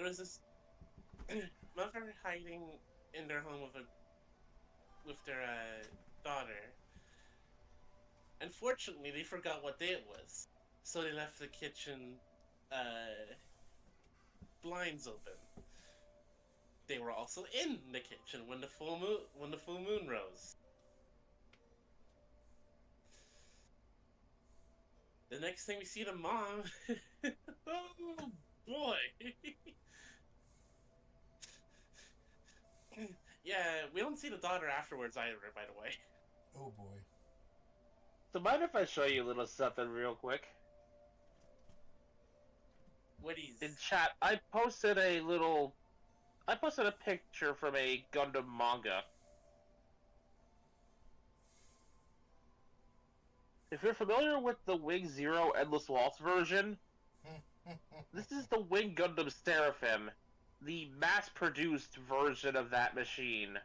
there was this mother hiding in their home with their daughter. Unfortunately, they forgot what day it was, so they left the kitchen uh, blinds open. They were also in the kitchen when the full moon rose. The next thing we see the mom, oh boy, yeah, we don't see the daughter afterwards either. By the way, Oh boy. So mind if I show you a little something real quick? In Woody's. chat, I posted a picture from a Gundam manga. If you're familiar with the Wing Zero Endless Waltz version, this is the Wing Gundam Seraphim, the mass-produced version of that machine.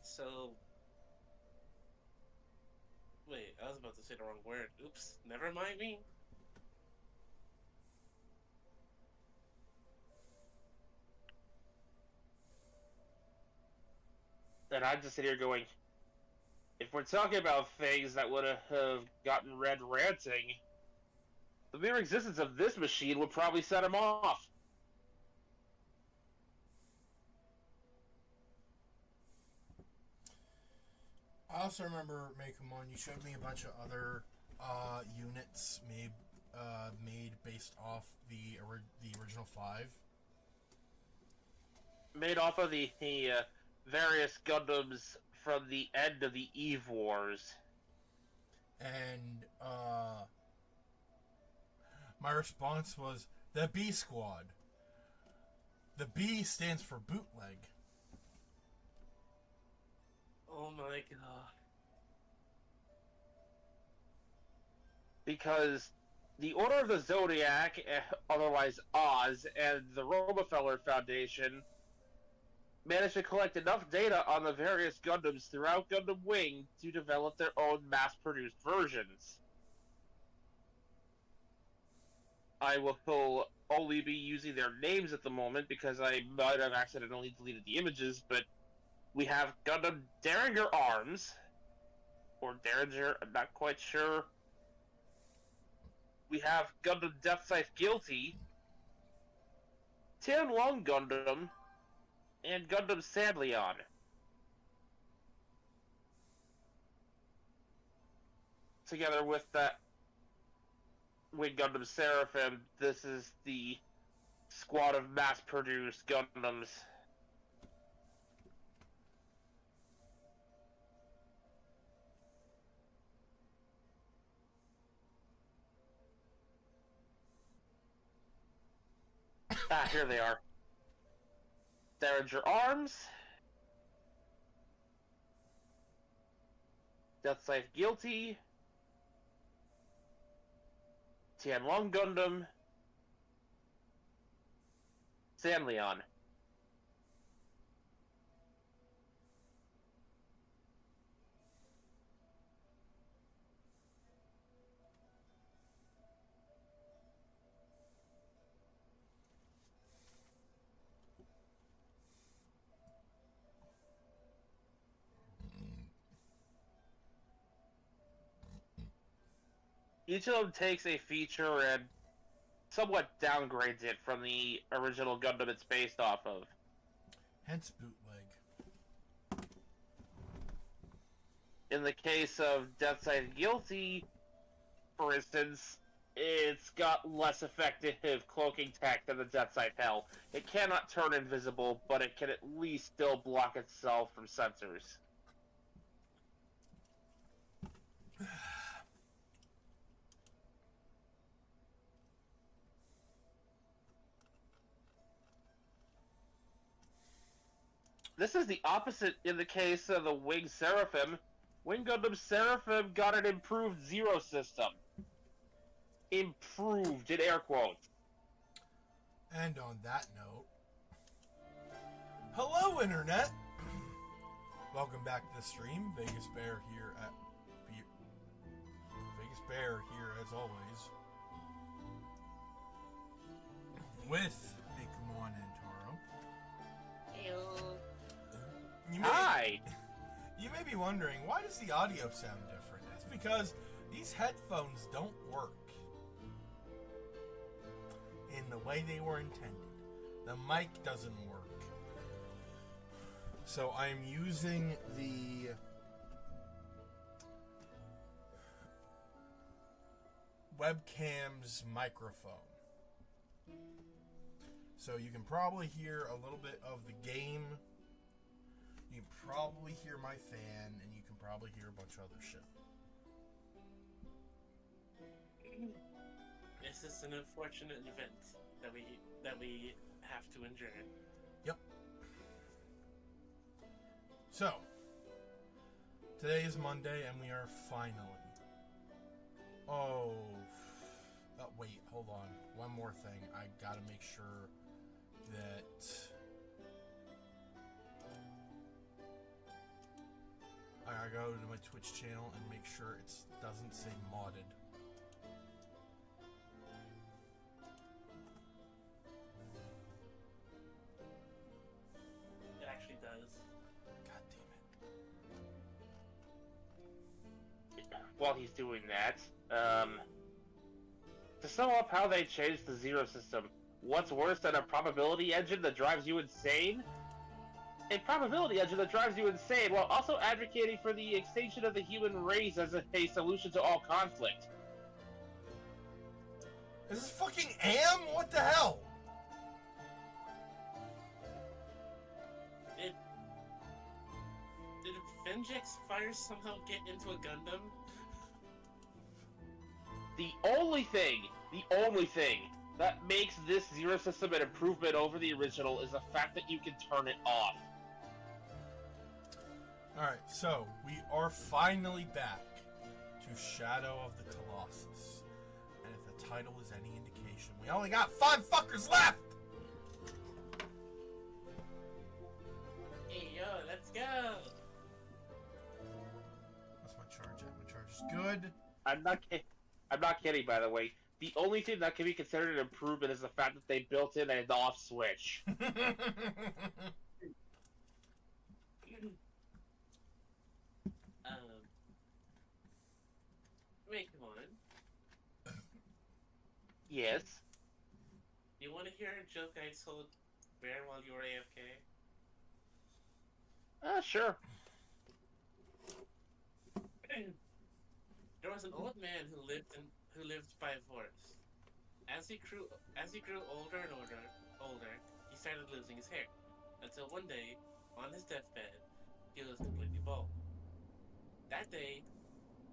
So wait, I was about to say the wrong word. Oops, never mind me. And I'm just sitting here going, if we're talking about things that would have gotten Red ranting, the mere existence of this machine would probably set him off. I also remember, Mekumon, you showed me a bunch of other units made based off the original 5. Made off of the various Gundams from the end of the Eve Wars. And my response was the B Squad. The B stands for bootleg. Oh my god. Because the Order of the Zodiac, otherwise Oz, and the Romefeller Foundation managed to collect enough data on the various Gundams throughout Gundam Wing to develop their own mass-produced versions. I will only be using their names at the moment because I might have accidentally deleted the images, but we have Gundam Derringer Arms, or Derringer, I'm not quite sure. We have Gundam Death Scythe Guilty, Tianlong Gundam, and Gundam Sandleon. Together with that Wing Gundam Seraphim, this is the squad of mass-produced Gundams. Ah, here they are. Derringer Arms, Death Scythe Guilty, Tianlong Gundam, Sanleon. Each of them takes a feature and somewhat downgrades it from the original Gundam it's based off of. Hence bootleg. In the case of Death Scythe Guilty, for instance, it's got less effective cloaking tech than the Death Scythe Hell. It cannot turn invisible, but it can at least still block itself from sensors. This is the opposite in the case of the Wing Seraphim. Wing Gundam Seraphim got an improved Zero system. Improved, in air quotes. And on that note, hello, Internet! Welcome back to the stream. Vegas Bear here as always, with Nikamon and Taro. Hi! You may be wondering, why does the audio sound different? That's because these headphones don't work in the way they were intended. The mic doesn't work. So I'm using the webcam's microphone. So you can probably hear a little bit of the game. You can probably hear my fan, and you can probably hear a bunch of other shit. It's just an unfortunate event that we have to endure. Yep. So, today is Monday, and we are finally... Oh, wait, hold on. One more thing. I gotta make sure that... I gotta go to my Twitch channel and make sure it doesn't say modded. It actually does. God damn it. While he's doing that, to sum up how they changed the zero system, what's worse than a probability engine that drives you insane? A probability engine that drives you insane while also advocating for the extinction of the human race as a solution to all conflict. Is this fucking AM? What the hell? Did Vengex fire somehow get into a Gundam? The only thing that makes this zero system an improvement over the original is the fact that you can turn it off. Alright, so we are finally back to Shadow of the Colossus. And if the title is any indication, we only got 5 fuckers left! Hey yo, let's go! What's my charge at? My charge is good. I'm not kidding, by the way. The only thing that can be considered an improvement is the fact that they built in an off switch. Wait, come on. Yes. You want to hear a joke I told Bear while you were AFK? Sure. There was an old man who lived by a forest. As he grew older and older, he started losing his hair. Until one day, on his deathbed, he was completely bald. That day,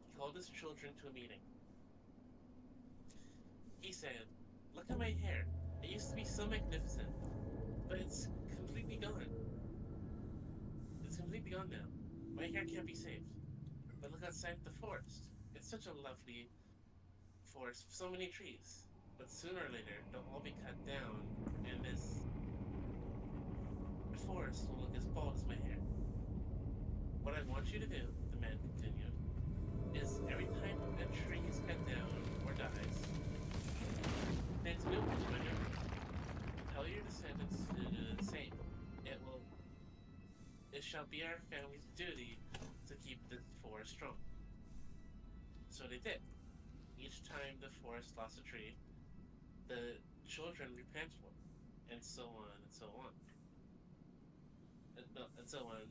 he called his children to a meeting. He said, "Look at my hair. It used to be so magnificent, but it's completely gone. It's completely gone now. My hair can't be saved. But look outside the forest. It's such a lovely forest, so many trees. But sooner or later, they'll all be cut down, and this forest will look as bald as my hair. What I want you to do," the man continued, "is every time a tree is cut down or dies, plant a new one underneath. Tell your descendants to do the same. It shall be our family's duty to keep this forest strong." So they did. Each time the forest lost a tree, the children replanted one, and so on and so on. And so on,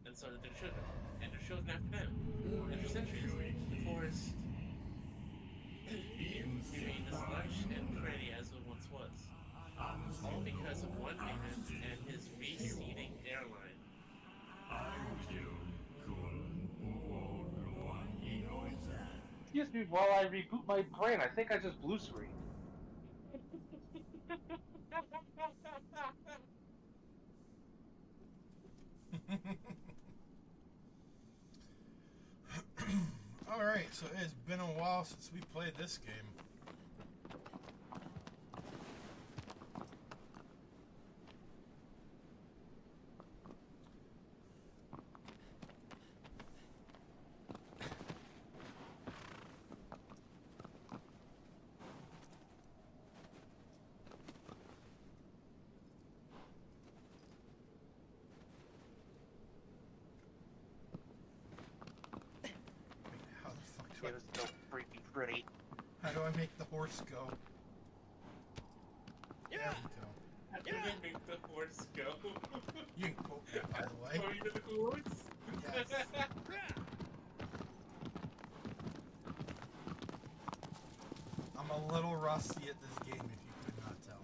and so did their children, and their children after them. And for centuries, the forest remained as lush and pretty as it once was. All because of one man and his receding airline. Excuse me while I reboot my brain. I think I just blue screen. Alright, so it's been a while since we played this game. It was so freaking pretty. How do I make the horse go? There we go. How do they make the horse go? You can quote that, by the way. Oh, you're the horse? Yes. I'm a little rusty at this game, if you could not tell.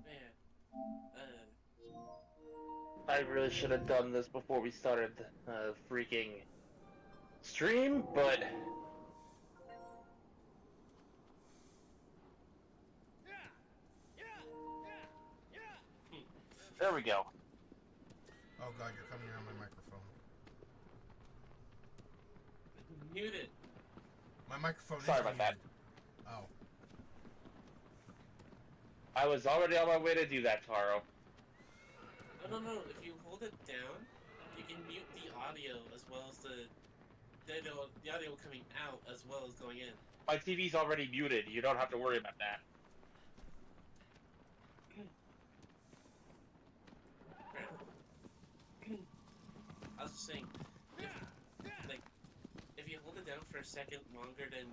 Man. I really should have done this before we started the freaking stream, but there we go. Oh god, you're coming around my microphone. Muted. My microphone Sorry is about that. muted. Oh. I was already on my way to do that, Taro. No. If you hold it down, you can mute the audio as well as the audio coming out as well as going in. My TV's already muted. You don't have to worry about that. I was just saying, if you hold it down for a second longer than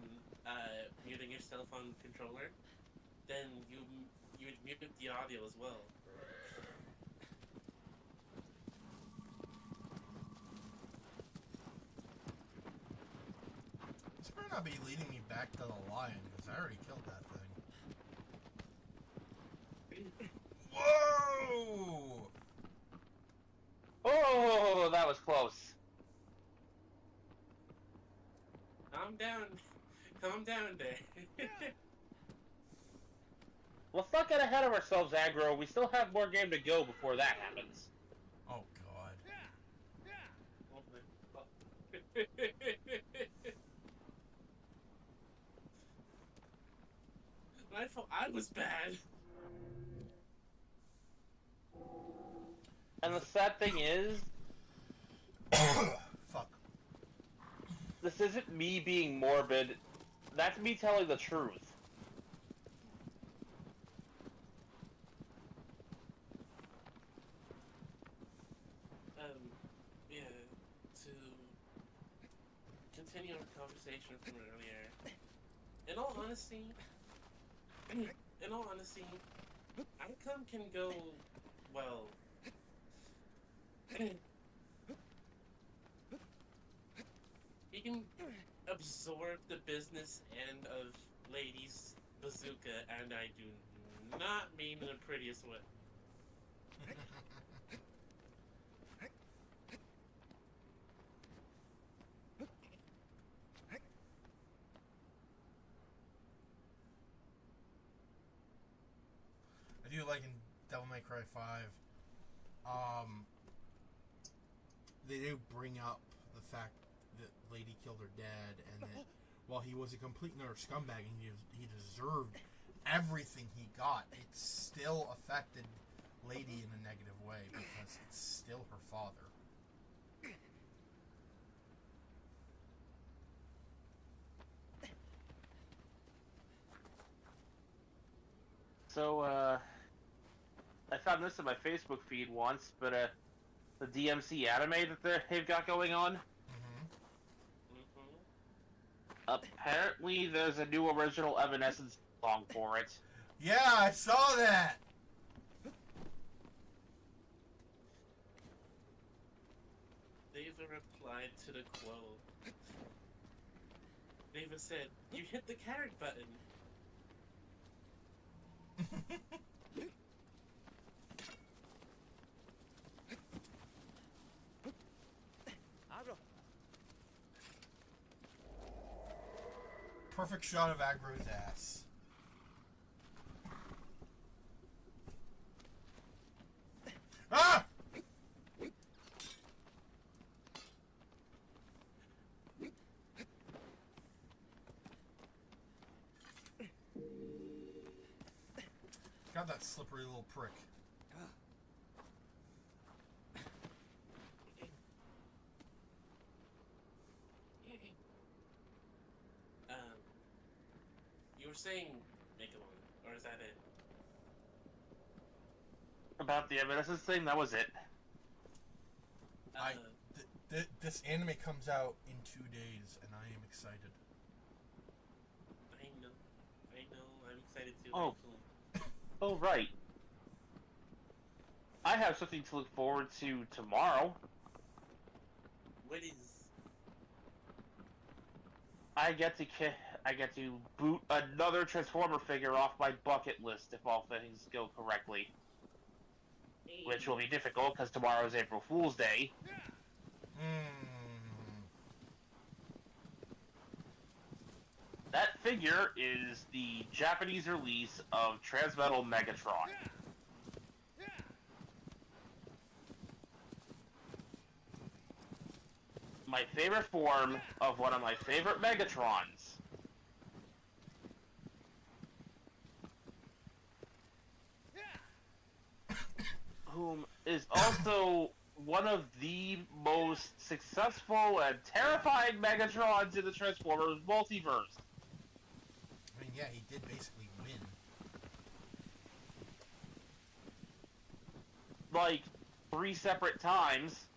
muting yourself on controller, then you would mute the audio as well. This better not be leading me back to the lion, because I already killed that thing. Whoa! Oh, that was close. Calm down there. Let's not get ahead of ourselves, Aggro. We still have more game to go before that happens. Oh god. Oh my god. I thought I was bad. And the sad thing is, Fuck. this isn't me being morbid. That's me telling the truth. Yeah, to continue our conversation from earlier. In all honesty, outcome can go well. He can absorb the business end of Lady's bazooka, and I do not mean in the prettiest way. I do like in Devil May Cry 5, they do bring up the fact that Lady killed her dad, and that while he was a complete and utter scumbag and he deserved everything he got, it still affected Lady in a negative way because it's still her father. So, I found this in my Facebook feed once, but, the DMC anime that they've got going on, apparently there's a new original Evanescence song for it. Yeah, I saw that! They've replied to the quote. They've said, "You hit the carrot button." Perfect shot of Aggro's ass. Ah! got that slippery little prick. You were saying Megalon, or is that it? About the Evanescence thing, that was it. This anime comes out in 2 days, and I am excited. I know, I'm excited too. Oh. Actually. Oh, right. I have something to look forward to tomorrow. What is? I get to boot another Transformer figure off my bucket list if all things go correctly. Which will be difficult because tomorrow is April Fool's Day. That figure is the Japanese release of Transmetal Megatron. My favorite form of one of my favorite Megatrons. Whom is also one of the most successful and terrifying Megatrons in the Transformers multiverse. I mean, yeah, he did basically win. Like, 3 separate times.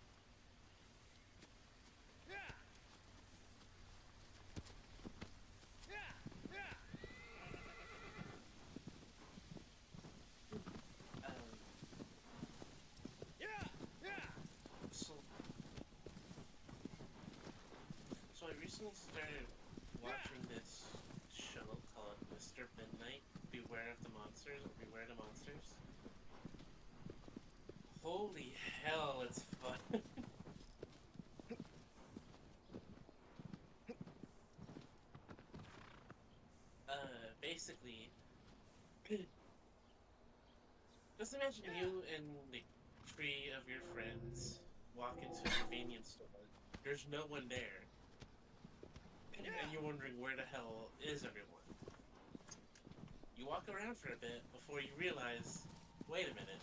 So I recently started watching this show called Mr. Midnight, Beware of the Monsters, or Beware the Monsters. Holy hell, it's fun. Basically, just imagine you and like 3 of your friends walk into a convenience store. There's no one there. And you're wondering where the hell is everyone. You walk around for a bit before you realize, wait a minute,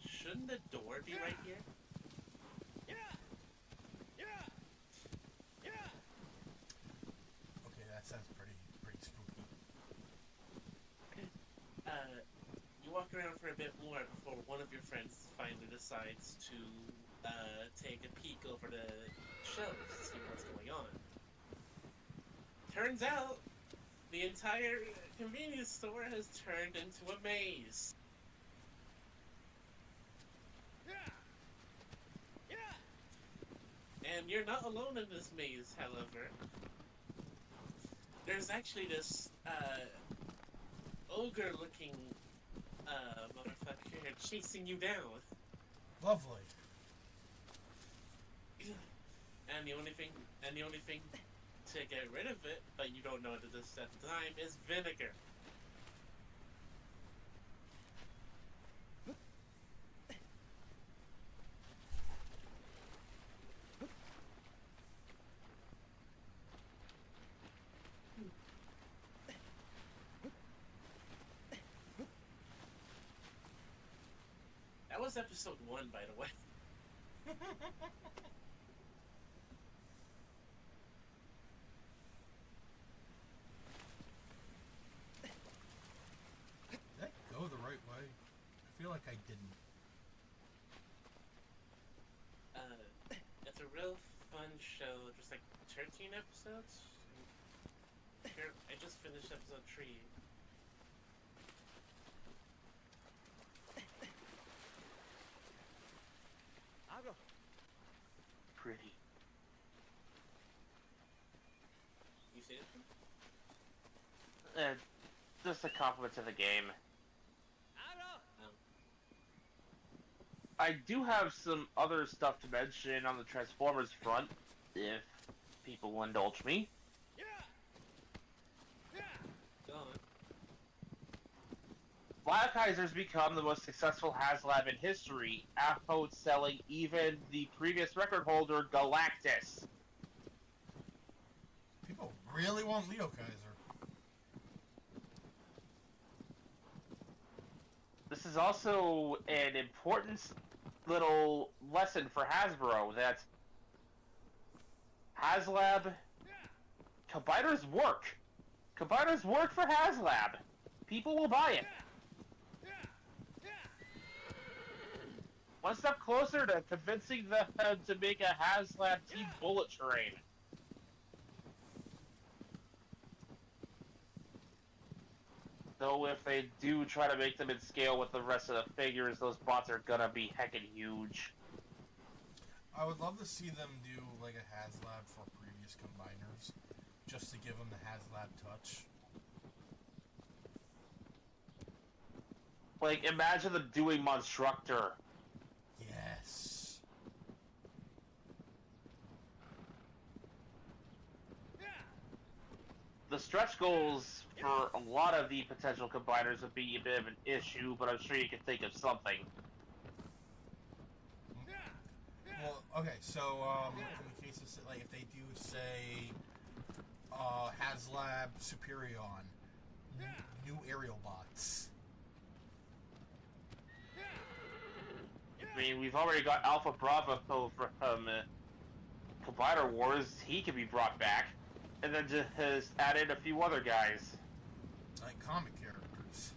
shouldn't the door be right here? Okay, that sounds pretty spooky. You walk around for a bit more before one of your friends finally decides to take a peek over the shelves to see what's going on. Turns out, the entire convenience store has turned into a maze. And you're not alone in this maze, however. There's actually this ogre-looking motherfucker chasing you down. Lovely. And the only thing to get rid of it, but you don't know it at this time, is vinegar. That was episode 1, by the way. Did that go the right way? I feel like I didn't. It's a real fun show, just like 13 episodes. Here, I just finished episode 3. Pretty. You see it? Just a compliment to the game. Um, I do have some other stuff to mention on the Transformers front, if people will indulge me. go on. Blackheiser's become the most successful HasLab in history, outselling even the previous record holder, Galactus. People really want Leo Kaiser. is also an important little lesson for Hasbro that HasLab combiners work. Combiners work for HasLab. People will buy it. One step closer to convincing them to make a HasLab Team Bullet Train. Though if they do try to make them in scale with the rest of the figures, those bots are gonna be heckin' huge. I would love to see them do like a HasLab for previous combiners, just to give them the HasLab touch. Like, imagine them doing Monstructor. Yes. The stretch goals for a lot of the potential combiners would be a bit of an issue, but I'm sure you can think of something. Well, okay, so in the case of like if they do say HasLab Superion, new aerial bots. I mean, we've already got Alpha Bravo from Combiner Wars. He can be brought back, and then just has added a few other guys. Like comic characters.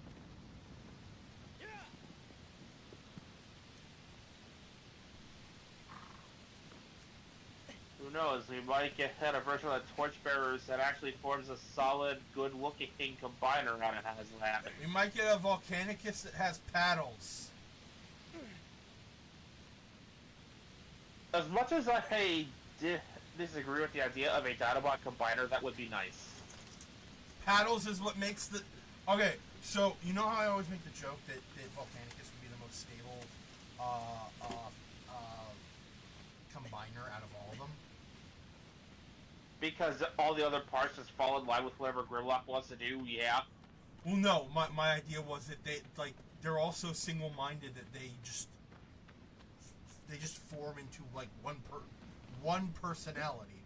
Who knows? We might get a version of the Torchbearers that actually forms a solid, good-looking combiner out of HasLab. We might get a Volcanicus that has paddles. As much as I disagree with the idea of a Dinobot combiner, that would be nice. Paddles is what makes the... Okay, so you know how I always make the joke that Volcanicus would be the most stable combiner out of all of them? Because all the other parts just fall in line with whatever Grimlock wants to do, yeah. Well, no, my idea was that they're all so single-minded that they just form into like one personality.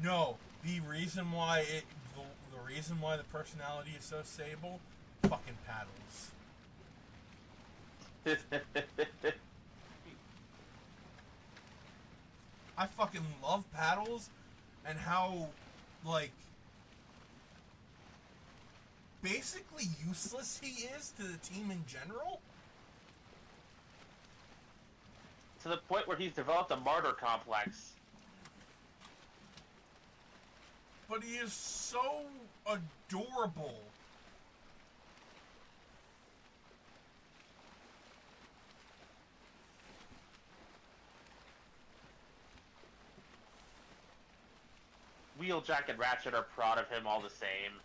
No, the reason why the personality is so stable, fucking paddles. I fucking love paddles and how like basically useless he is to the team in general. To the point where he's developed a martyr complex. But he is so adorable. Wheeljack and Ratchet are proud of him all the same.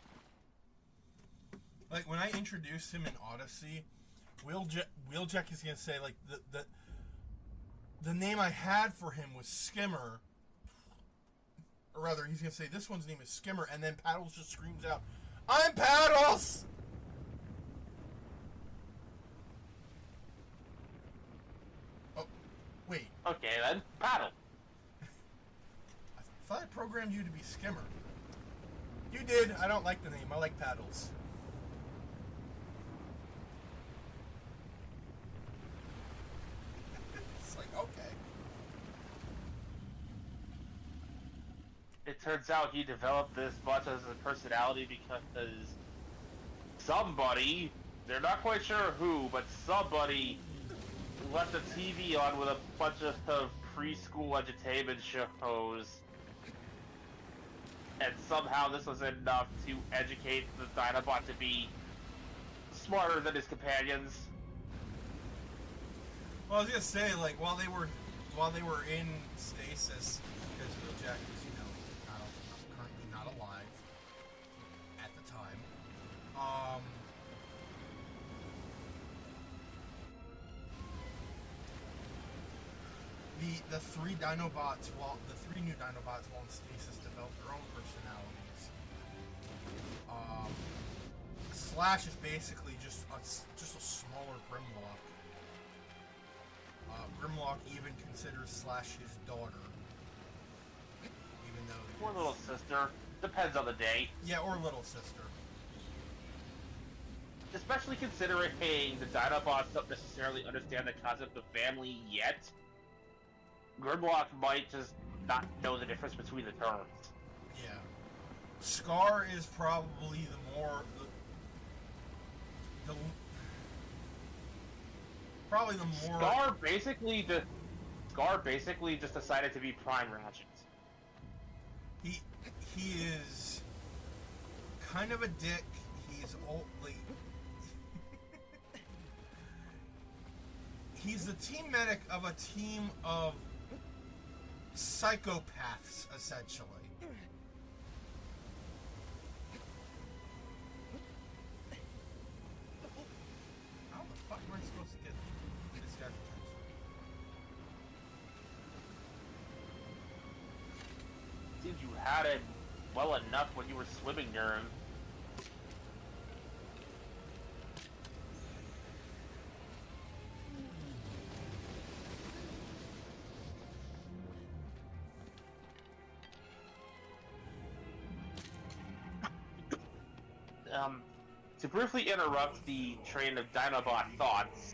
Like when I introduced him in Odyssey, Wheeljack is gonna say like the name I had for him was Skimmer. Or rather, he's gonna say this one's name is Skimmer, and then Paddles just screams out, "I'm Paddles!" Oh, wait. Okay then, Paddle. I thought I programmed you to be Skimmer. You did. I don't like the name. I like Paddles. It's like, okay. It turns out he developed this much as a personality because somebody, they're not quite sure who, but somebody left the TV on with a bunch of preschool entertainment shows. And somehow this was enough to educate the Dinobot to be smarter than his companions. Well, I was gonna say, like, while they were in stasis, because Wheeljack was, you know, currently not alive at the time. The three Dinobots, the three new Dinobots, while in stasis, developed their own personalities. Slash is basically just a smaller Grimlock. Grimlock even considers Slash his daughter. know. Or little sister. Depends on the day. Yeah, or little sister. Especially considering the Dinobots don't necessarily understand the concept of family yet. Grimlock might just not know the difference between the terms. Yeah. Scar is probably the more... probably the more... Scar basically just decided to be Prime Ratchet. He is kind of a dick. He's old, like... he's the team medic of a team of psychopaths, essentially. How the fuck am I supposed to get this guy's attention? Seems you had it well enough when you were swimming near him. To briefly interrupt the train of Dinobot thoughts,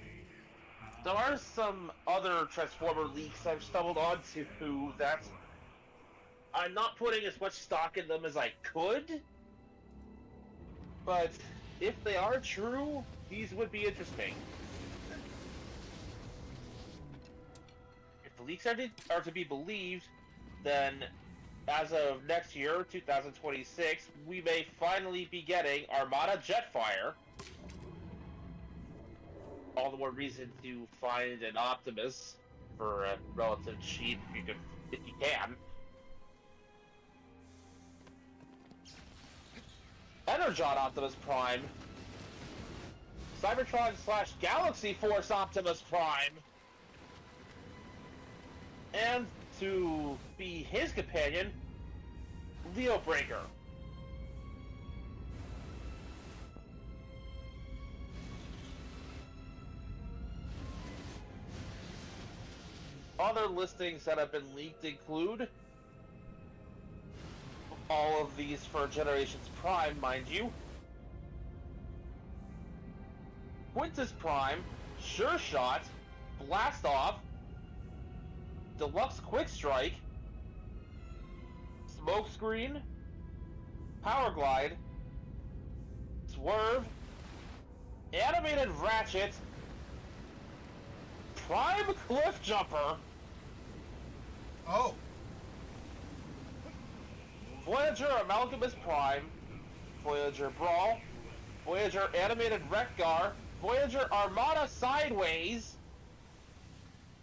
there are some other Transformer leaks I've stumbled onto that I'm not putting as much stock in them as I could, but if they are true, these would be interesting. If the leaks are to be believed, then as of next year, 2026, we may finally be getting Armada Jetfire. All the more reason to find an Optimus for a relative cheap if you can. Energon Optimus Prime. Cybertron / Galaxy Force Optimus Prime. And to be his companion, Leo Breaker. Other listings that have been leaked include all of these for Generations Prime, mind you. Quintus Prime, Sure Shot, Blast Off, Deluxe Quick Strike, Smokescreen, Power Glide, Swerve, Animated Ratchet, Prime Cliff Jumper, Oh! Voyager Amalgamus Prime, Voyager Brawl, Voyager Animated Wreck-Gar, Voyager Armada Sideways,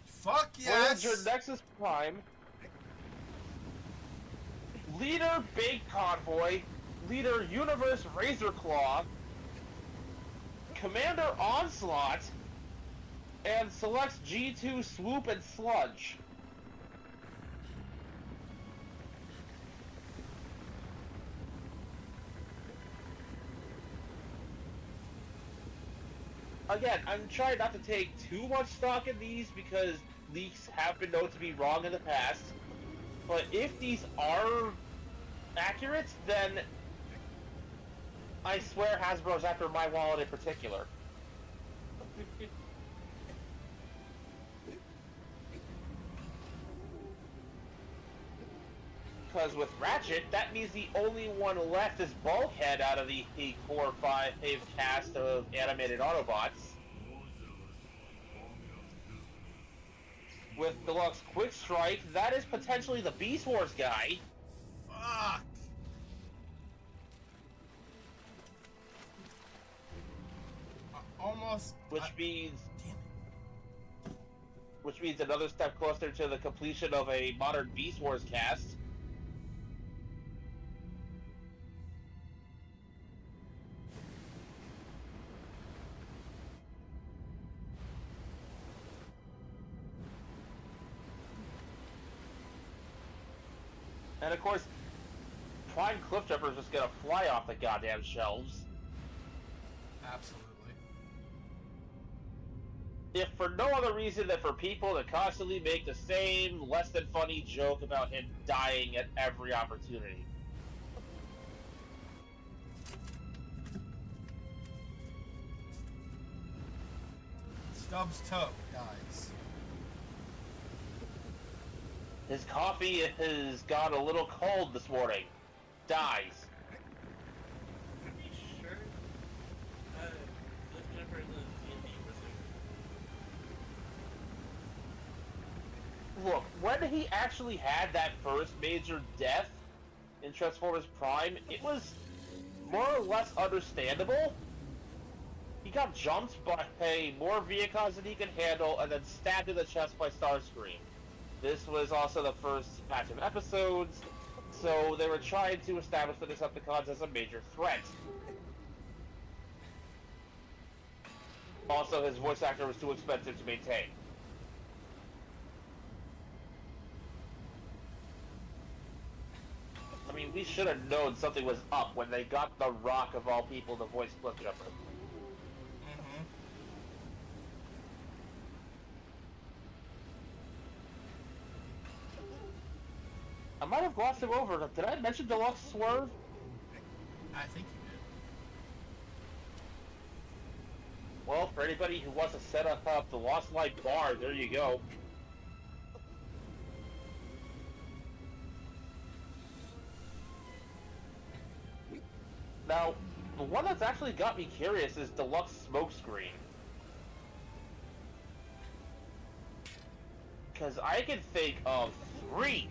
Fuck yes! Voyager Nexus Prime, Leader Big Convoy, Leader Universe Razorclaw, Commander Onslaught, and selects G2 Swoop and Sludge. Again, I'm trying not to take too much stock in these because leaks have been known to be wrong in the past. But if these are accurate, then I swear Hasbro's after my wallet in particular. Because with Ratchet, that means the only one left is Bulkhead out of the core 5 cast of animated Autobots. With Deluxe Quick Strike, that is potentially the Beast Wars guy. Fuck! Almost... Which means... Damn it. Which means another step closer to the completion of a modern Beast Wars cast. And of course, Prime Cliffjumper is just gonna fly off the goddamn shelves. Absolutely. if for no other reason than for people to constantly make the same less than funny joke about him dying at every opportunity. Stubbs' toe dies. His coffee has got a little cold this morning. Dies. Are you sure? Lived never in the D&D version. Look, when he actually had that first major death in Transformers Prime, it was more or less understandable. He got jumped by more vehicles than he could handle and then stabbed in the chest by Starscream. This was also the first batch of episodes, so they were trying to establish the Decepticons as a major threat. Also, his voice actor was too expensive to maintain. I mean, we should have known something was up when they got The Rock, of all people, to voice Cliffjumper. I might have glossed him over. Did I mention Deluxe Swerve? I think you did. Well, for anybody who wants to set up the Lost Light bar, there you go. Now, the one that's actually got me curious is Deluxe Smokescreen. Because I can think of 3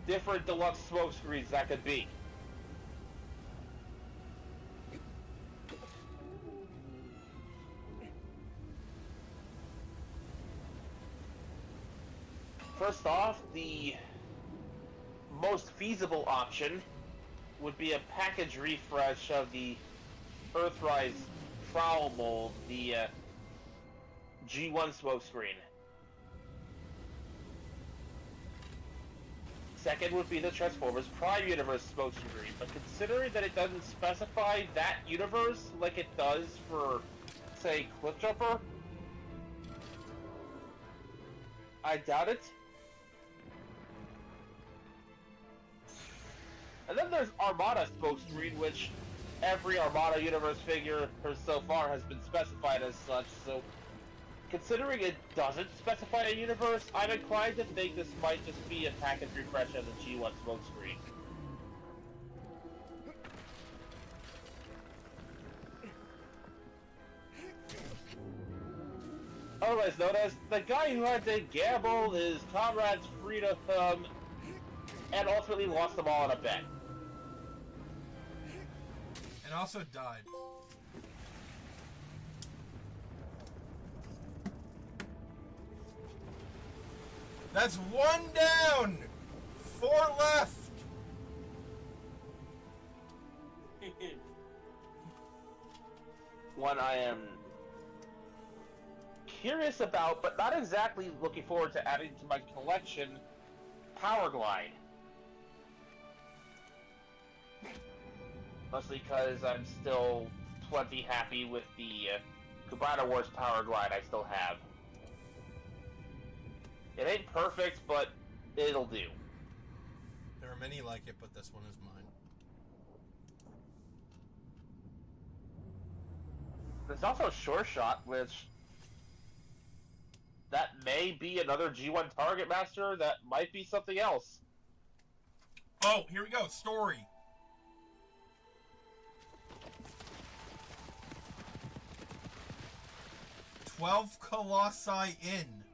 different Deluxe Smokescreens that could be. First off, the most feasible option would be a package refresh of the Earthrise Prowl mold, the G1 smokescreen. Second would be the Transformers Prime Universe smokescreen, but considering that it doesn't specify that universe like it does for, say, Cliffjumper, I doubt it. And then there's Armada smokescreen, which every Armada universe figure so far has been specified as such, so considering it doesn't specify a universe, I'm inclined to think this might just be a package refresh of the G1 smokescreen. Otherwise known as the guy who had to gamble his comrades' freedom and ultimately lost them all on a bet. And also died. That's 1 down! 4 left! One I am curious about, but not exactly looking forward to adding to my collection, Powerglide. Mostly because I'm still plenty happy with the Combiner Wars Powerglide I still have. It ain't perfect, but it'll do. There are many like it, but this one is mine. There's also Sure Shot, which that may be another G1 Target Master, that might be something else. Oh, here we go. Story. "12 Colossi in."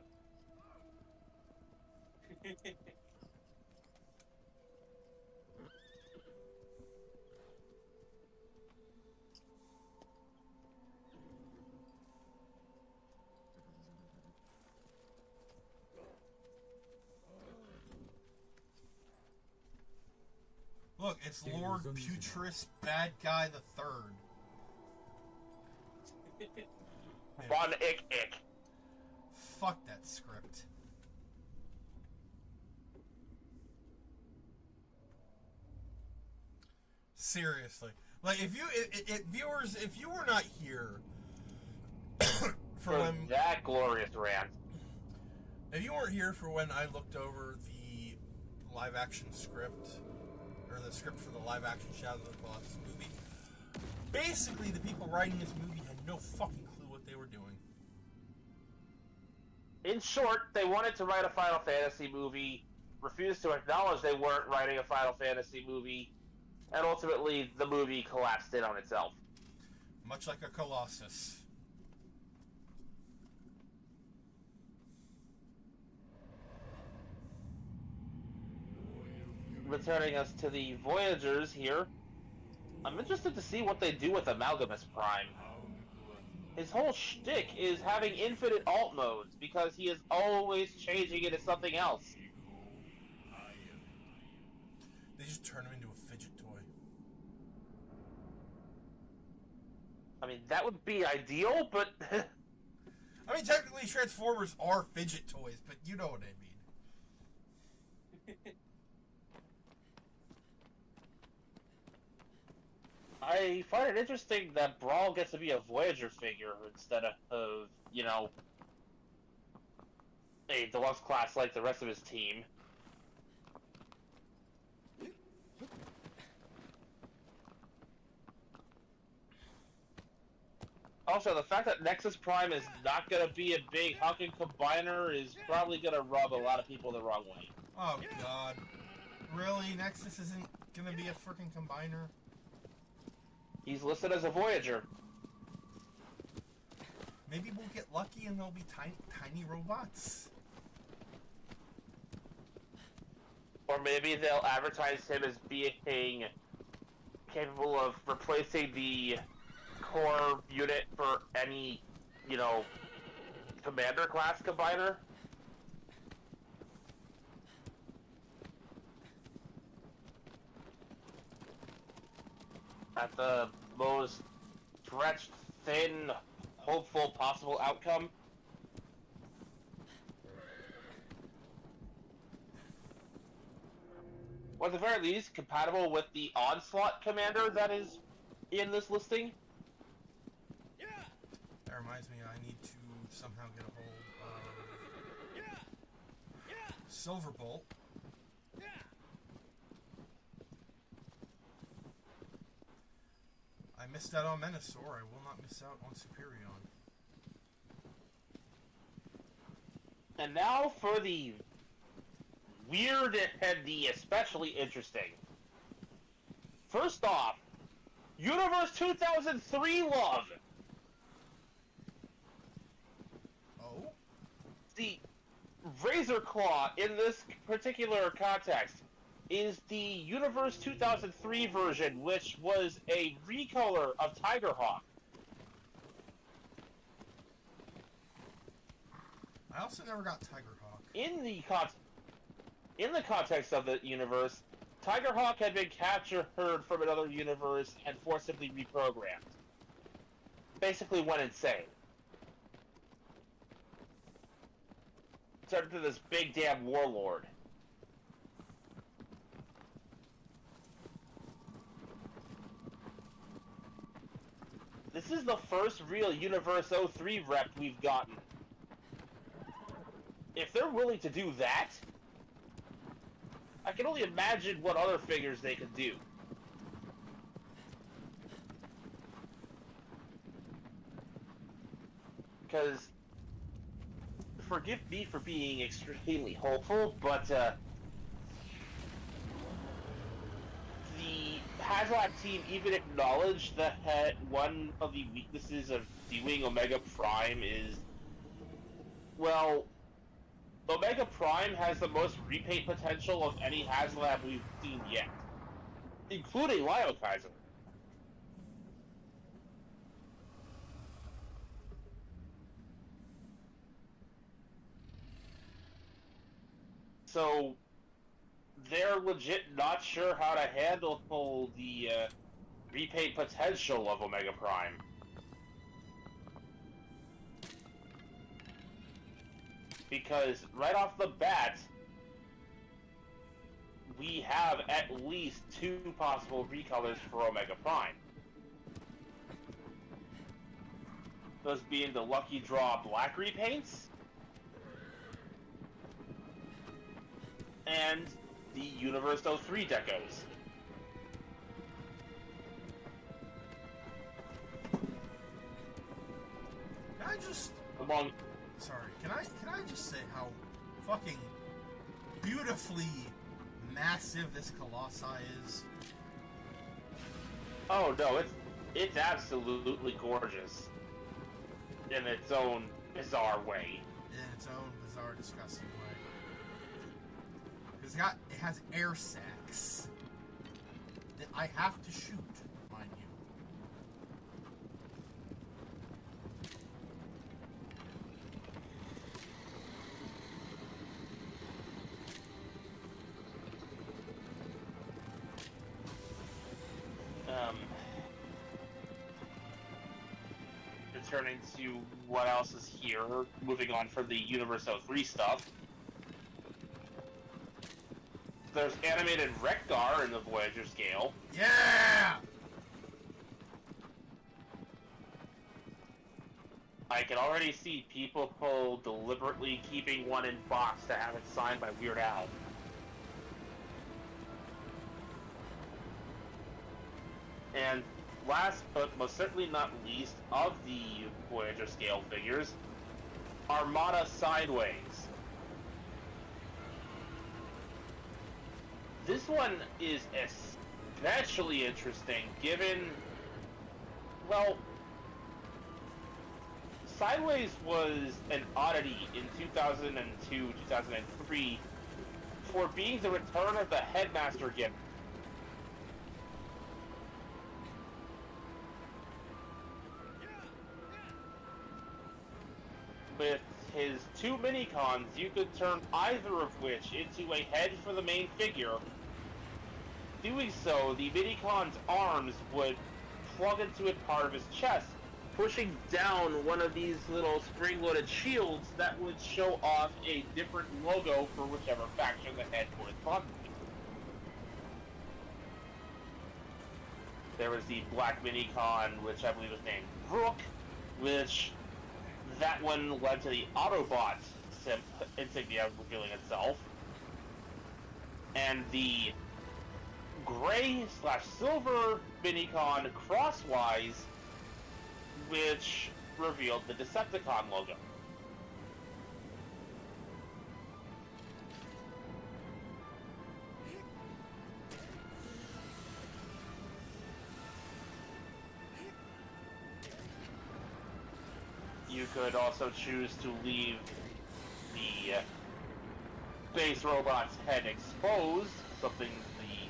Look, it's Lord Putris, bad guy the third. Von Ick Ick. Fuck that script. Seriously. Like, if you, viewers, if you were not here for when that glorious rant. if you weren't here for when I looked over the live action script, or the script for the live action Shadow of the Colossus movie, basically the people writing this movie had no fucking clue what they were doing. In short, they wanted to write a Final Fantasy movie, refused to acknowledge they weren't writing a Final Fantasy movie, and ultimately the movie collapsed in on itself. Much like a Colossus. Returning us to the Voyagers here, I'm interested to see what they do with Amalgamus Prime. His whole shtick is having infinite alt modes, because he is always changing into something else. They just turn him into a fidget toy. I mean, that would be ideal, but... I mean, technically Transformers are fidget toys, but you know what I mean. I find it interesting that Brawl gets to be a Voyager figure instead of, you know, a deluxe class like the rest of his team. Also, the fact that Nexus Prime is not going to be a big hulking combiner is probably going to rub a lot of people the wrong way. Oh, God. Really? Nexus isn't going to be a freaking combiner? He's listed as a Voyager. Maybe we'll get lucky and there'll be tiny robots. Or maybe they'll advertise him as being capable of replacing the core unit for any, you know, commander class combiner. At the most stretched, thin, hopeful possible outcome. Or at the very least, compatible with the Onslaught commander that is in this listing. That reminds me, I need to somehow get a hold of Silverbolt. I missed out on Menasor. I will not miss out on Superion. And now for the weird and the especially interesting. First off, Universe 2003 love. Oh? The Razor Claw in this particular context is the Universe 2003 version, which was a recolor of Tigerhawk. I also never got Tigerhawk. In the context of the universe, Tigerhawk had been captured from another universe and forcibly reprogrammed. Basically went insane. Turned into this big damn warlord. This is the first real Universe 03 rep we've gotten. If they're willing to do that, I can only imagine what other figures they could do. Because, forgive me for being extremely hopeful, but the Hazard team even acknowledged that one of the weaknesses of doing Omega Prime is, well, Omega Prime has the most repaint potential of any HasLab we've seen yet, including Lio Kaiser. So, they're legit not sure how to handle the repaint potential of Omega Prime. Because right off the bat, we have at least 2 possible recolors for Omega Prime. those being the Lucky Draw Black repaints, and the Universe 03 decos. Can I just... Among... Sorry, can I just say how fucking beautifully massive this Colossi is? Oh no, it's absolutely gorgeous in its own bizarre way. In its own bizarre, disgusting way. It has air sacs that I have to shoot, mind you. Returning to what else is here, moving on for the Universe 03 stuff. There's animated Rekgar in the Voyager scale. Yeah! I can already see people deliberately keeping one in box to have it signed by Weird Al. And last but most certainly not least of the Voyager scale figures, Armada Sideways. This one is especially interesting given, well, Sideways was an oddity in 2002, 2003 for being the return of the Headmaster gimmick. With his two mini-cons, you could turn either of which into a head for the main figure. Doing so, the mini-con's arms would plug into a part of his chest, pushing down one of these little spring-loaded shields that would show off a different logo for whichever faction the head corresponded to. There was the black mini-con, which I believe was named Brooke, which that one led to the Autobot insignia revealing itself. And the gray/silver mini-con Crosswise, which revealed the Decepticon logo. You could also choose to leave the base robot's head exposed. Something the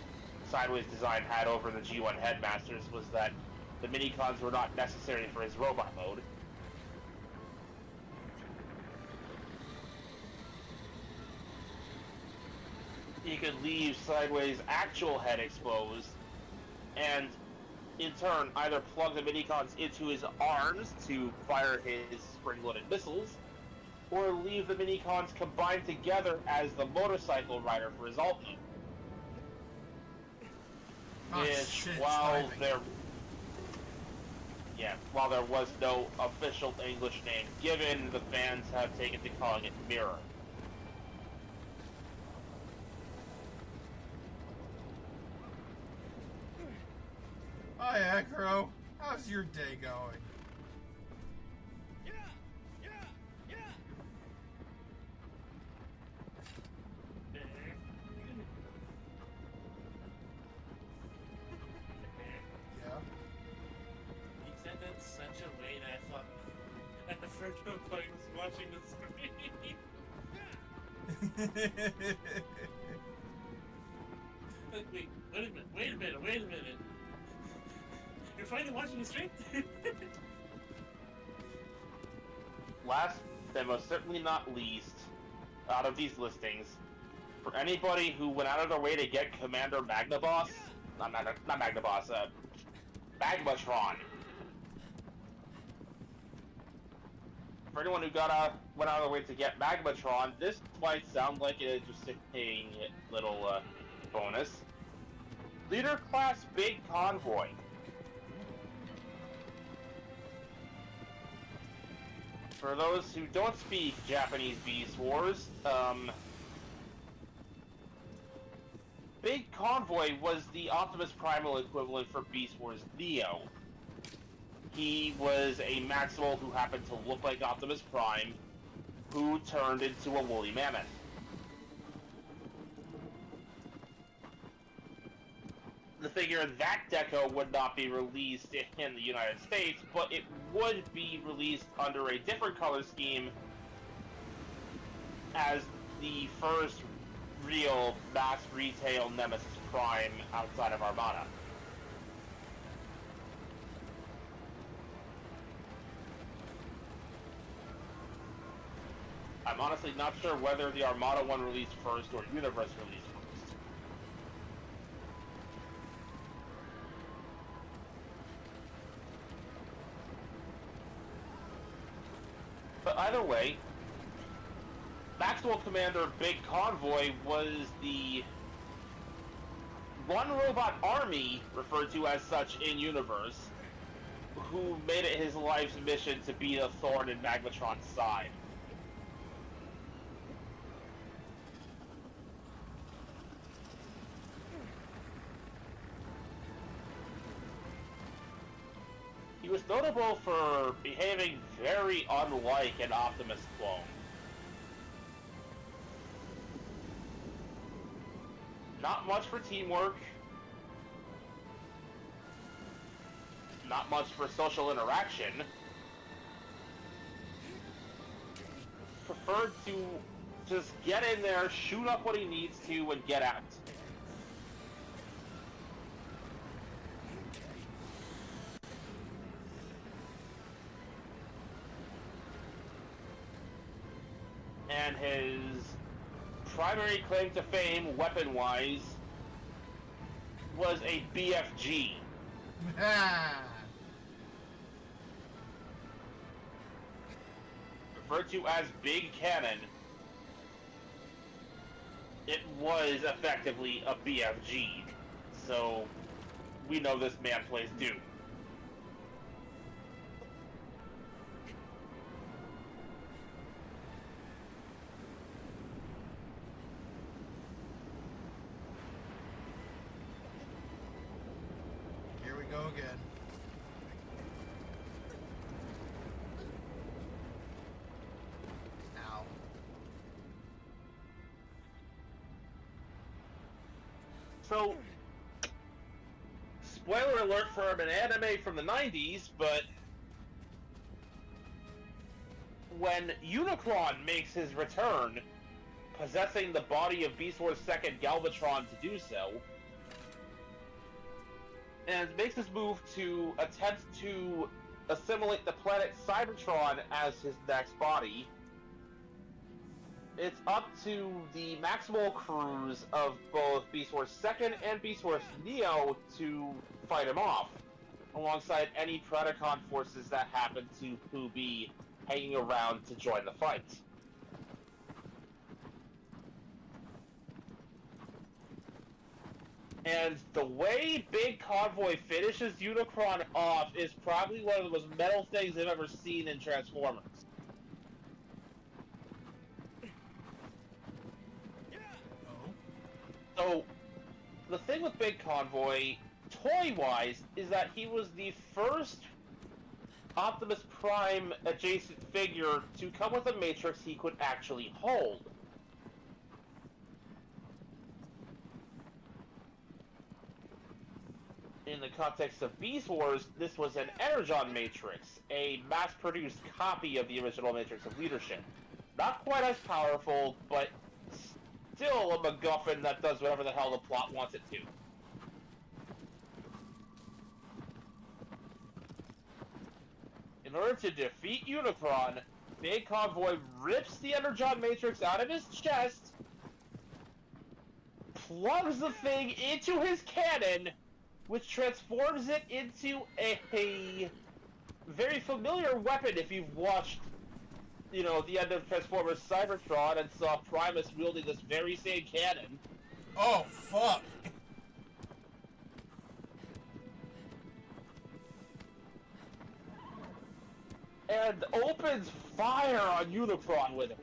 Sideways design had over the G1 Headmasters was that the mini-cons were not necessary for his robot mode. You could leave Sideways' actual head exposed, and in turn either plug the mini-cons into his arms to fire his spring-loaded missiles, or leave the mini-cons combined together as the motorcycle rider for his alt mode. Which, while there was no official English name given, the fans have taken to calling it Mirror. Hi, Acro. How's your day going? He said that in such a way that I thought I forgot I was watching the screen. Like, wait a minute. You're finally watching the stream? Last, and most certainly not least, out of these listings, for anybody who went out of their way to get Commander Magnaboss, not Magnaboss, Magmatron. For anyone who went out of their way to get Magmatron, this might sound like an interesting little bonus. Leader Class Big Convoy. For those who don't speak Japanese Beast Wars, Big Convoy was the Optimus Primal equivalent for Beast Wars Neo. He was a Maximal who happened to look like Optimus Prime, who turned into a woolly mammoth. The figure that deco would not be released in the United States, but it would be released under a different color scheme as the first real mass retail Nemesis Prime outside of Armada. I'm honestly not sure whether the Armada one released first or Universe released first. But either way, Maximal Commander Big Convoy was the one robot army, referred to as such in Universe, who made it his life's mission to be a thorn in Magmatron's side. He was notable for behaving very unlike an Optimus clone. Not much for teamwork. Not much for social interaction. Preferred to just get in there, shoot up what he needs to, and get out. And his primary claim to fame, weapon-wise, was a BFG. Referred to as Big Cannon, it was effectively a BFG. So, we know this man plays Doom. Go again. Ow. So, spoiler alert for an anime from the 90s, but when Unicron makes his return, possessing the body of Beast Wars' second Galvatron to do so, and makes his move to attempt to assimilate the planet Cybertron as his next body, it's up to the Maximal crews of both Beast Wars 2nd and Beast Wars Neo to fight him off, alongside any Predacon forces that happen to be hanging around to join the fight. And the way Big Convoy finishes Unicron off is probably one of the most metal things I've ever seen in Transformers. So, the thing with Big Convoy, toy-wise, is that he was the first Optimus Prime adjacent figure to come with a matrix he could actually hold. In the context of Beast Wars, this was an Energon Matrix, a mass-produced copy of the original Matrix of Leadership. Not quite as powerful, but still a MacGuffin that does whatever the hell the plot wants it to. In order to defeat Unicron, Big Convoy rips the Energon Matrix out of his chest, plugs the thing into his cannon, which transforms it into a very familiar weapon if you've watched, you know, the end of Transformers Cybertron and saw Primus wielding this very same cannon. Oh, fuck! and opens fire on Unicron with it.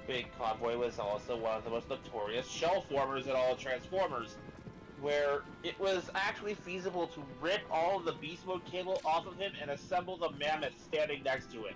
Big Convoy was also one of the most notorious shell formers in all Transformers, where it was actually feasible to rip all of the beast mode cable off of him and assemble the mammoth standing next to it.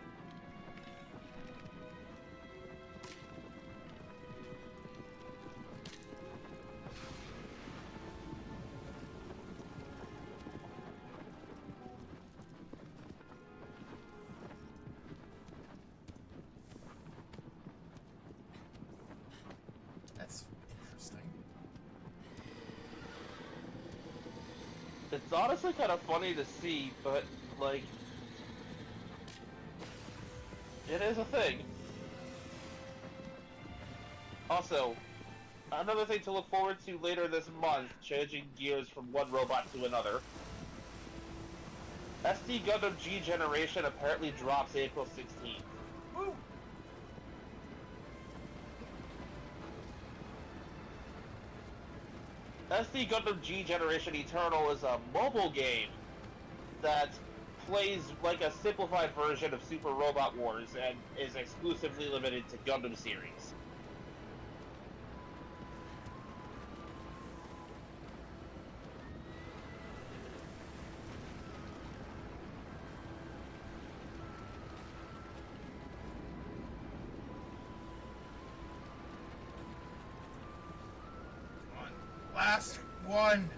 That's interesting. It's honestly kind of funny to see, but, like, it is a thing. Also, another thing to look forward to later this month, changing gears from one robot to another. SD Gundam G Generation apparently drops April 16th. Woo! SD Gundam G Generation Eternal is a mobile game that plays like a simplified version of Super Robot Wars and is exclusively limited to Gundam series. Last one.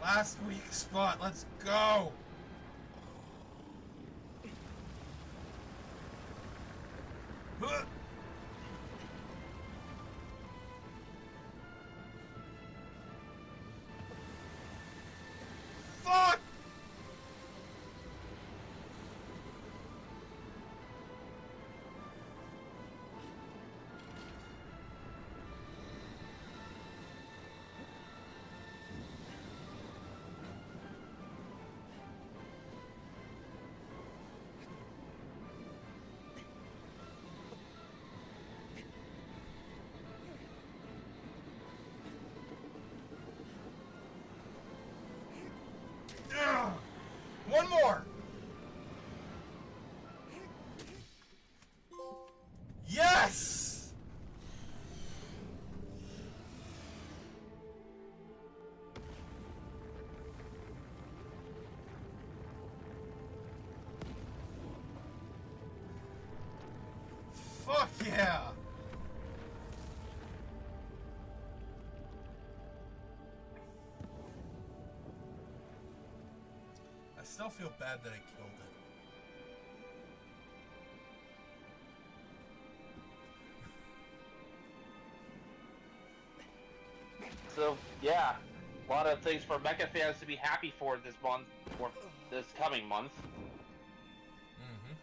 Last week's spot. Let's go. Huh. Fuck. Ugh. One more. Yes. Fuck yeah. I still feel bad that I killed it. So, yeah, a lot of things for mecha fans to be happy for this month, or this coming month. Mm-hmm.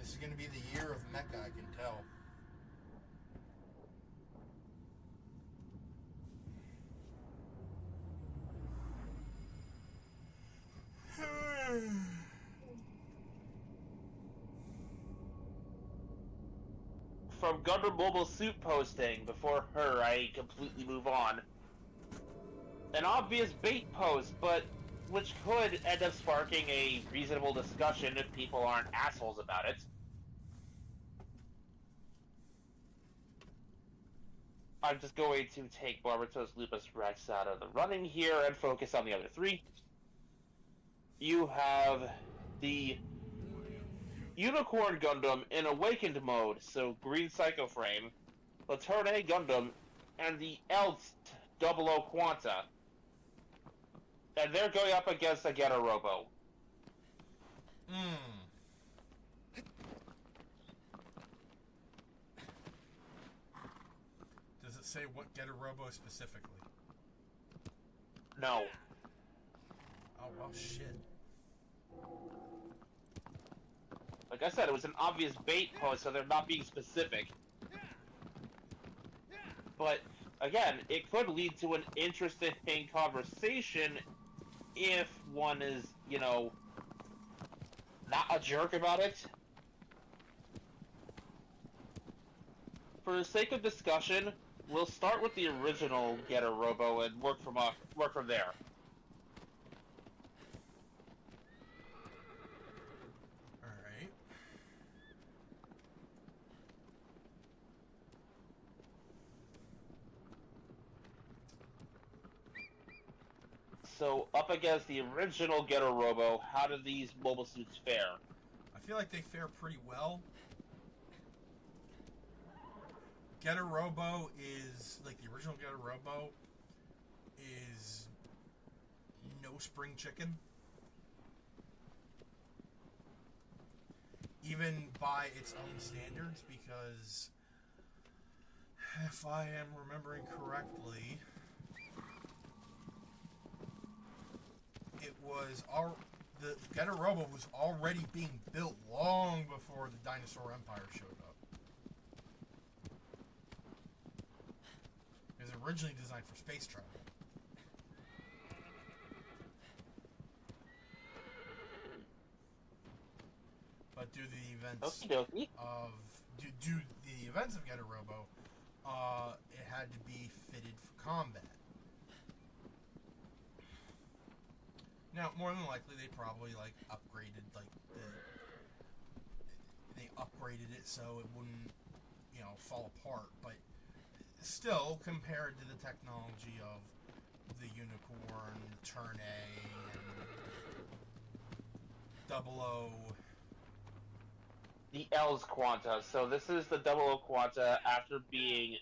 This is going to be the year of mecha, I can tell. From Gundam Mobile Suit posting, before her, I completely move on. An obvious bait post, but which could end up sparking a reasonable discussion if people aren't assholes about it. I'm just going to take Barbatos Lupus Rex out of the running here and focus on the other three. You have the Unicorn Gundam in Awakened mode, so Green Psycho Frame, the Turn A Gundam, and the Elst 00 Quanta. And they're going up against a Getter Robo. Does it say what Getter Robo specifically? No. Oh, well, shit. Like I said, it was an obvious bait post, so they're not being specific. But again, it could lead to an interesting conversation if one is, not a jerk about it. For the sake of discussion, we'll start with the original Getter Robo and work from there. Alright. So, up against the original Getter Robo, how do these mobile suits fare? I feel like they fare pretty well. Getter Robo is, like, the original Getter Robo is no spring chicken. Even by its own standards, because if I am remembering correctly, the Getter Robo was already being built long before the Dinosaur Empire showed up. It was originally designed for space travel. But due to the events due the events of Getter Robo, it had to be fitted for combat. Now, more than likely, they probably upgraded it so it wouldn't, fall apart. But still, compared to the technology of the Unicorn, the Turn A, and 00. The L's Quanta. So this is the 00 Quanta after being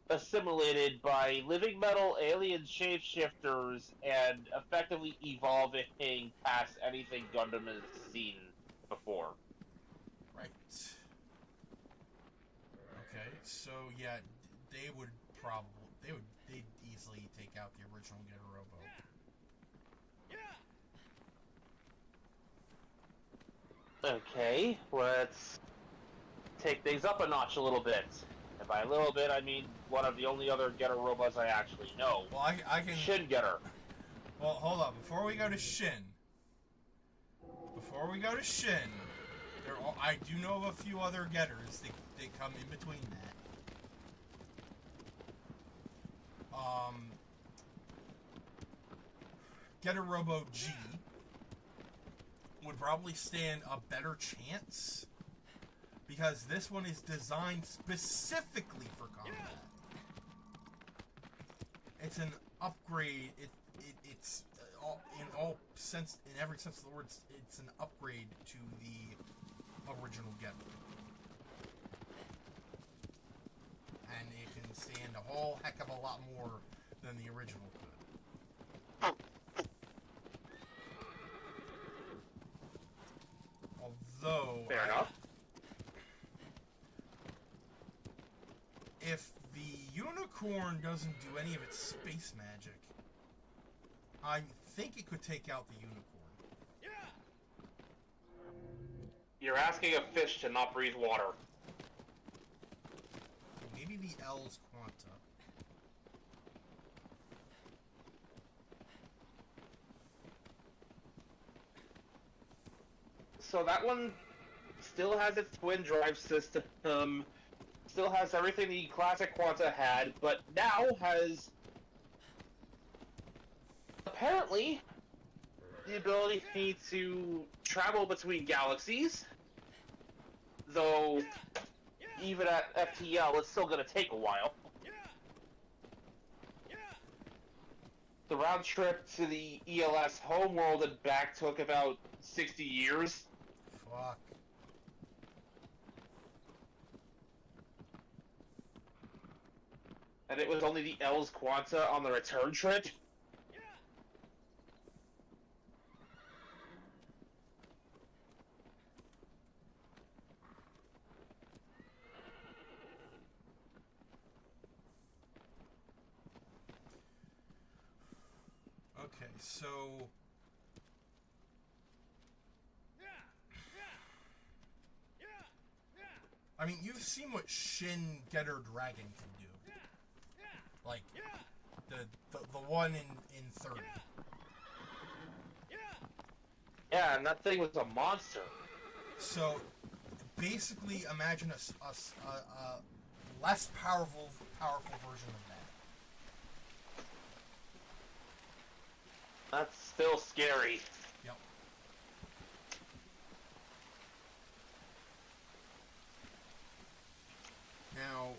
assimilated by living metal alien shapeshifters and effectively evolving past anything Gundam has seen before. Right. Okay, so yeah, they'd easily take out the original Getter Robo. Okay, let's take things up a notch a little bit. And by a little bit, I mean one of the only other Getter robots I actually know. Well, I can... Shin Getter. Well, hold on. Before we go to Shin, I do know of a few other Getters that come in between that. Getter Robo G would probably stand a better chance because this one is designed specifically for combat. It's an upgrade. It's in every sense of the word, it's an upgrade to the original Getter, and it can stand a whole heck of a lot more than the original could. Although, Fair enough. If the Unicorn doesn't do any of its space magic, I think it could take out the Unicorn. You're asking a fish to not breathe water. Maybe the L's Quanta. So that one still has its twin drive system, still has everything the classic Quanta had, but now has apparently the ability to travel between galaxies, though even at FTL it's still going to take a while. The round trip to the ELS homeworld and back took about 60 years. Fuck. And it was only the L's Quanta on the return trip. Okay, so... I mean, you've seen what Shin Getter Dragon can do. Like the one in 30. Yeah, and that thing was a monster. So basically, imagine a less powerful version of that. That's still scary. Yep. Now,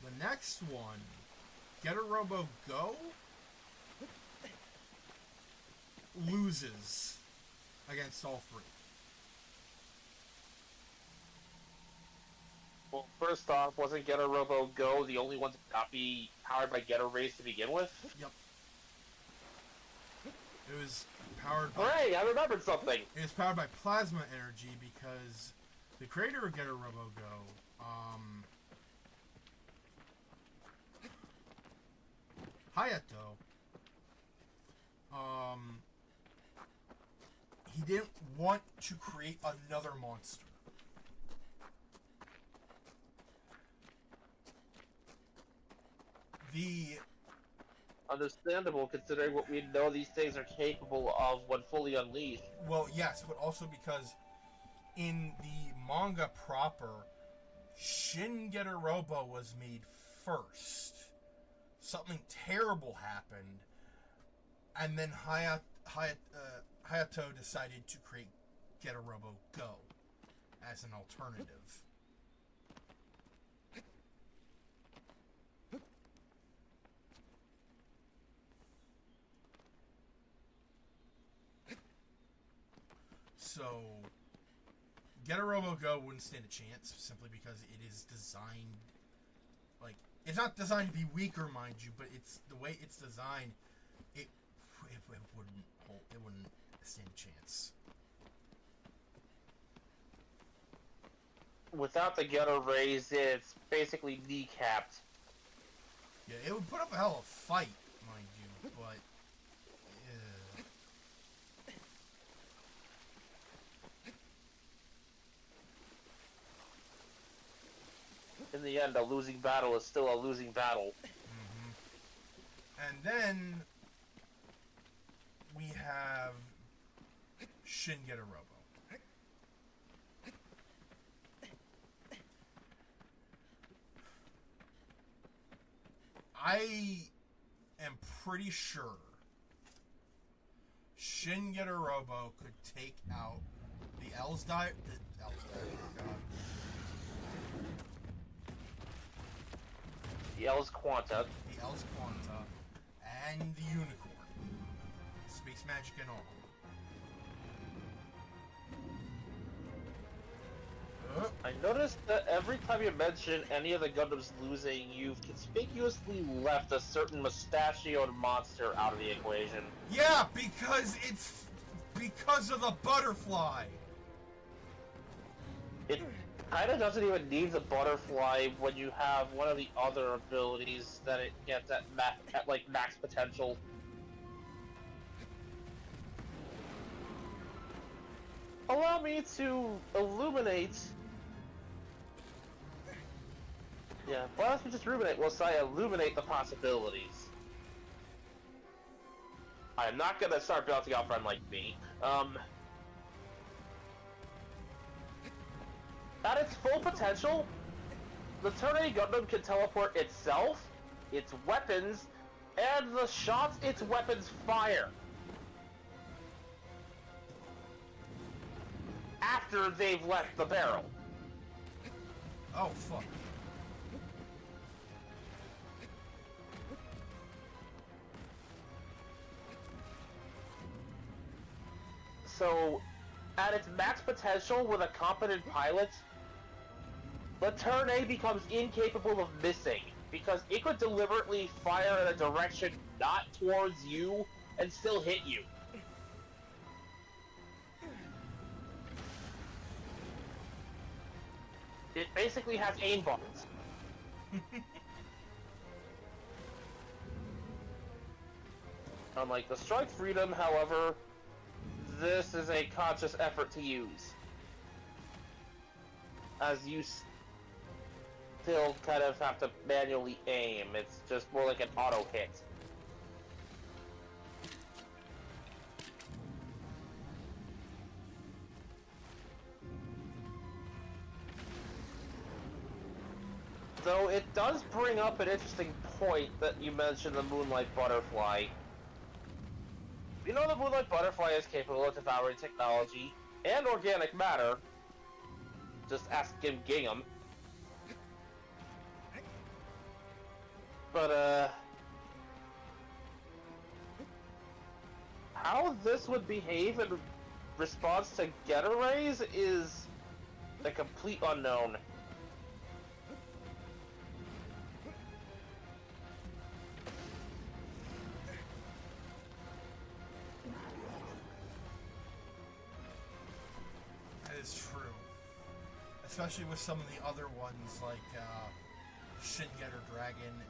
the next one, Get a Robo Go, loses against all three. Well, first off, wasn't Get a Robo Go the only one to not be powered by Get a Rays to begin with? Yep. It was powered by... Hooray! I remembered something! It was powered by plasma energy because the creator of Get a Robo Go, Hayato, he didn't want to create another monster. Understandable, considering what we know these things are capable of when fully unleashed. Well, yes, but also because in the manga proper, Shin Getter Robo was made first. Something terrible happened, and then Hayato decided to create Getter Robo Go as an alternative. So, Get a Robo Go wouldn't stand a chance simply because it is designed, like, it's not designed to be weaker, mind you, but it's the way it's designed. It wouldn't stand a chance. Without the Getter Rays, it's basically kneecapped. Yeah, it would put up a hell of a fight, mind you, but. In the end, a losing battle is still a losing battle. Mm-hmm. And then we have Shin Getter Robo. I am pretty sure Shin Getter Robo could take out the Elsdire. Oh God. The Els Quanta. The Els Quanta, and the Unicorn. Space magic and all. I noticed that every time you mention any of the Gundams losing, you've conspicuously left a certain mustachioed monster out of the equation. Yeah, because it's because of the butterfly. It kind of doesn't even need the butterfly when you have one of the other abilities that it gets at like max potential. Allow me to illuminate. Yeah, why don't we just ruminate whilst I illuminate the possibilities? I'm not gonna start bouncing off friend like me. At its full potential, the Turn-A Gundam can teleport itself, its weapons, and the shots its weapons fire. After they've left the barrel. Oh, fuck. So, at its max potential with a competent pilot, the Turn-A becomes incapable of missing, because it could deliberately fire in a direction not towards you and still hit you. It basically has aimbot. Unlike the Strike Freedom, however, this is a conscious effort to use. As you still kind of have to manually aim. It's just more like an auto hit. Though it does bring up an interesting point that you mentioned, the Moonlight Butterfly. You know the Moonlight Butterfly is capable of devouring technology and organic matter. Just ask Gim Gingham. But, how this would behave in response to Getter Rays is a complete unknown. That is true. Especially with some of the other ones like Shin Getter Dragon and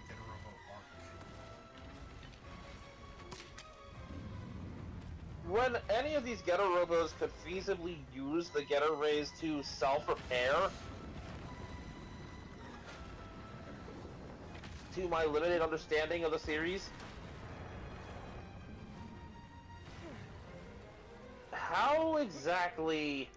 Getter Robo Arc. When any of these Getter Robos could feasibly use the Getter Rays to self-repair, to my limited understanding of the series, how exactly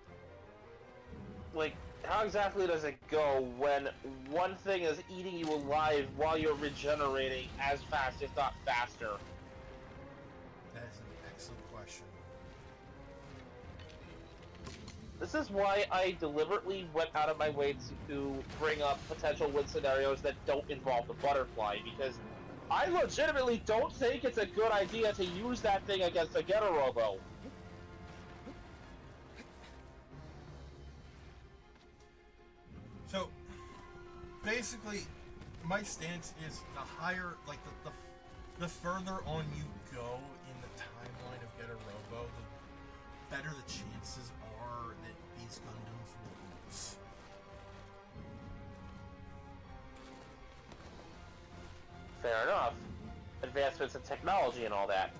does it go when one thing is eating you alive while you're regenerating as fast, if not faster? That is an excellent question. This is why I deliberately went out of my way to bring up potential win scenarios that don't involve the butterfly, because I legitimately don't think it's a good idea to use that thing against a Getter Robo. So, basically, my stance is the higher, like the further on you go in the timeline of Getter Robo, the better the chances are that these Gundams will lose. Fair enough. Advancements in technology and all that.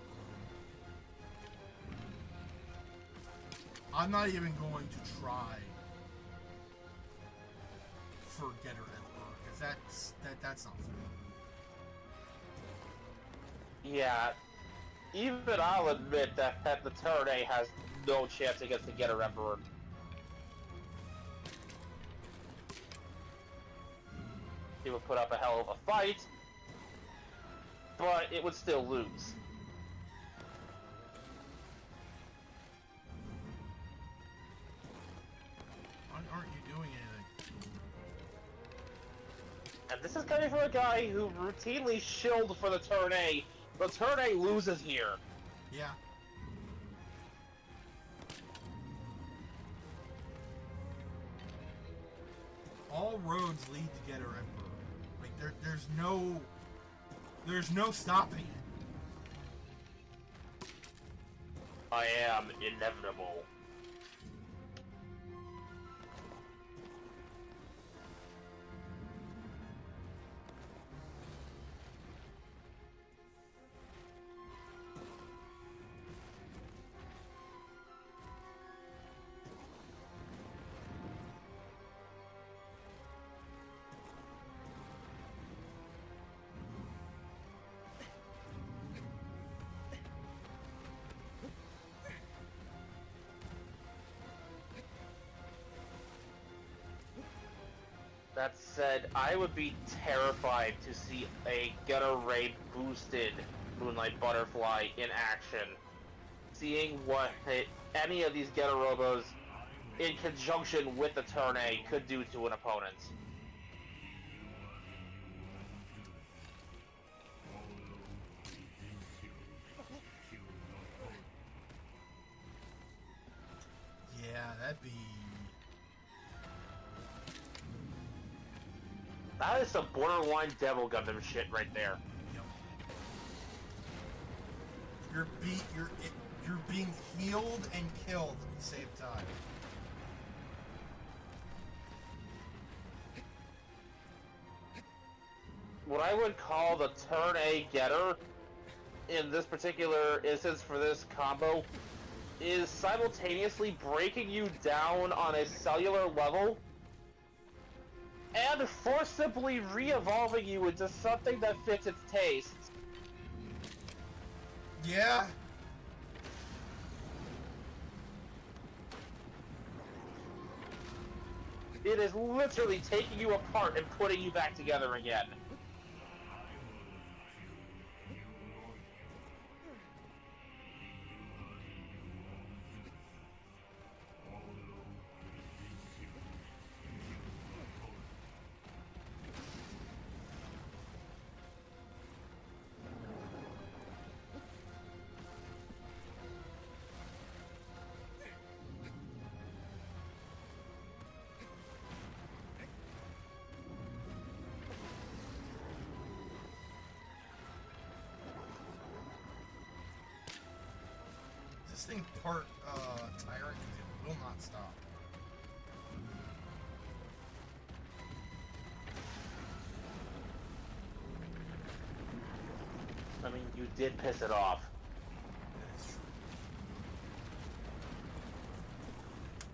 I'm not even going to try for Getter Emperor, because that's not fair. Yeah, even I'll admit that the Turn A has no chance against the Getter Emperor. He would put up a hell of a fight, but it would still lose. Aren't you doing anything? And this is coming from a guy who routinely shilled for the Turn A. The Turn A loses here. Yeah. All roads lead to Getter Emperor. Like there's no stopping it. I am inevitable. That said, I would be terrified to see a Getter Ray boosted Moonlight Butterfly in action. Seeing what any of these Getter Robos in conjunction with the Turn A could do to an opponent. Yeah, that'd be... That is some borderline Devil Gundam shit right there. Yep. You're being healed and killed at the same time. What I would call the Turn A Getter in this particular instance for this combo is simultaneously breaking you down on a cellular level and forcibly re-evolving you into something that fits its tastes. Yeah. It is literally taking you apart and putting you back together again. This thing part tyrant because it will not stop. I mean, you did piss it off. That is true.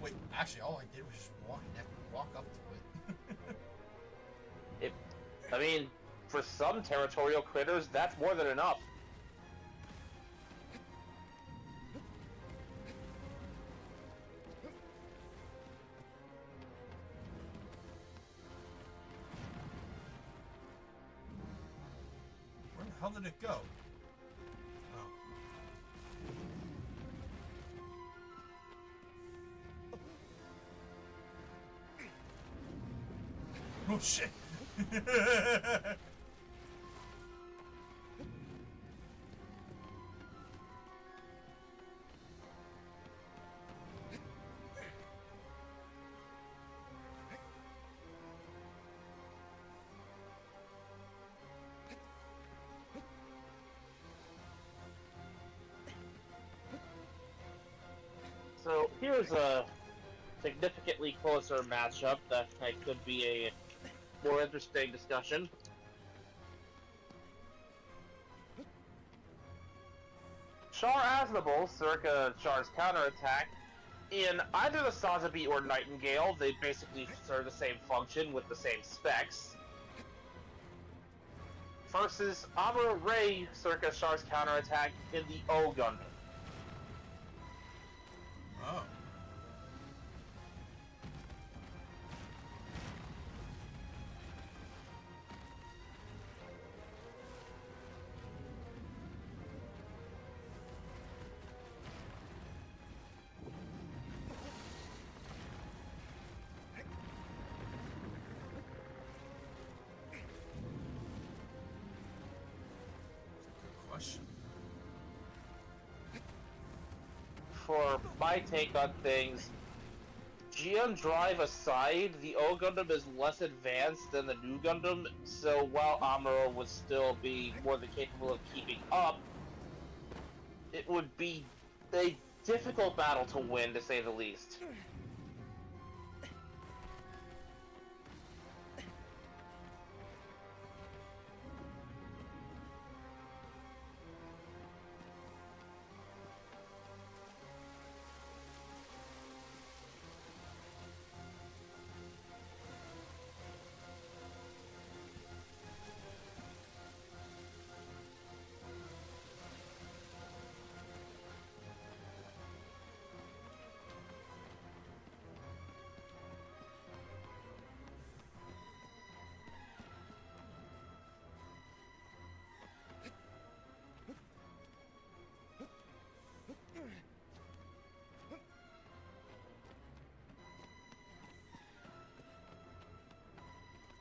Wait, actually, all I did was just walk up to it. I mean, for some territorial critters, that's more than enough. Where the hell did it go? Oh shit! So here's a significantly closer matchup that could be a more interesting discussion. Char Aznable, circa Char's counterattack. In either the Sazabi or Nightingale, they basically serve the same function with the same specs. Versus Amuro Ray, circa Char's counterattack in the O Gundam. Oh. Question. For my take on things, GM Drive aside, the O Gundam is less advanced than the new Gundam, so while Amuro would still be more than capable of keeping up, it would be a difficult battle to win, to say the least.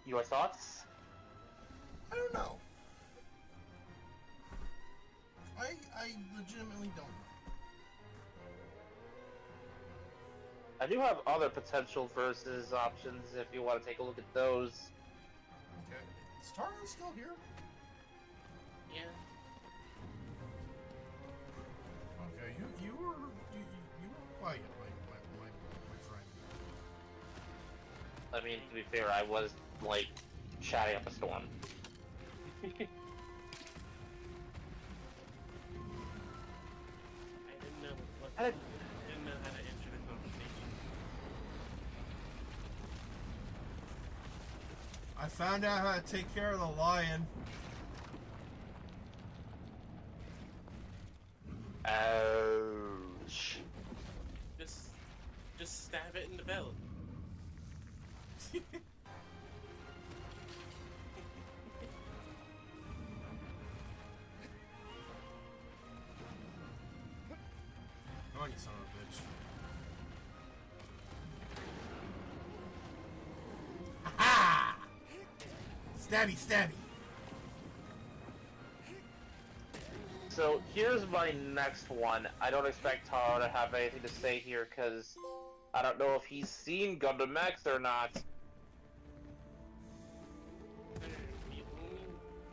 Your thoughts? I don't know. I legitimately don't know. I do have other potential versus options if you want to take a look at those. Okay. Is Taro still here? Yeah. Okay, you were quiet, my friend. I mean, to be fair, I was, like, chatting up a storm. I didn't know what. I I didn't know how to enter the conversation. I found out how to take care of the lion. Ouch. Just stab it in the belly. Come on, you son of a bitch. Ha-ha! Stabby, stabby. So here's my next one. I don't expect Taro to have anything to say here because I don't know if he's seen Gundam X or not. The only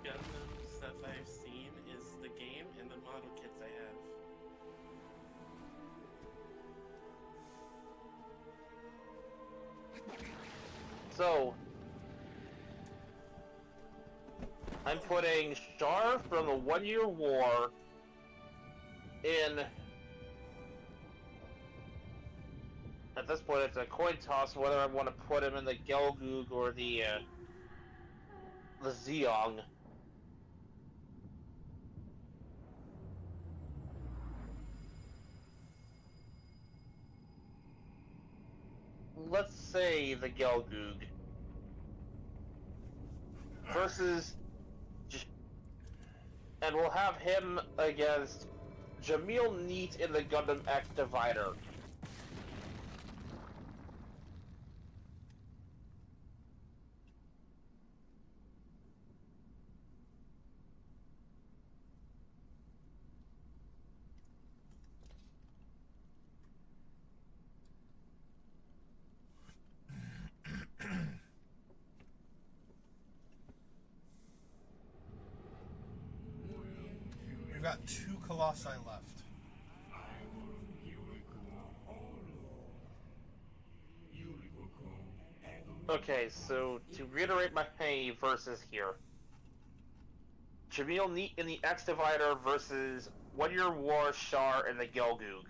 Gundam stuff I've seen is the game and the model kits I have. So I'm putting Char from the 1 Year War in. At this point, it's a coin toss whether I want to put him in the Gelgoog or the Zeong. Let's say the Gelgoog versus, and we'll have him against Jamil Neat in the Gundam X Divider. We've got 2 Colossi left. Okay, so to reiterate my verses here. Jamil Neat in the X Divider versus 1 Year War Char in the Gelgoog.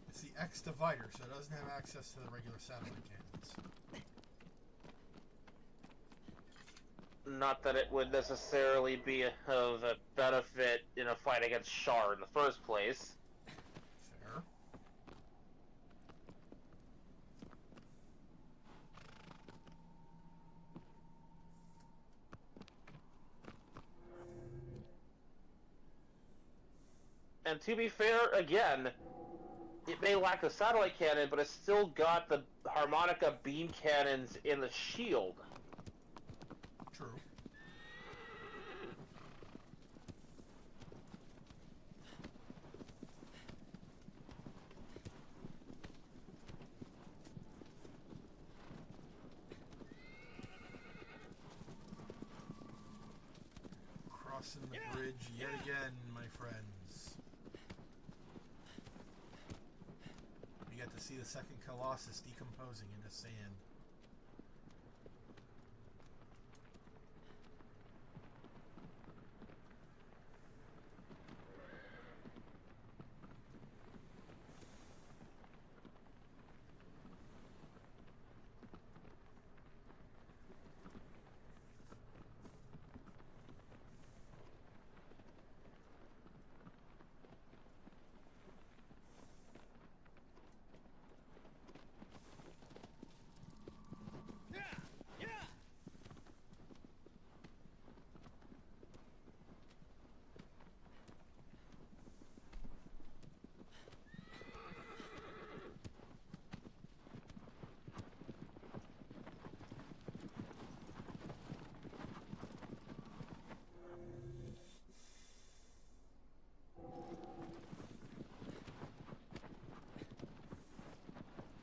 It's the X Divider, so it doesn't have access to the regular satellite cannons. Not that it would necessarily be of a benefit in a fight against Char in the first place. Fair. And to be fair, again, it may lack the satellite cannon, but it's still got the harmonica beam cannons in the shield. True. Crossing the bridge yet again, my friends. We get to see the second Colossus decomposing into sand.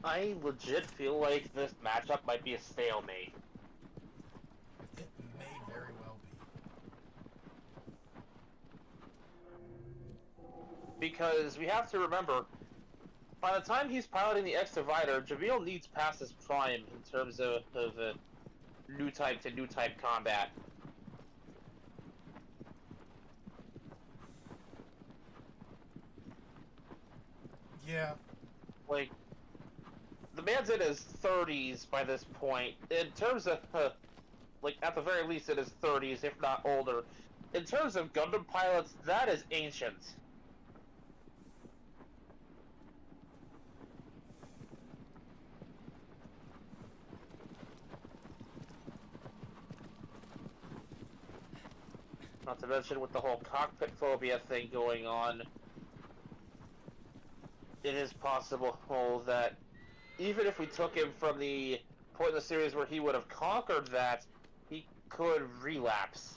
I legit feel like this matchup might be a stalemate. It may very well be. Because we have to remember, by the time he's piloting the X Divider, Jamil needs past his prime in terms of new type to new type combat. Yeah. Like, the man's in his 30s by this point. In terms of, like, at the very least in his 30s, if not older. In terms of Gundam pilots, that is ancient. Not to mention with the whole cockpit phobia thing going on, it is possible that even if we took him from the point in the series where he would have conquered that, he could relapse.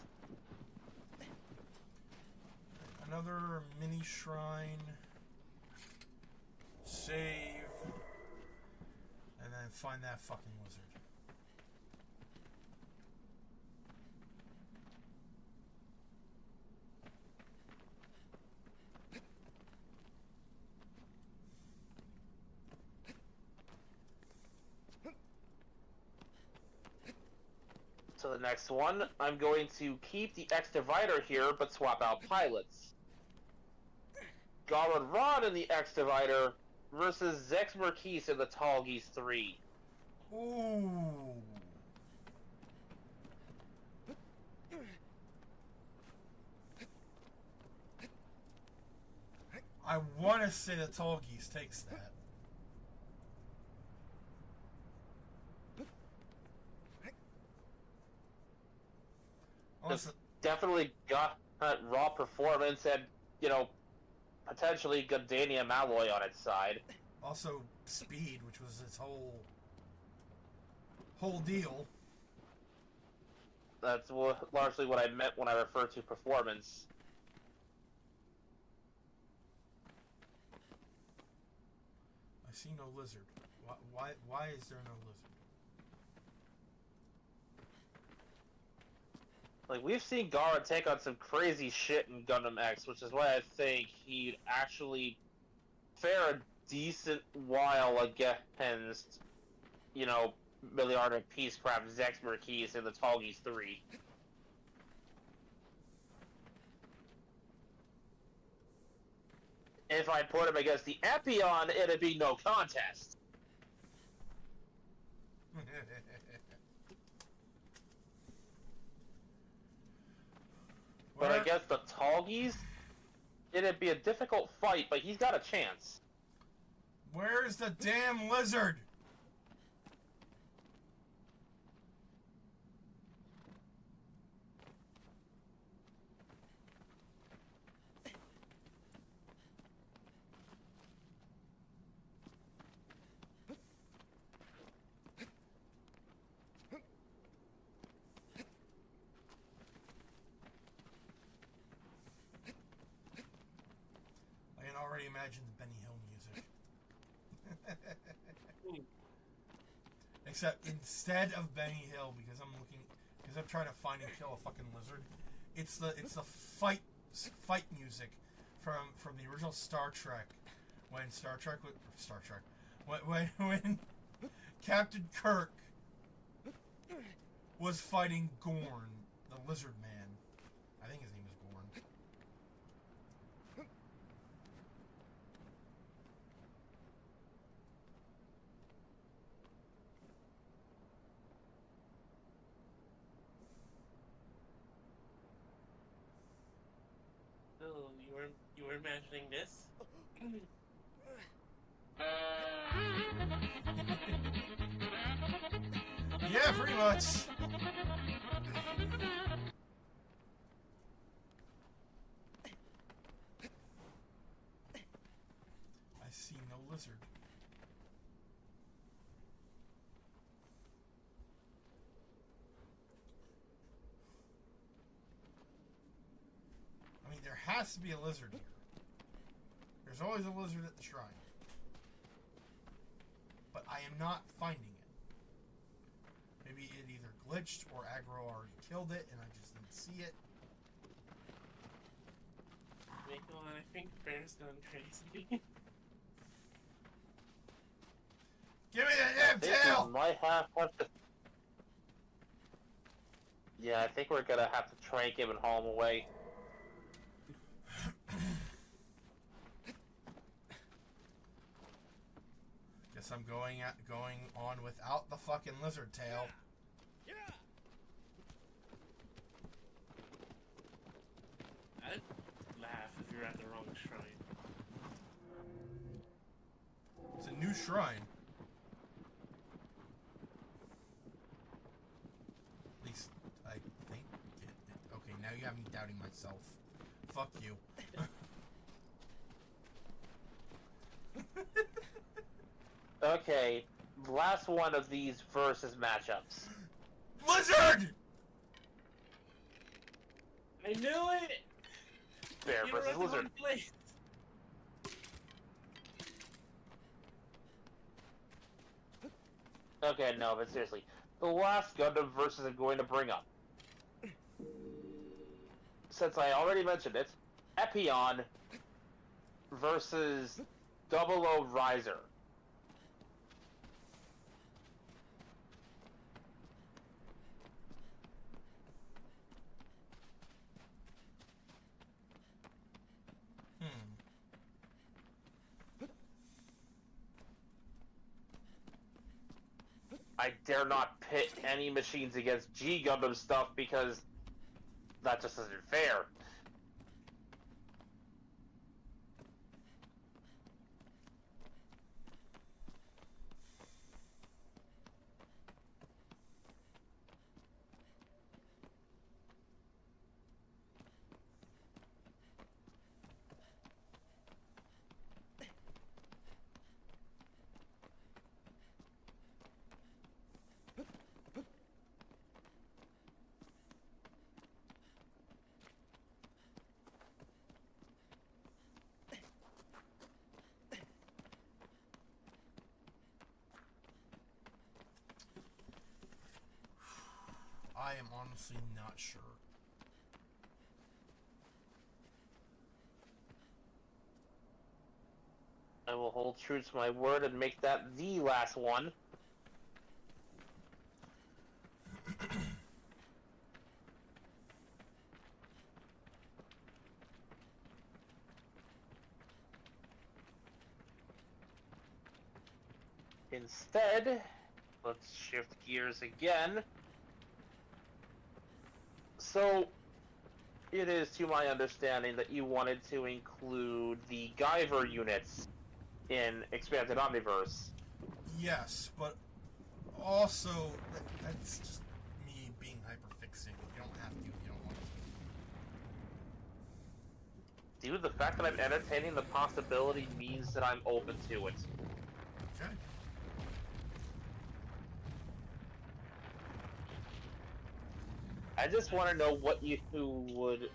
Another mini shrine. Save. And then find that fucking lizard. So the next one, I'm going to keep the X Divider here, but swap out pilots. Garland Rod in the X Divider versus Zex Marquise in the Tall Geese 3. Ooh. I want to say the Tall Geese takes that. Just definitely got raw performance and, potentially Gundanium alloy on its side. Also, speed, which was its whole deal. That's largely what I meant when I referred to performance. I see no lizard. Why is there no lizard? Like, we've seen Gara take on some crazy shit in Gundam X, which is why I think he'd actually fare a decent while against, Milliardic Peacecraft Zex Marquise in the Tall Geese 3. If I put him against the Epion, it'd be no contest. But against the Tall Geese, it'd be a difficult fight, but he's got a chance. Where's the damn lizard? I can already imagine the Benny Hill music. Except instead of Benny Hill, because I'm trying to find and kill a fucking lizard, it's the fight music from the original Star Trek, when when Captain Kirk was fighting Gorn, the Lizard Man. I think his name is Gorn. So you were imagining this? Yeah, pretty much. I see no lizard. I mean, there has to be a lizard here. There's always a lizard at the shrine. but I am not finding it. Maybe it either glitched or aggro already killed it and I just didn't see it. Wait, hold on, I think Bear's gone crazy. Give me that damn tail! Might have to... Yeah, I think we're gonna have to trank him and haul him away. Guess I'm going on without the fucking lizard tail. I'd laugh if you're at the wrong shrine. It's a new shrine. At least I think it. Okay, now you have me doubting myself. Fuck you. Okay, last one of these versus matchups. Lizard! I knew it! Bear You were versus at the lizard. wrong place. Okay, no, but seriously. The last Gundam versus I'm going to bring up. Since I already mentioned it, Epion versus Double O Riser. I dare not pit any machines against G Gundam stuff because that just isn't fair. I am honestly not sure. I will hold true to my word and make that the last one. Instead, let's shift gears again. So, it is to my understanding that you wanted to include the Guyver units in Expanded Omniverse. Yes, but also that's just me being hyperfixated. You don't have to if you don't want to. Dude, the fact that I'm entertaining the possibility means that I'm open to it. Okay. I just want to know what you would...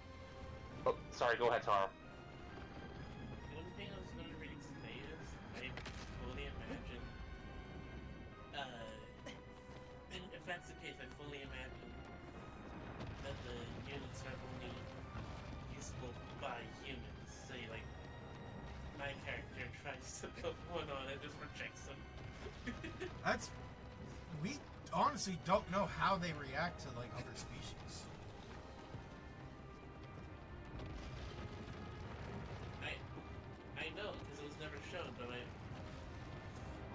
Oh, sorry, go ahead, Taro. The only thing I was going to really say is, I fully imagine, if that's the case, I fully imagine that the units are only usable by humans. Say, like, my character tries to put one on and just rejects them. We honestly don't know how they react to like other species. I know, because it was never shown, but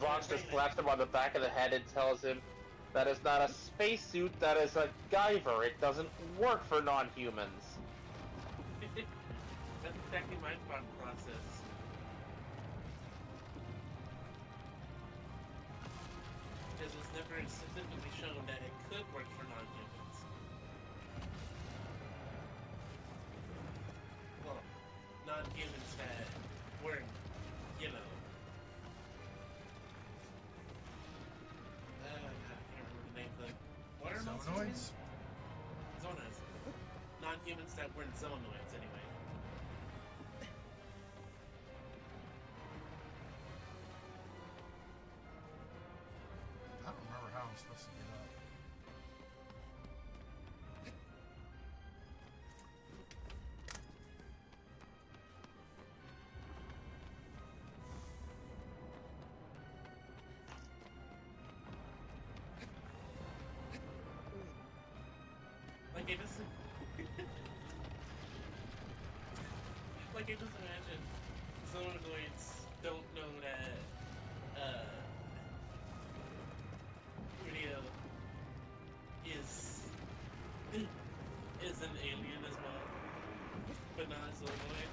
Vox just slaps him on the back of the head and tells him that is not a spacesuit, that is a Guyver. It doesn't work for non-humans. That's exactly my thought process. Because it was never specifically shown that it could work for non-humans. Well, non-humans that weren't, you know... I can't remember the name of them. What are Zonoids? Zonas. Non-humans that weren't zonoids, anyway. I can just imagine Zonoids don't know that Radio is an alien as well, but not a Zonoid.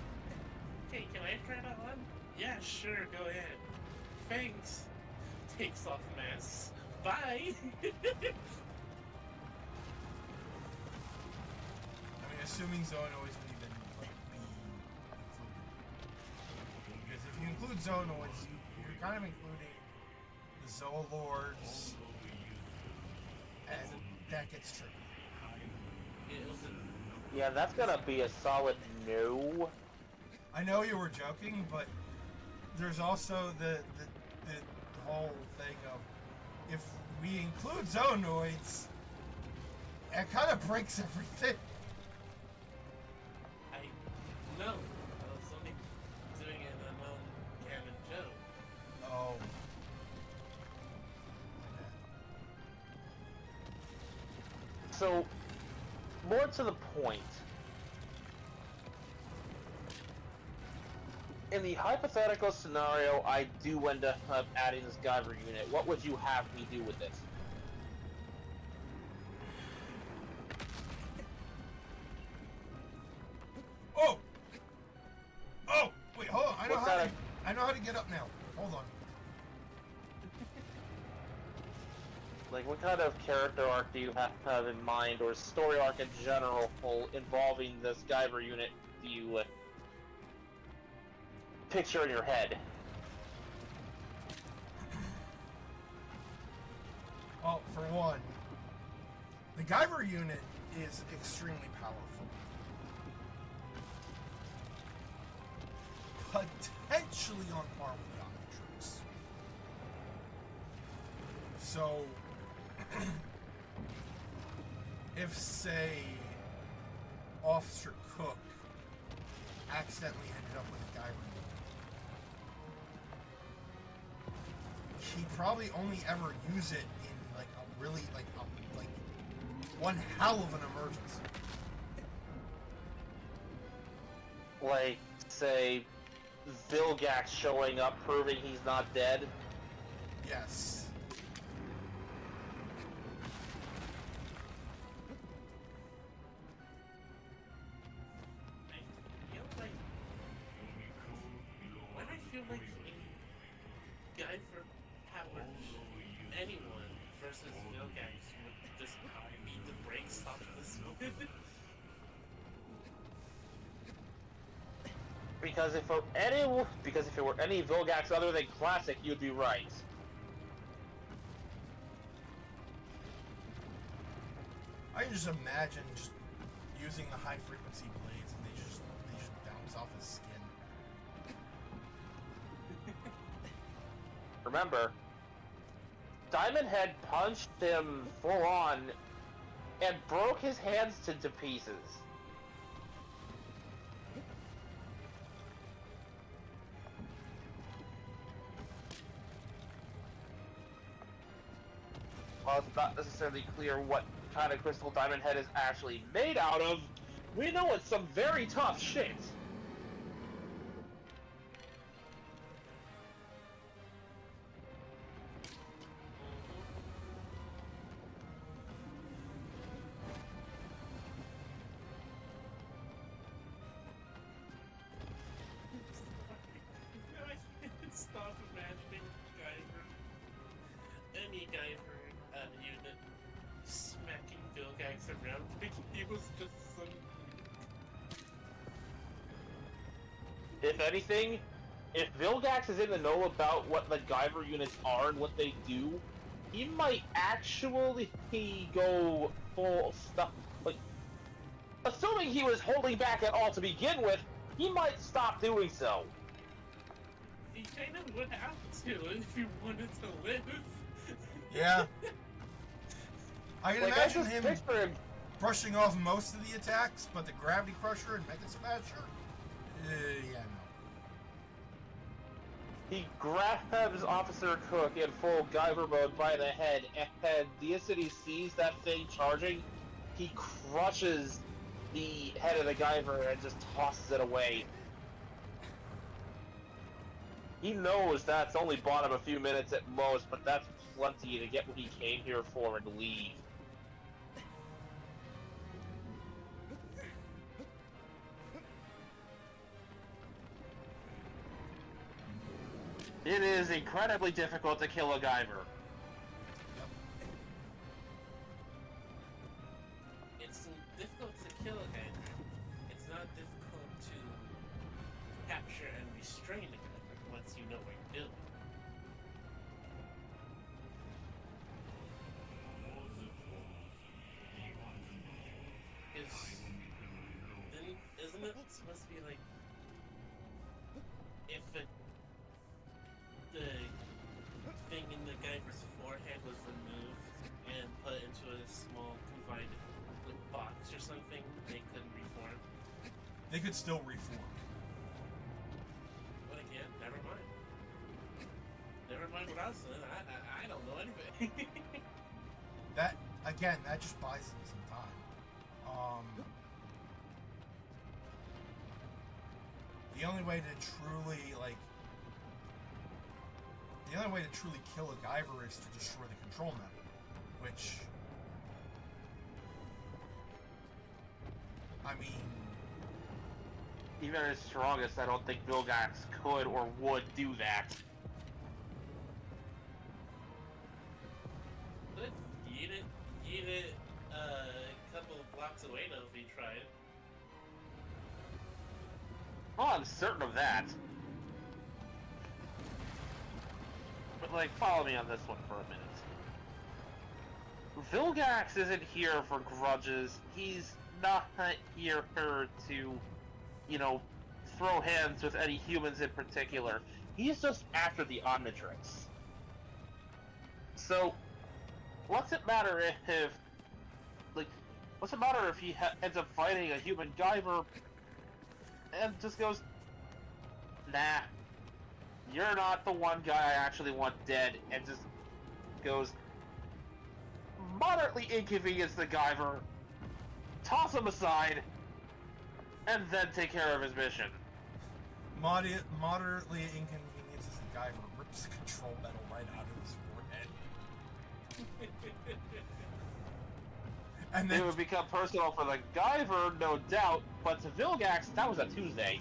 Hey, can I try that on? Yeah, sure, go ahead. Thanks. Takes off masks. Bye. Assuming Zonoids would even like, be included. Because if you include Zonoids, you're kind of including the Zoolords, and that gets tricky. Yeah, that's gonna be a solid no. I know you were joking, but there's also the whole thing of if we include Zonoids, it kind of breaks everything. No, I was only doing it a non-canon joke. Oh. So, more to the point. In the hypothetical scenario, I do end up adding this Guyver unit. What would you have me do with this? Oh! Oh! Wait, hold on. I know how to get up now. Hold on. Like, what kind of character arc do you have in mind, or story arc in general, involving this Guyver unit do you picture in your head? Well, for one, the Guyver unit is extremely powerful. Potentially on par with Omnitrix. So, if, say, Officer Cook accidentally ended up with a Guyver unit, he'd probably only ever use it in, like, a really, like one hell of an emergency. Like, say, Vilgax showing up, proving he's not dead? Yes. I feel like a Guyver powered anyone versus Vilgax would just beat the brakes off this one. Because if it were any Vilgax other than Classic, you'd be right. I can just imagine just using the high frequency blades and they just bounce off his skin. Remember, Diamond Head punched him full on and broke his hands to pieces. While it's not necessarily clear what kind of crystal Diamond Head is actually made out of, we know it's some very tough shit. Stop imagining Guyver, any Guyver unit smacking Vilgax around like he was just some... If anything, if Vilgax is in the know about what the Guyver units are and what they do, he might actually go full stuff. Like, assuming he was holding back at all to begin with, he might stop doing so. He kind of would have to if he wanted to live. Yeah. I can Like, imagine I just him picture him. brushing off most of the attacks, but the Gravity Crusher and Mega Smasher? Yeah, no. He grabs Officer Cook in full Guyver mode by the head, and the instant he sees that thing charging, he crushes the head of the Guyver and just tosses it away. He knows that's only bought him a few minutes at most, but that's plenty to get what he came here for and leave. It is incredibly difficult to kill a Guyver. It's difficult to kill a Guyver. It's not difficult to capture and restrain a Guyver once you know what you're doing. Isn't it supposed to be like if the thing in the Guyver's forehead was removed and put into a small confined box or something, they couldn't reform? They could still reform. But again, never mind. Never mind what I was saying. I don't know anything. That, again, that just buys them some time. The only way to truly, kill a Guyver is to destroy the control network, which, I mean... Even at his strongest, I don't think Vilgax could or would do that. But eat it a couple of blocks away though if he tried. Oh, I'm certain of that. But, like, follow me on this one for a minute. Vilgax isn't here for grudges. He's not here to, you know, throw hands with any humans in particular. He's just after the Omnitrix. So, what's it matter if he ends up fighting a human Guyver and just goes, nah, you're not the one guy I actually want dead, and just goes, moderately inconvenience the Guyver, toss him aside, and then take care of his mission. Moderately inconveniences the Guyver, rips the control metal right out of his forehead. And then It would become personal for the Guyver, no doubt, but to Vilgax, that was a Tuesday.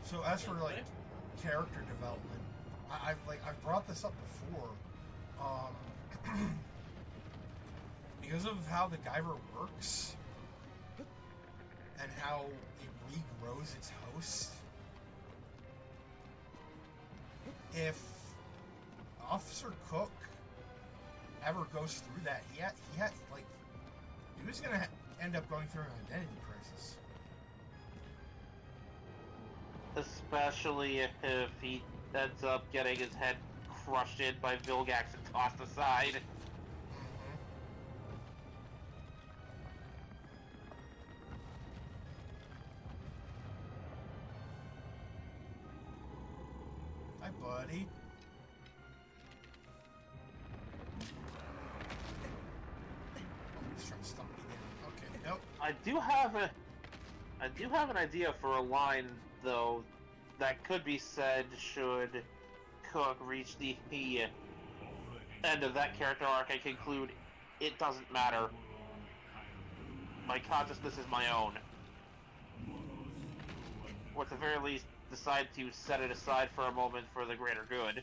So as for character development, I've brought this up before, because of how the Guyver works and how it regrows its host. If Officer Cook ever goes through that, he was gonna end up going through an identity crisis. Especially if he ends up getting his head crushed in by Vilgax and tossed aside. Hi, buddy. He's trying to stop me there. Okay, nope. I do have an idea for a line, though, that could be said should Cook reach the end of that character arc and conclude, it doesn't matter. My consciousness is my own. Or at the very least, decide to set it aside for a moment for the greater good.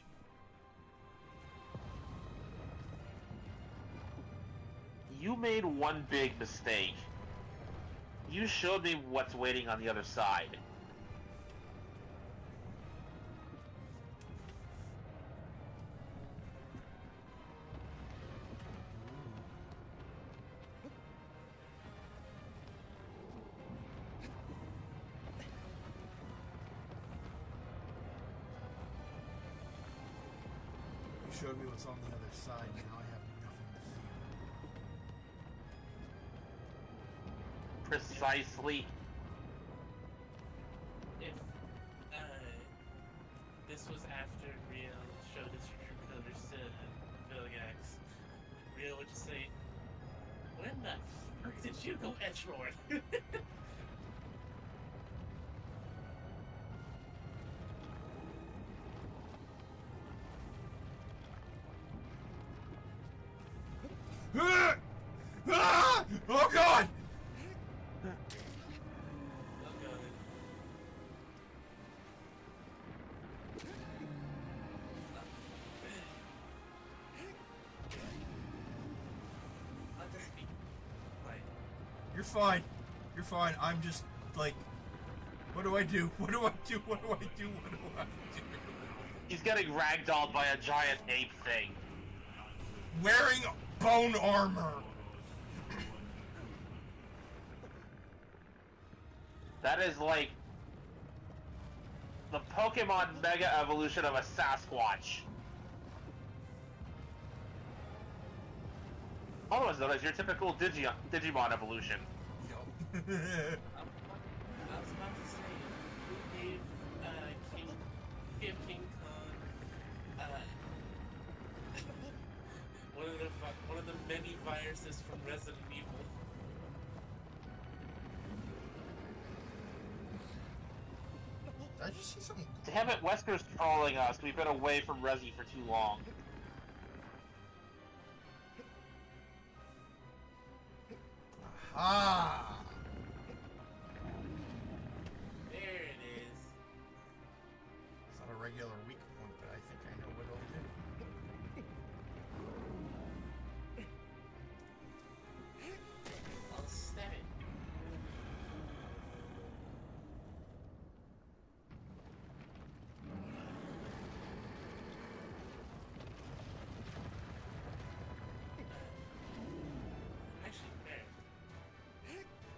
You made one big mistake. You showed me what's waiting on the other side. You showed me what's on the other side, now I have nothing to fear. Precisely. If this was after Rio showed his true colors to Vilgax, Rio would just say, when the fuck did you go edgelord. Ah! Ah! Oh god! Oh god. I'll just be like, You're fine. You're fine. I'm just like, what do I do? What do I do? What do I do? What do I do? He's getting ragdolled by a giant ape thing. Wearing bone armor. That is like the Pokemon Mega Evolution of a Sasquatch. Otherwise known as your typical Digimon evolution. Yo. I was about to say, who gave King Kong one of the many viruses from Resident Evil? Did I just see something? Damn it, Wesker's trolling us. We've been away from Resi for too long. Ah! There it is. It's not a regular weak point, but I think I know what it'll do. I'll stab it. Actually, there.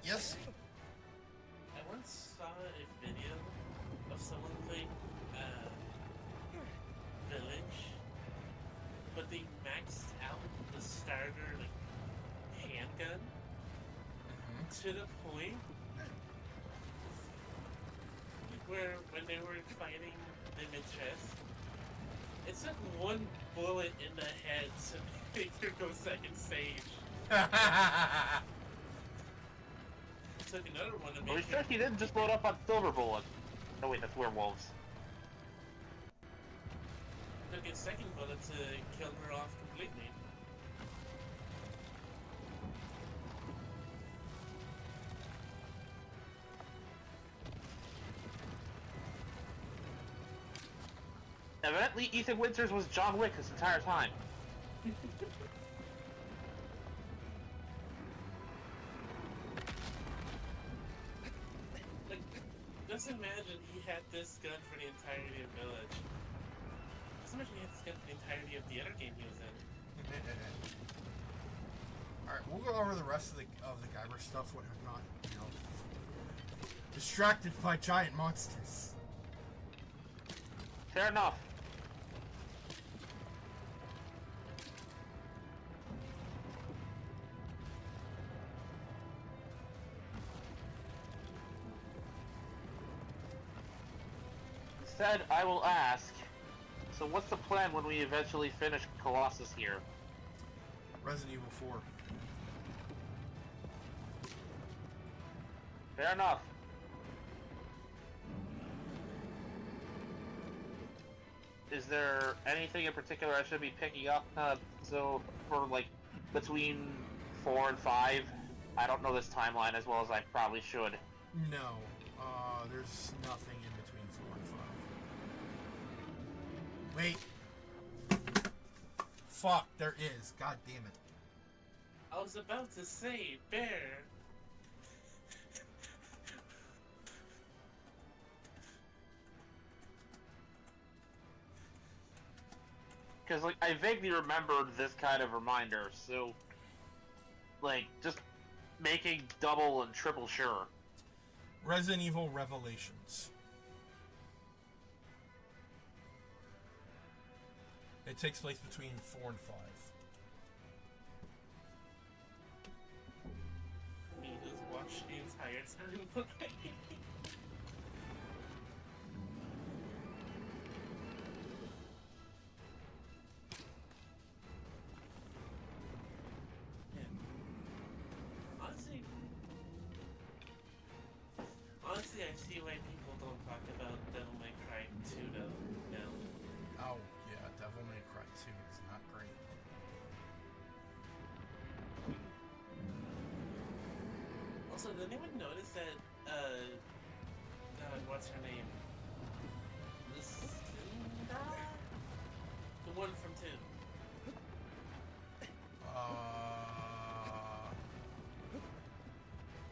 Yes? I once saw a video of someone playing Village, but they maxed out the starter like handgun to the point where when they were fighting Dimitrescu, it took one bullet in the head to make her go second stage. Took another one to Are make we her sure he didn't just load up on Silver Bullet? Oh wait, that's werewolves. took a second bullet to kill her off completely. Evidently, Ethan Winters was John Wick this entire time. Like, just imagine he had this gun for the entirety of Village. Just imagine he had this gun for the entirety of the other game he was in. Alright, we'll go over the rest of the Guyver stuff when I'm not, distracted by giant monsters. Fair enough. Instead, I will ask, so what's the plan when we eventually finish Colossus here? Resident Evil 4. Fair enough. Is there anything in particular I should be picking up? So, for like, between 4 and 5? I don't know this timeline as well as I probably should. No, there's nothing in between 4 and 5. Wait. Fuck, there is. God damn it. I was about to say, Bear. Because, like, I vaguely remembered this kind of reminder, so, like, just making double and triple sure. Resident Evil Revelations. It takes place between 4 and 5. Me who's watched the entire time. Honestly, see why people don't talk about Devil May Cry 2 though. Now. Oh, yeah, Devil May Cry 2 is not great. Also, did anyone notice that, what's her name? Lucinda? The one from 2.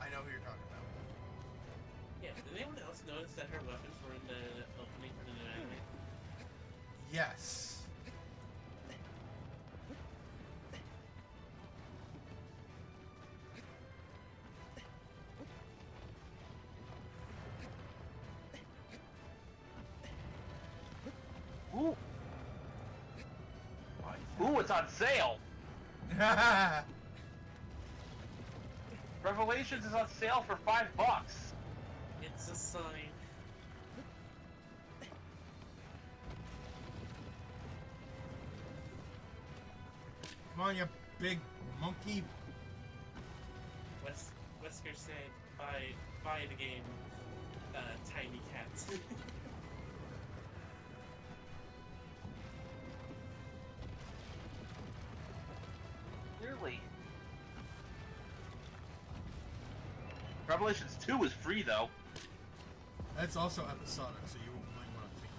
I know who you're talking about. Yeah, did anyone else notice that her weapons were in the opening for the new anime? Yes. Ooh. Ooh, it's on sale. Revelations is on sale for $5. It's a sign. Come on, you big monkey. Wesker said, buy the game, Tiny Cats. Clearly. Revelations 2 is free, though. That's also episodic, so you might want to think.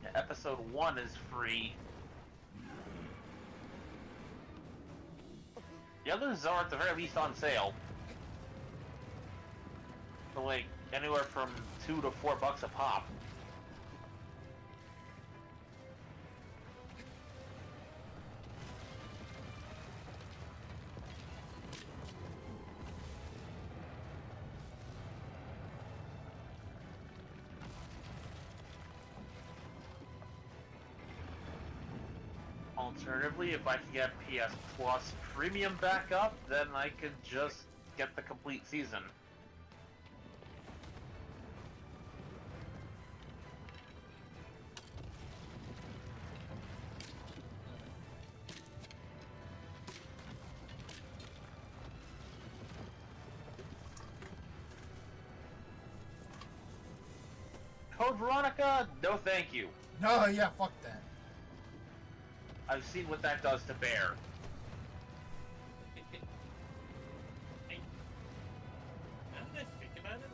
Yeah, episode 1 is free. The others are at the very least on sale. For like anywhere from $2 to $4 a pop. Alternatively, if I could get PS Plus Premium back up, then I could just get the complete season. Code Veronica? No thank you. No, yeah, fuck that. I've seen what that does to Bear. Now that I think about it,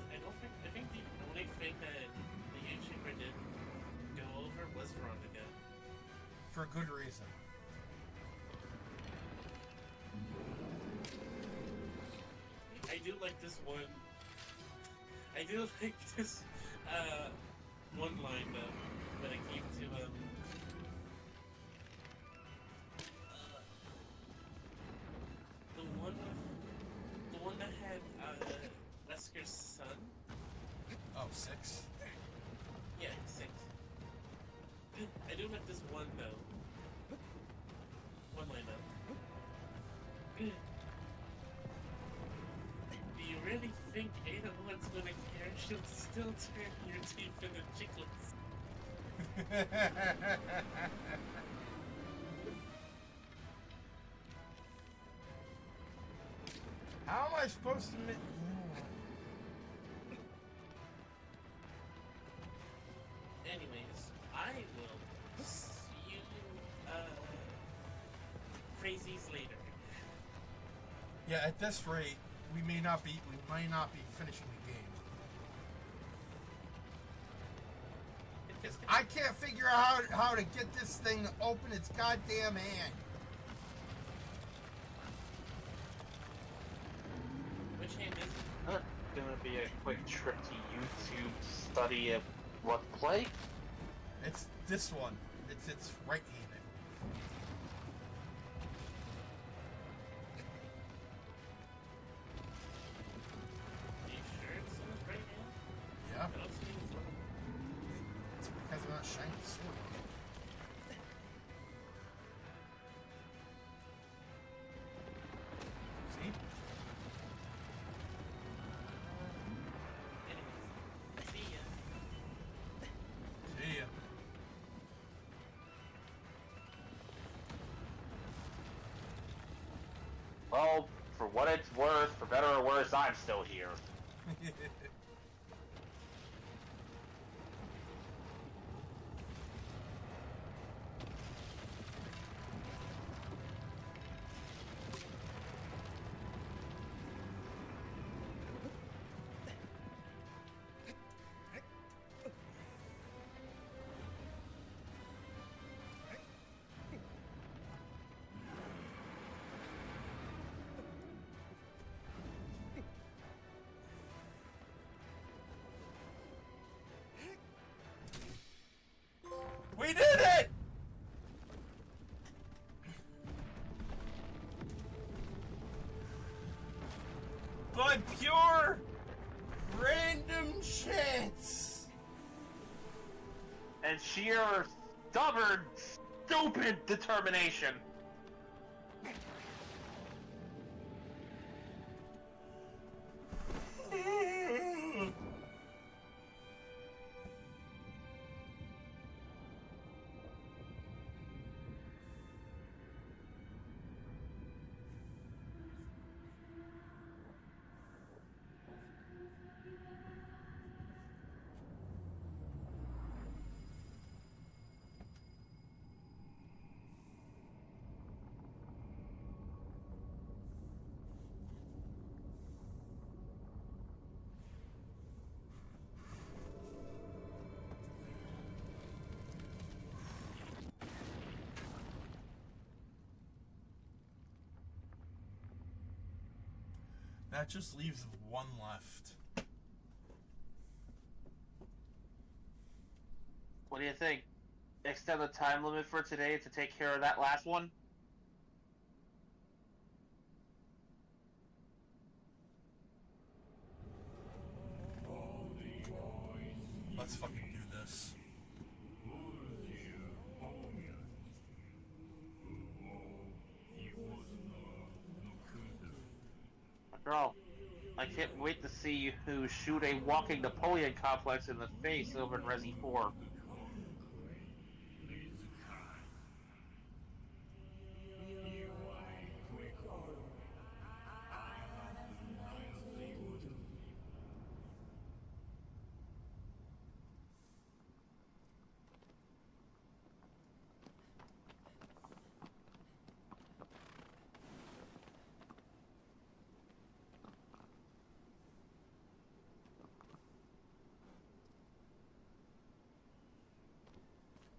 I think the only thing that the YouTuber did go over was Veronica. For good reason. I do like this one. I do like this one line though when it came to the one that had Wesker's son. Oh, 6? Yeah, 6. I do like this one though. One line though. Do you really think Ada Wood's gonna care? She'll still turn your teeth into chiclets. How am I supposed to make... Anyways, I will see you crazies later. Yeah, at this rate, we might not be finishing the game. Because I can't figure out how to get this thing to open its goddamn hand. Which hand is it? Gonna be a quick trip to YouTube to study what play? It's this one. It's right hand, I believe. Are you sure it's in his right hand? Yeah. I don't see it. It's because I'm not shining the sword. See? Anyways, see ya. See ya. Well, for what it's worth, for better or worse, I'm still here. We did it! By pure random chance. And sheer stubborn, stupid determination. That just leaves one left. What do you think? Extend the time limit for today to take care of that last one? Let's fucking do this. Girl, I can't wait to see you shoot a walking Napoleon complex in the face over in Resi 4.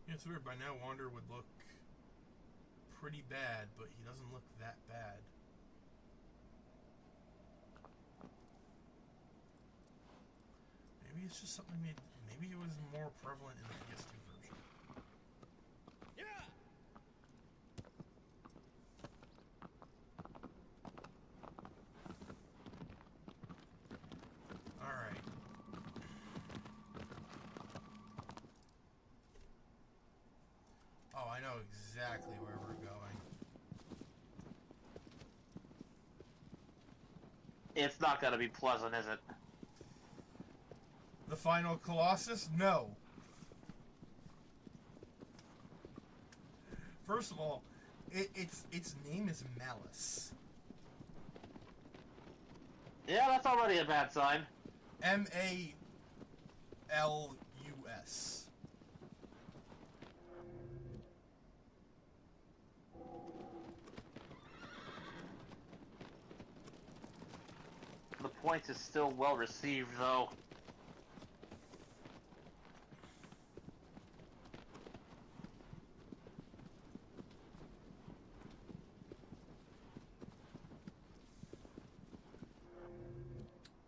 Yeah, it's weird. By now, Wander would look pretty bad, but he doesn't look that bad. Maybe it's just something made. Maybe it was more prevalent in the PS2 version. Yeah. All right. Oh, I know exactly where we're going. It's not gonna be pleasant, is it? The final Colossus? No. First of all, its name is Malice. Yeah, that's already a bad sign. M-A-L-U-S. The point is still well received, though.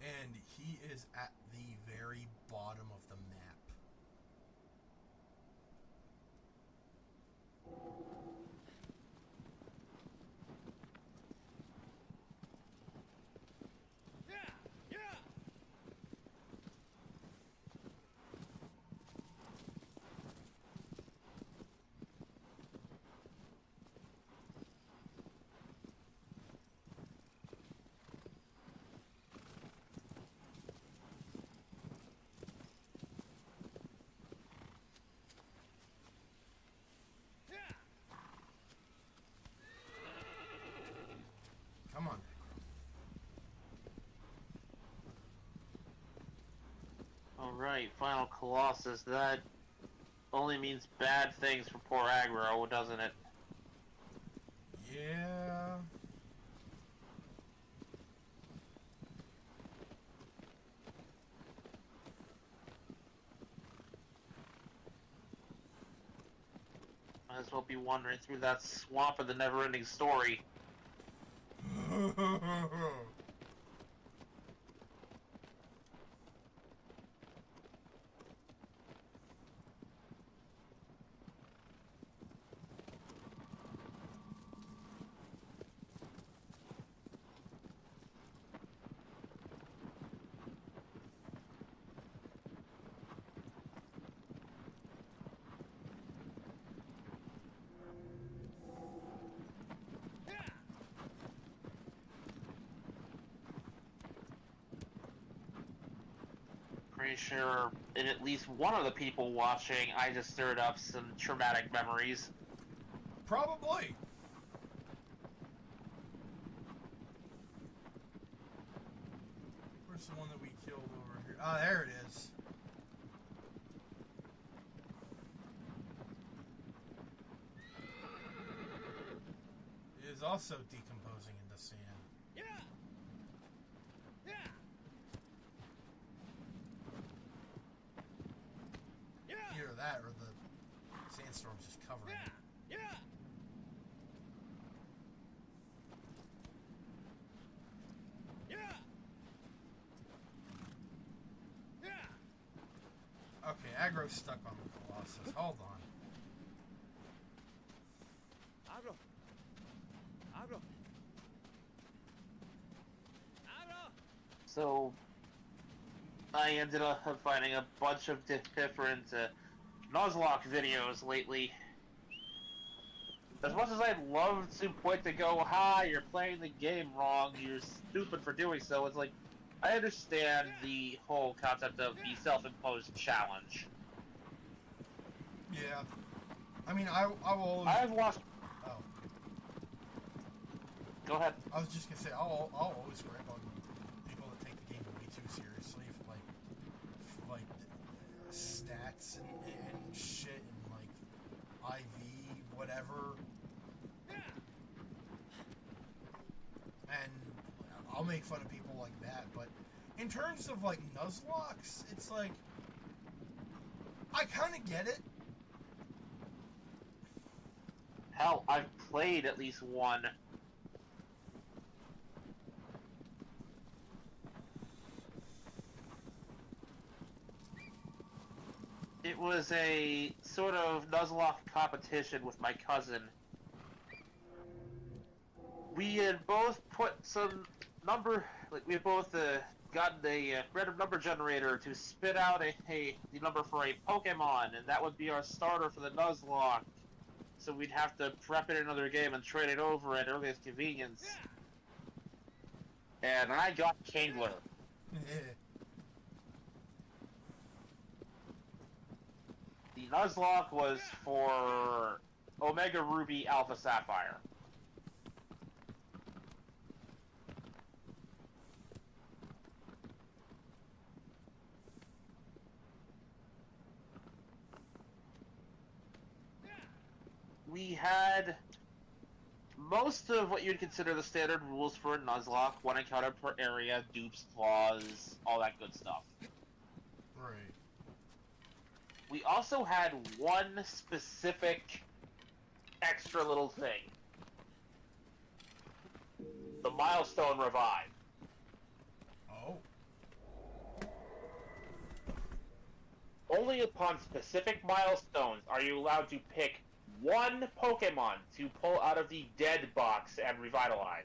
And he is at the very bottom of the map. Yeah. Yeah. Alright, final Colossus. That only means bad things for poor Aggro, doesn't it? Yeah. Might as well be wandering through that swamp of the never-ending story. Pretty sure in at least one of the people watching, I just stirred up some traumatic memories. Probably. Where's the one that we killed over here? Ah, there it is. It is also decomposing into sand. Yeah. Yeah. Yeah. Either that or the sandstorm's just covering it. Yeah. Yeah. Yeah. Yeah. Okay, Aggro's stuck on the Colossus. Hold on. Abro. Abro. Abro. So, I ended up finding a bunch of different Nuzlocke videos lately. As much as I'd love to point to go, "Ha, you're playing the game wrong, you're stupid for doing so," it's like, I understand the whole concept of the self-imposed challenge. Yeah. I mean, I will always... I've watched... Oh. Go ahead. I was just gonna say, I'll always rip on people that take the game way too seriously for like stats and shit and like IV whatever. And I'll make fun of people like that, but in terms of like Nuzlocks, it's like I kind of get it. Hell, I've played at least one. It was a sort of Nuzlocke competition with my cousin. We had both put some number, like we had both gotten a random number generator to spit out the number for a Pokemon, and that would be our starter for the Nuzlocke. So we'd have to prep it in another game and trade it over at earliest convenience. And I got Kingler. The Nuzlocke was for Omega Ruby Alpha Sapphire. We had most of what you'd consider the standard rules for a Nuzlocke: one encounter per area, dupes, claws, all that good stuff. Right. We also had one specific extra little thing. The Milestone Revive. Oh. Only upon specific milestones are you allowed to pick one Pokemon to pull out of the dead box and revitalize.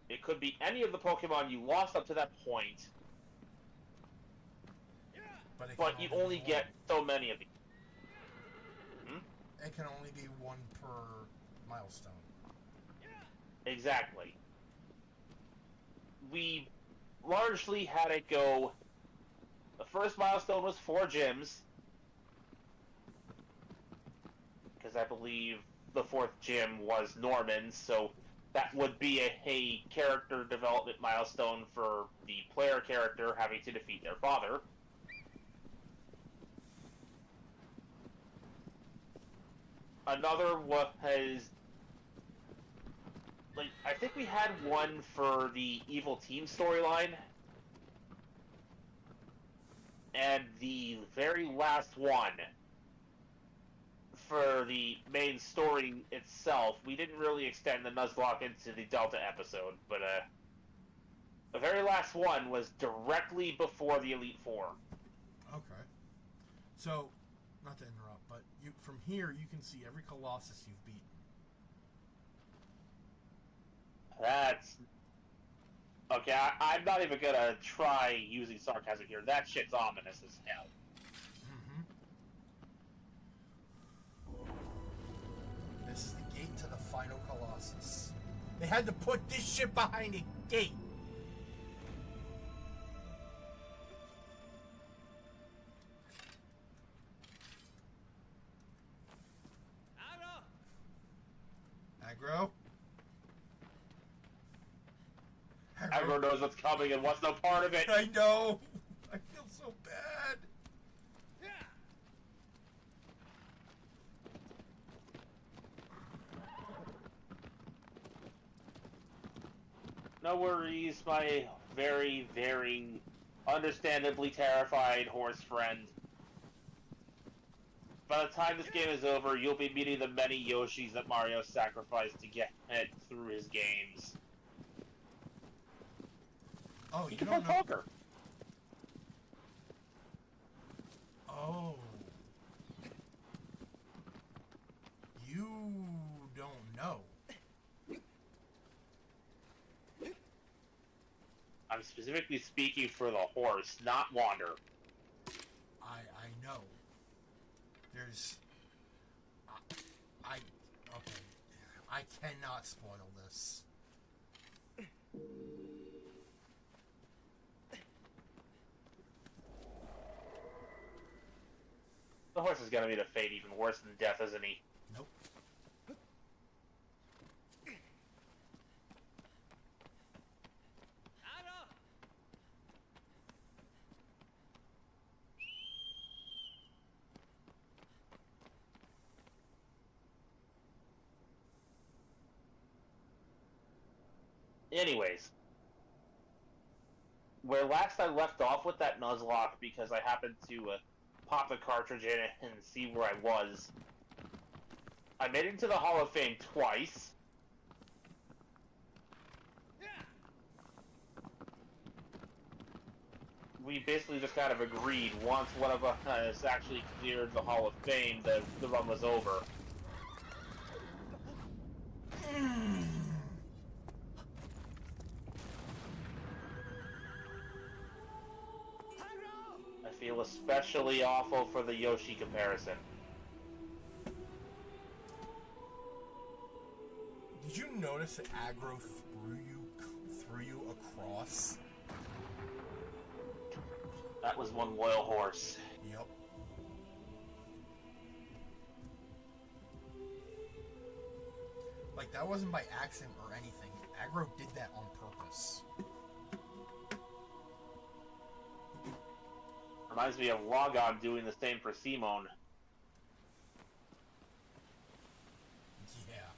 It could be any of the Pokemon you lost up to that point, but you only get so many of these. It can only be one per milestone. Exactly. We largely had it go. The first milestone was 4 gyms, because I believe the 4th gym was Norman, so that would be a character development milestone for the player character having to defeat their father. Another was, like, I think we had one for the Evil Team storyline, and the very last one for the main story itself, we didn't really extend the Nuzlocke into the Delta episode, but the very last one was directly before the Elite Four. Okay. So, not to interrupt, but from here you can see every Colossus you've beaten. That's... Okay, I'm not even gonna try using sarcasm here. That shit's ominous as hell. This is the gate to the final Colossus. They had to put this shit behind a gate. Agro! Aggro? Everyone knows what's coming and wants no part of it. I know. I feel so bad. Yeah! No worries, my very, very understandably terrified horse friend. By the time this game is over, you'll be meeting the many Yoshis that Mario sacrificed to get through his games. Oh, You you can play don't know. poker. Oh. You don't know. I'm specifically speaking for the horse, not Wander. I know. There's... Okay. I cannot spoil this. The horse is gonna meet a fate even worse than death, isn't he? Nope. Agro! Anyways. Where last I left off with that Nuzlocke, because I happened to pop the cartridge in it and see where I was. I made it to the Hall of Fame twice. Yeah! We basically just kind of agreed once one of us actually cleared the Hall of Fame, the run was over. I feel especially awful for the Yoshi comparison. Did you notice that aggro threw you across? That was one loyal horse. Yep. Like, that wasn't by accident or anything. Aggro did that on purpose. Reminds me of Logon doing the same for Simone. Yeah.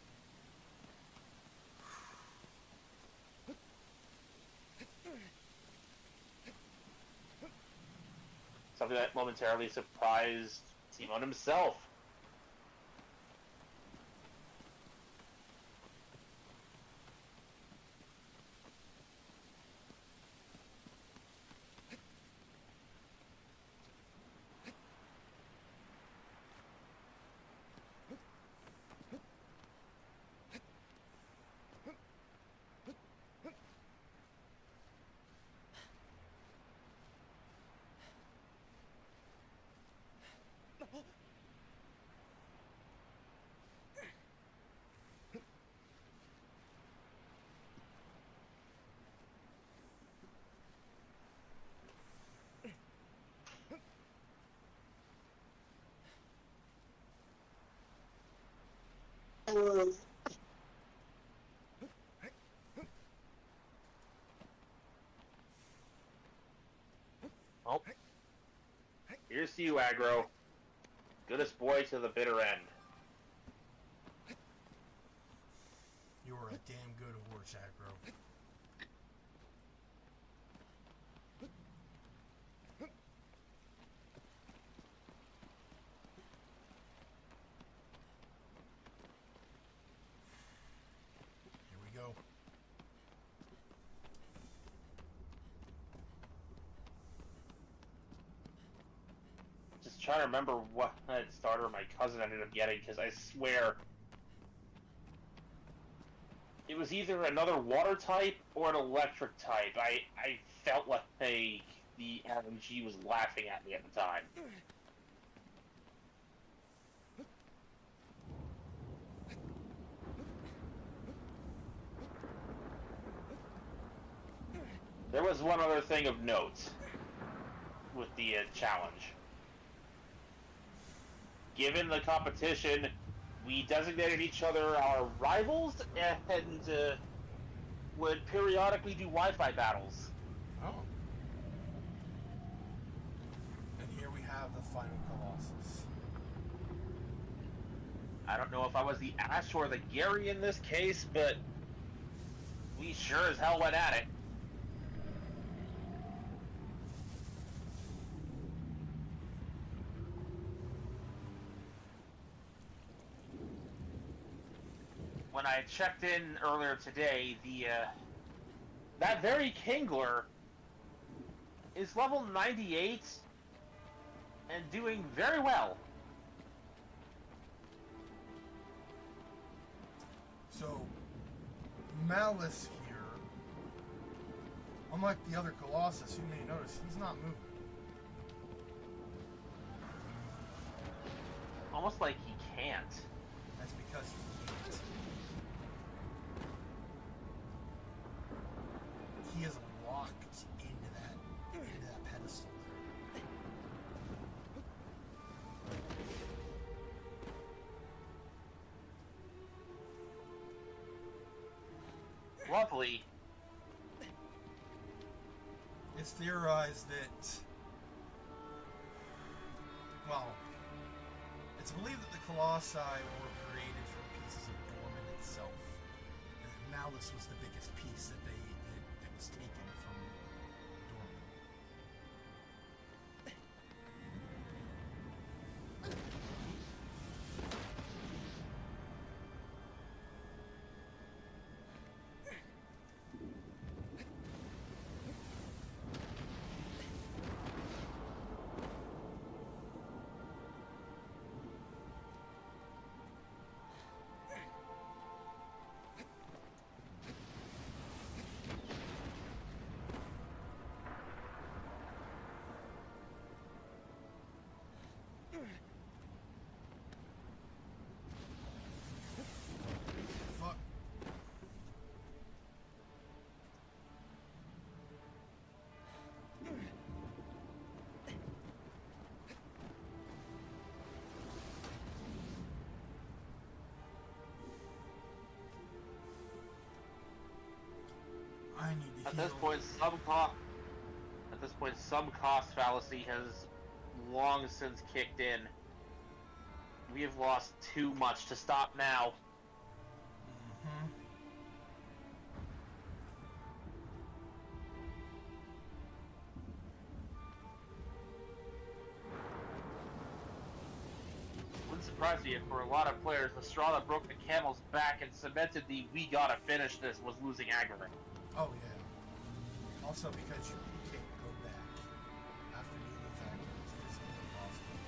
Something that momentarily surprised Simone himself. Oh. Here's to you, Aggro. Goodest boy to the bitter end. You are a damn good horse, Aggro. Here we go. Just trying to remember what starter my cousin ended up getting, because I swear it was either another water type or an electric type. I felt like the RNG was laughing at me at the time. There was one other thing of note with the challenge. Given the competition, we designated each other our rivals and would periodically do Wi-Fi battles. Oh. And here we have the final Colossus. I don't know if I was the Ash or the Gary in this case, but we sure as hell went at it. When I checked in earlier today, that very Kingler is level 98 and doing very well. So, Malice here, unlike the other Colossus, you may notice he's not moving. Almost like he can't. That's because he can't. He is locked into that pedestal there. Lovely. It's theorized that, well, it's believed that the Colossi were created from pieces of Dorman itself. And that Malice was the biggest piece that was taken from Dorman. Fuck. I need to At heal. this point, some cost fallacy has long since kicked in. We have lost too much to stop now. Mhm. Wouldn't surprise you if for a lot of players, the straw that broke the camel's back and cemented the "we gotta finish this" was losing aggro. Oh yeah. Also because you can't go back after you lose aggro. It's physically impossible.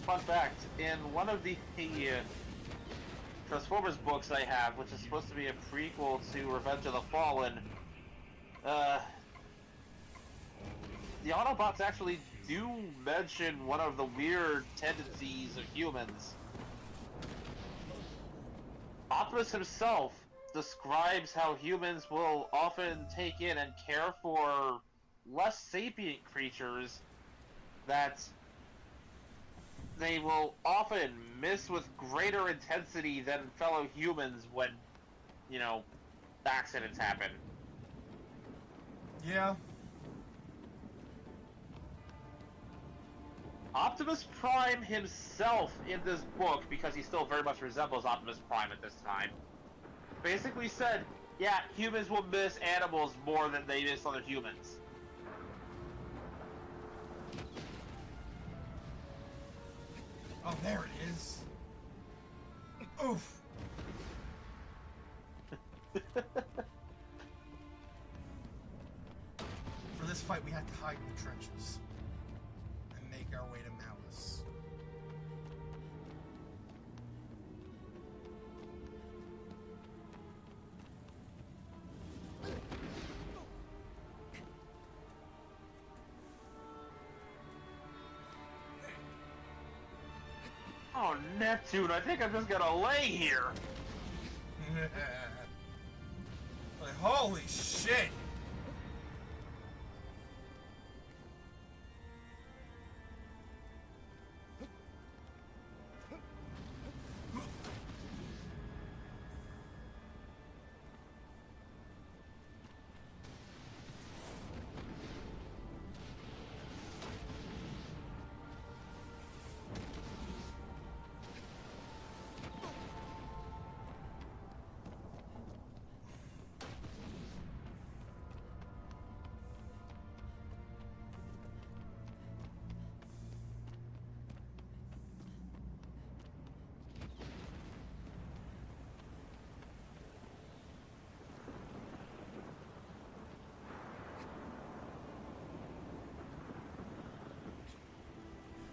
Fun fact, in one of the Transformers books I have, which is supposed to be a prequel to Revenge of the Fallen, the Autobots actually do mention one of the weird tendencies of humans. Optimus himself describes how humans will often take in and care for less sapient creatures that they will often miss with greater intensity than fellow humans when, accidents happen. Yeah. Optimus Prime himself in this book, because he still very much resembles Optimus Prime at this time, basically said, yeah, humans will miss animals more than they miss other humans. Oh, there it is. Oof. For this fight, we had to hide in the trenches and make our way to Malice. Oh, Neptune, I think I'm just gonna lay here. Like, holy shit!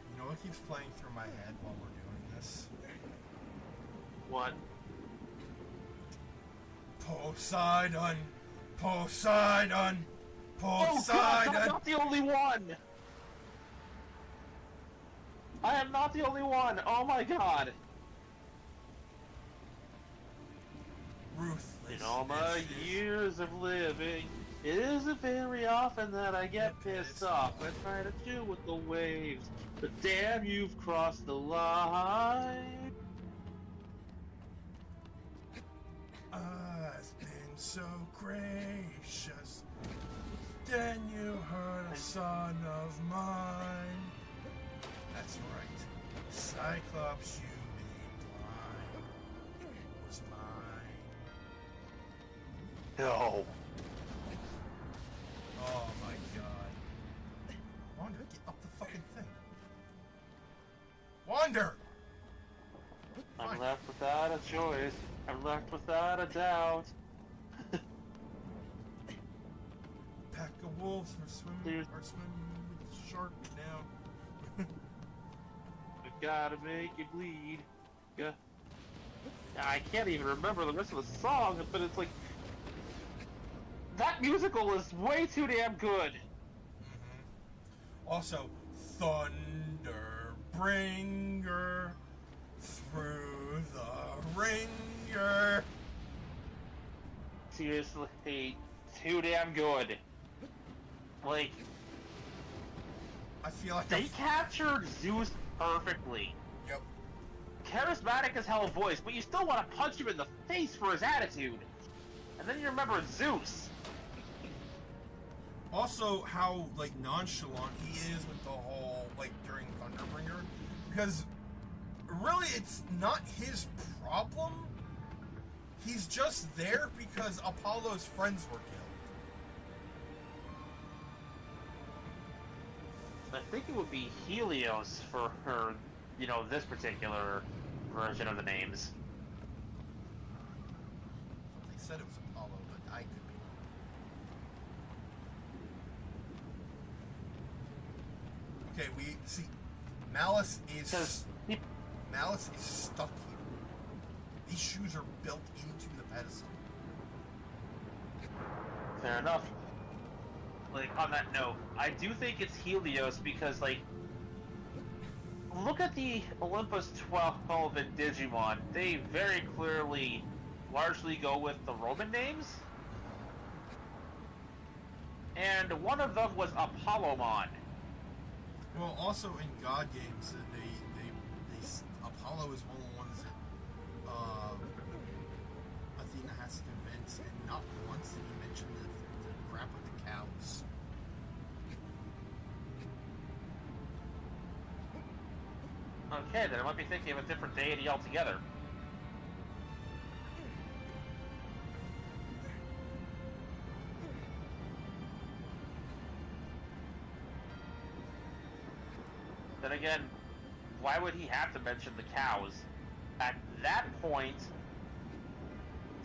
You know what keeps playing through my head while we're doing this? What? Poseidon! Poseidon! Oh Poseidon! God, I'm not the only one! I am not the only one! Oh my God! Ruthless. In all my vicious. years of living, it isn't very often that I get pissed off. I try to chill with the waves, but damn, you've crossed the line. I've been so gracious. Then you hurt a son of mine. That's right. Cyclops you made blind was mine. No. Oh my god. Wander, get up the fucking thing. Wander! I'm Fine. left without a choice. I'm left without a doubt. Pack of wolves are swimming with the shark now. I gotta make you bleed. Yeah. I can't even remember the rest of the song, but it's like that musical is way too damn good. Also, Thunder Bringer through the ringer. Seriously, too damn good. Like, I feel like they captured Zeus perfectly. Yep. Charismatic as hell voice, but you still want to punch him in the face for his attitude. And then you remember Zeus. Also, how like nonchalant he is with the whole like during Thunderbringer, because really it's not his problem. He's just there because Apollo's friends were killed. I think it would be Helios for her, this particular version of the names. They said it was Apollo, but I could be. Okay, we see. Malice is stuck here. These shoes are built into the pedestal. Fair enough. Like, on that note, I do think it's Helios because, like, look at the Olympus 12 in Digimon. They very clearly largely go with the Roman names. And one of them was Apollomon. Well, also in God games, they Apollo is one of the ones that Athena has to convince, and not once did he mention the crap with the cows. Okay, then I might be thinking of a different deity altogether. Then again, why would he have to mention the cows? At that point,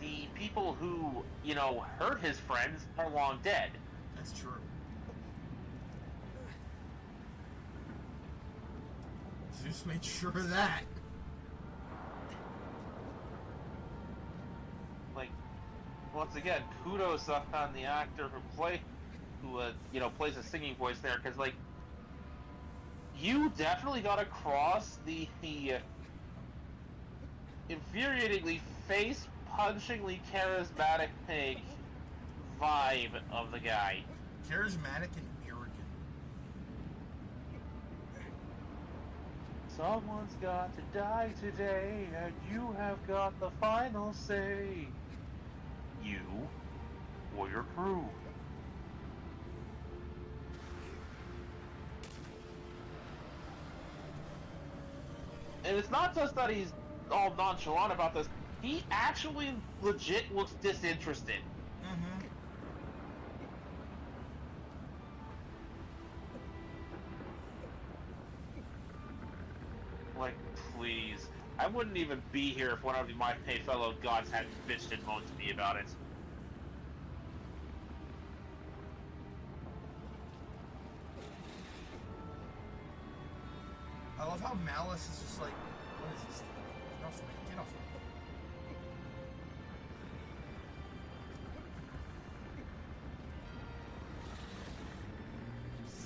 the people who, you know, hurt his friends are long dead. That's true. Zeus made sure of that. Like, once again, kudos on the actor who plays a singing voice there, because like, you definitely got across the infuriatingly face-punchingly charismatic vibe of the guy. Charismatic and arrogant. Someone's got to die today, and you have got the final say. You or your crew. And it's not just that he's all nonchalant about this. He actually legit looks disinterested. Mm-hmm. Like, please. I wouldn't even be here if one of my fellow gods hadn't bitched and moaned to me about it. I love how Malice is just like, what is this? Get off me! Get off me!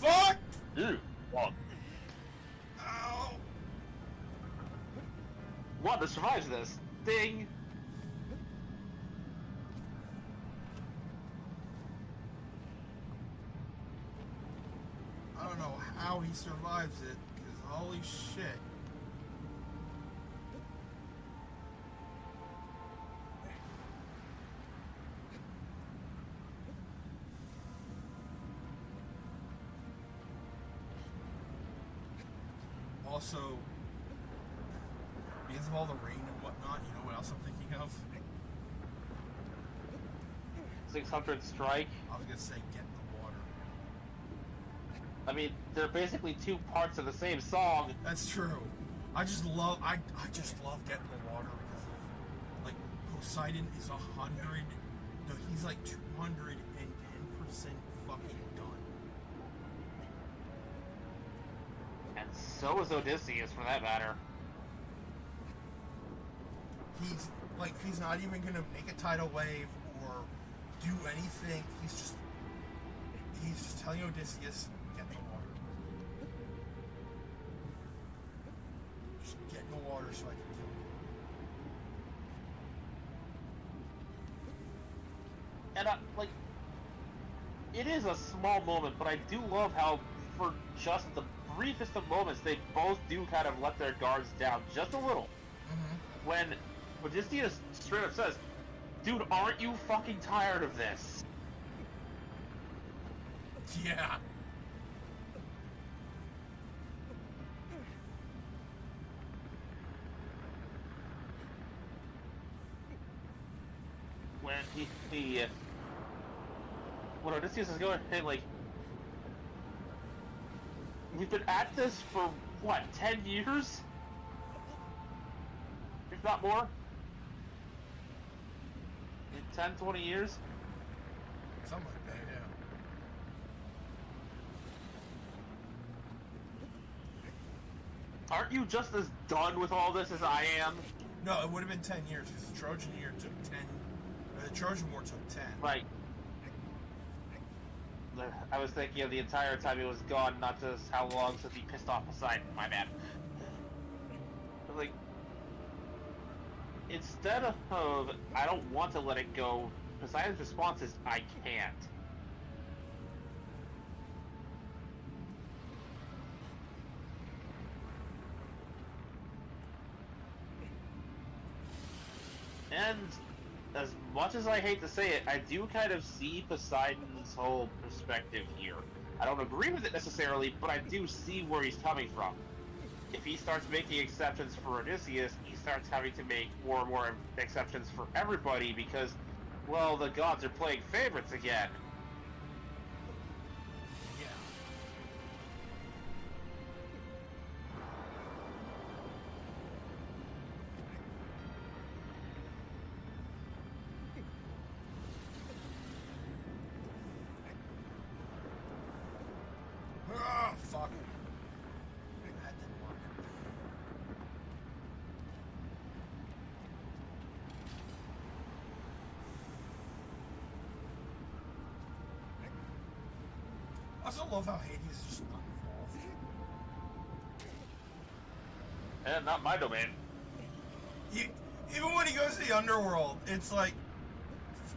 Fuck! Ew. Well, Ow! one that survives this. Ding! I don't know how he survives it, because holy shit. Also, because of all the rain and whatnot, you know what else I'm thinking of? 600 strike. I was gonna say, get in the water. I mean, they're basically two parts of the same song. That's true. I just love getting in the water because of, like, Poseidon is 100. No, he's like 210% fucking done. And so is Odysseus, for that matter. He's not even gonna make a tidal wave or do anything. He's just telling Odysseus, get in the water. Just get in the water so I can kill you. And, like, it is a small moment, but I do love how, for just the briefest of moments, they both do kind of let their guards down just a little. Mm-hmm. When Odysseus straight up says, dude, aren't you fucking tired of this? Yeah. When when Odysseus is going, hey, like, we've been at this for, what, 10 years? If not more? 10, 20 years? Something like that, yeah. Aren't you just as done with all this as I am? No, it would have been 10 years because the Trojan year took 10. Or the Trojan War took 10. Right. I was thinking of the entire time it was gone, not just how long since he pissed off Poseidon. My bad. But, like, instead of I don't want to let it go, Poseidon's response is I can't. And as much as I hate to say it, I do kind of see Poseidon's whole perspective here. I don't agree with it necessarily, but I do see where he's coming from. If he starts making exceptions for Odysseus, he starts having to make more and more exceptions for everybody because, well, the gods are playing favorites again. Yeah. Ah, fuck. That didn't work. I also love how Hades is just not involved. And not my domain. Even when he goes to the underworld, it's like,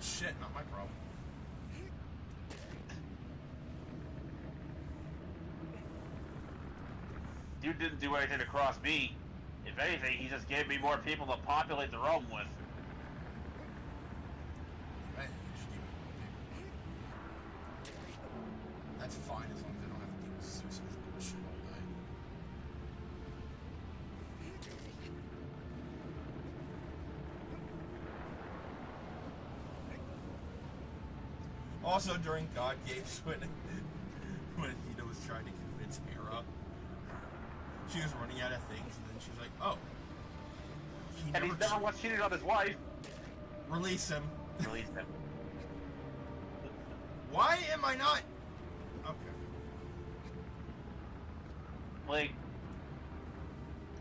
shit, not my problem. Dude didn't do anything to cross me. If anything, he just gave me more people to populate the realm with. Right, you just give me people. That's fine as long as I don't have to deal with Zeus's bullshit all day. Also, during God Games, when Athena was trying to convince Hera, she was running out of things, and then she was like, "Oh, And he's never once cheated on his wife. release him." Release him. Why am I not? Okay. Like,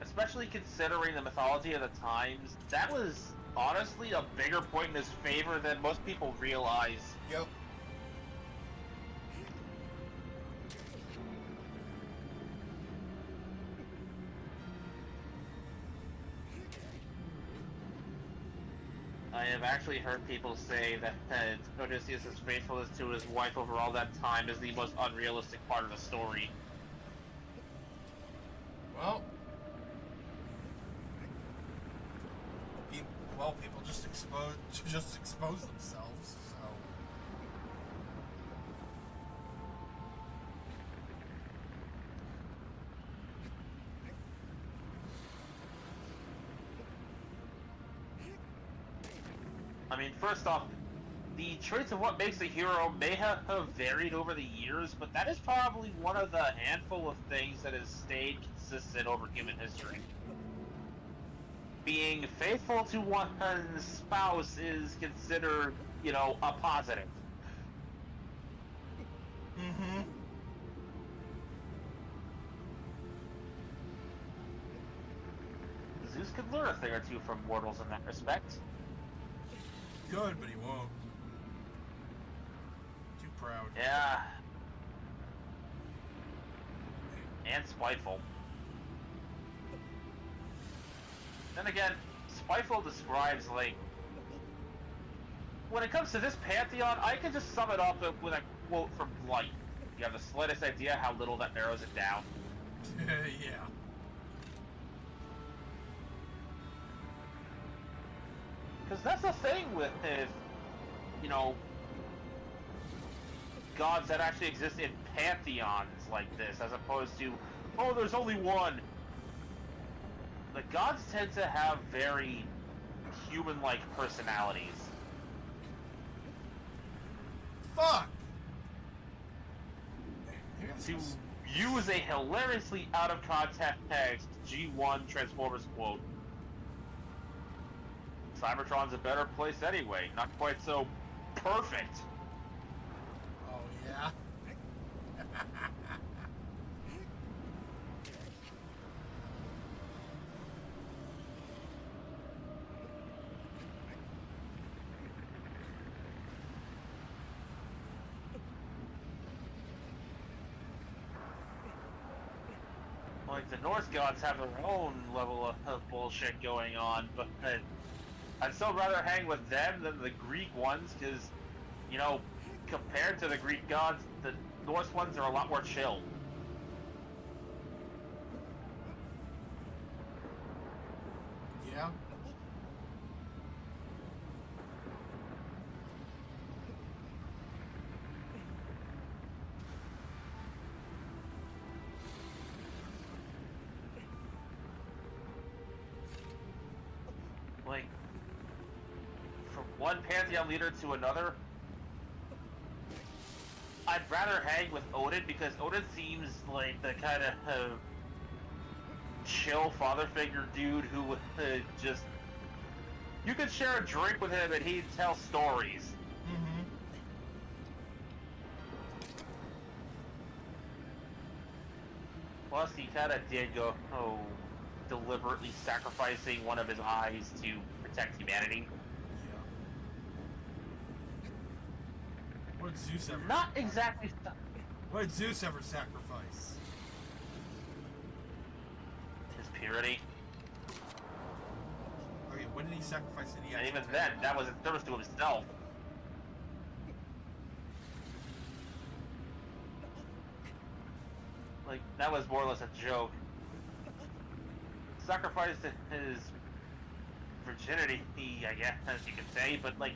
especially considering the mythology of the times, that was honestly a bigger point in his favor than most people realize. Yep. I have actually heard people say that Odysseus' faithfulness to his wife over all that time is the most unrealistic part of the story. Well, people just expose themselves. So I mean, first off, the traits of what makes a hero may have varied over the years, but that is probably one of the handful of things that has stayed consistent over human history. Being faithful to one's spouse is considered, you know, a positive. mm-hmm. Zeus could learn a thing or two from mortals in that respect. Good, but he won't. Too proud. Yeah. And spiteful. Then again, spiteful describes, like... When it comes to this pantheon, I can just sum it up with a quote from Light. You have the slightest idea how little that narrows it down. Yeah. Because that's the thing with, you know, gods that actually exist in pantheons like this, as opposed to, oh, there's only one. The gods tend to have very human-like personalities. Fuck. To use a hilariously out-of-context G1 Transformers quote, Cybertron's a better place anyway, not quite so perfect. Oh yeah. Like, the Norse gods have their own level of bullshit going on, but I'd still rather hang with them than the Greek ones, because, you know, compared to the Greek gods, the Norse ones are a lot more chill. Yeah. one pantheon leader to another, I'd rather hang with Odin because Odin seems like the kind of chill father figure dude who would just... You could share a drink with him and he'd tell stories. Mm-hmm. Plus, he kind of did go, deliberately sacrificing one of his eyes to protect humanity. Yeah. What did Zeus ever? Not exactly. What did Zeus ever sacrifice? His purity. Okay, when did he sacrifice it? And even then, that was in service to himself. Like, that was more or less a joke. Sacrificed his virginity, I guess, as you could say, but, like,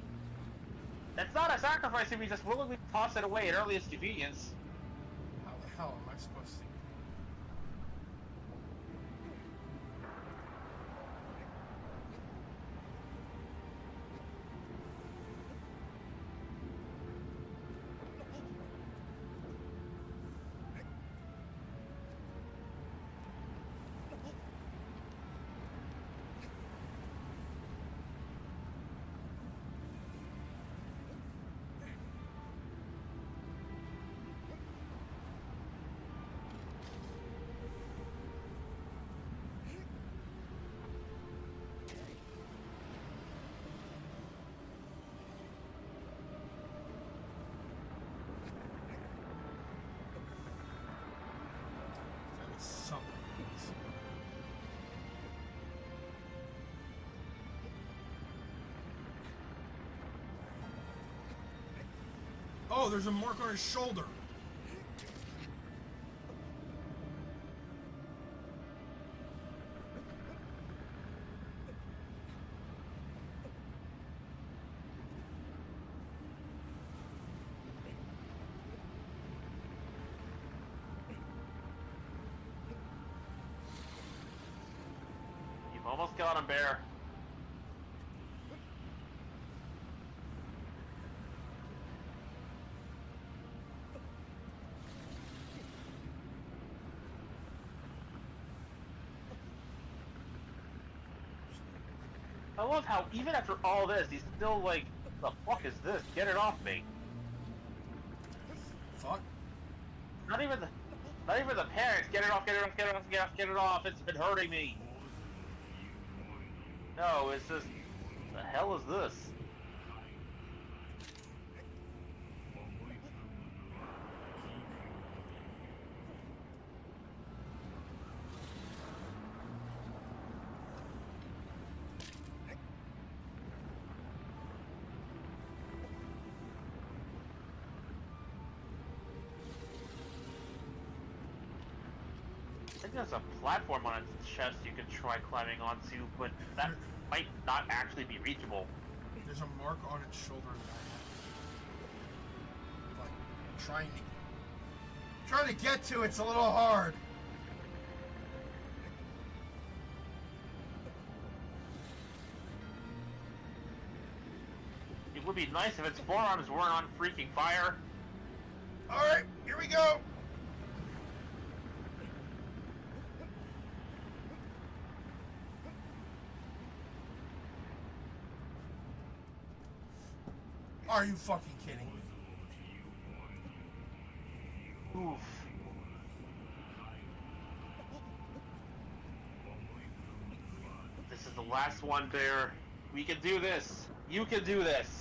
that's not a sacrifice if he just willingly tossed it away at earliest convenience. How the hell am I supposed to? Something. Oh, there's a mark on his shoulder. You've almost got him, Bear. I love how even after all this, he's still like, the fuck is this? Get it off me. Fuck. Not even the parents. Get it off, get it off, get it off, get it off. It's been hurting me. No, it's just, the hell is this? I think there's a platform on its chest you could try climbing onto, but that might not actually be reachable. There's a mark on its shoulder that like trying to get to it's a little hard. It would be nice if its forearms weren't on freaking fire. Alright, here we go. Are you fucking kidding me? Oof. This is the last one, Bear. We can do this. You can do this.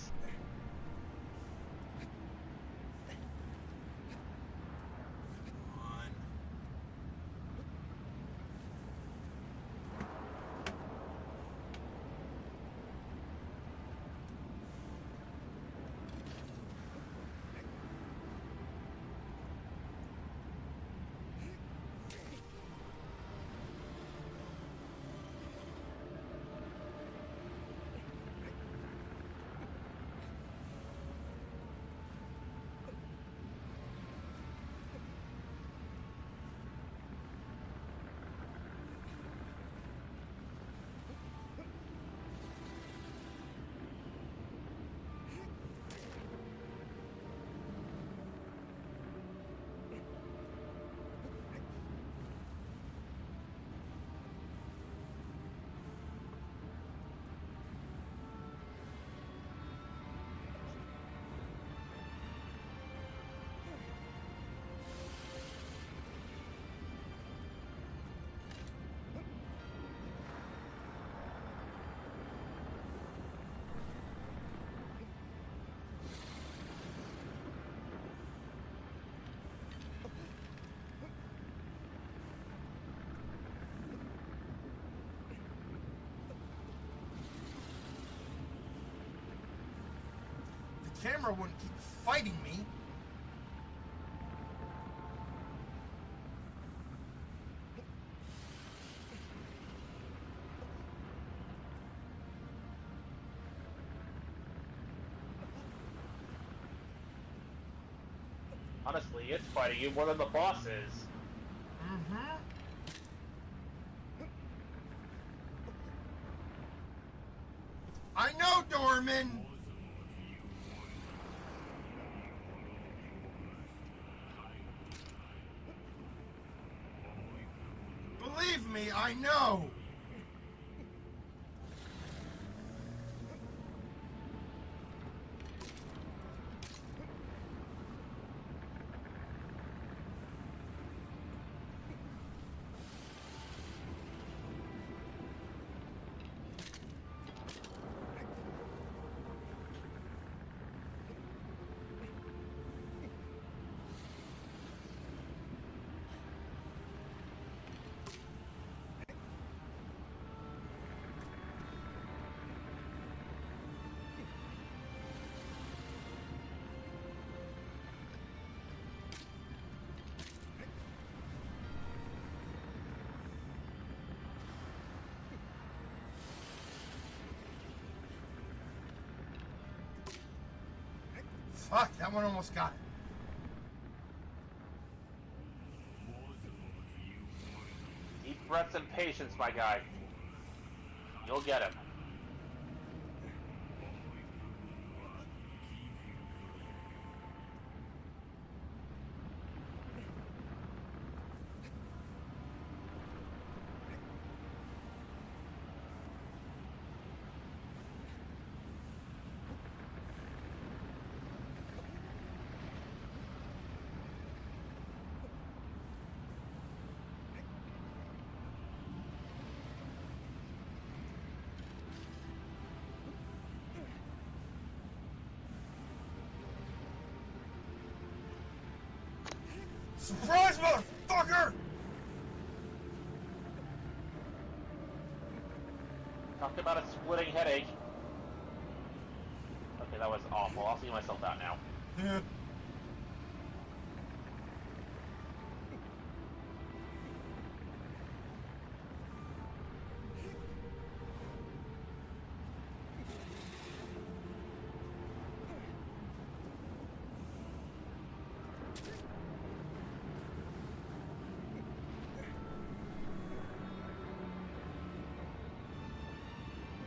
camera wouldn't keep fighting me. Honestly, it's fighting you more than the boss is. Mm-hmm. I know, Dorman! Believe me, I know! Fuck, that one almost got it. Deep breaths and patience, my guy. You'll get him. Surprise, motherfucker! Talk about a splitting headache. Okay, that was awful. I'll see myself out now. Yeah.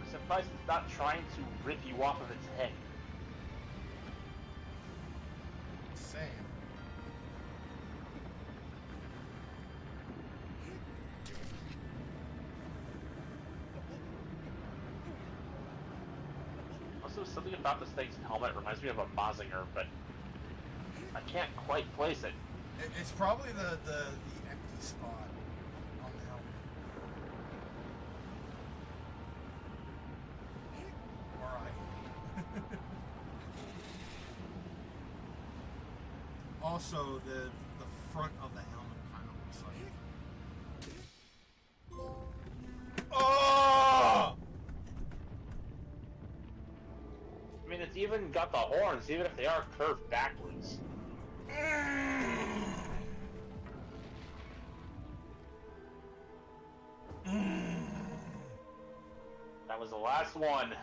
I'm surprised it's not trying to rip you off of its head. Same. Also, something about this thing's helmet reminds me of a Mazinger, but I can't quite place it. It's probably the empty spot on the helmet. Where I am. Also, the front of the helmet kind of looks like. Oh! I mean, it's even got the horns, even if they are curved backwards. That was the last one.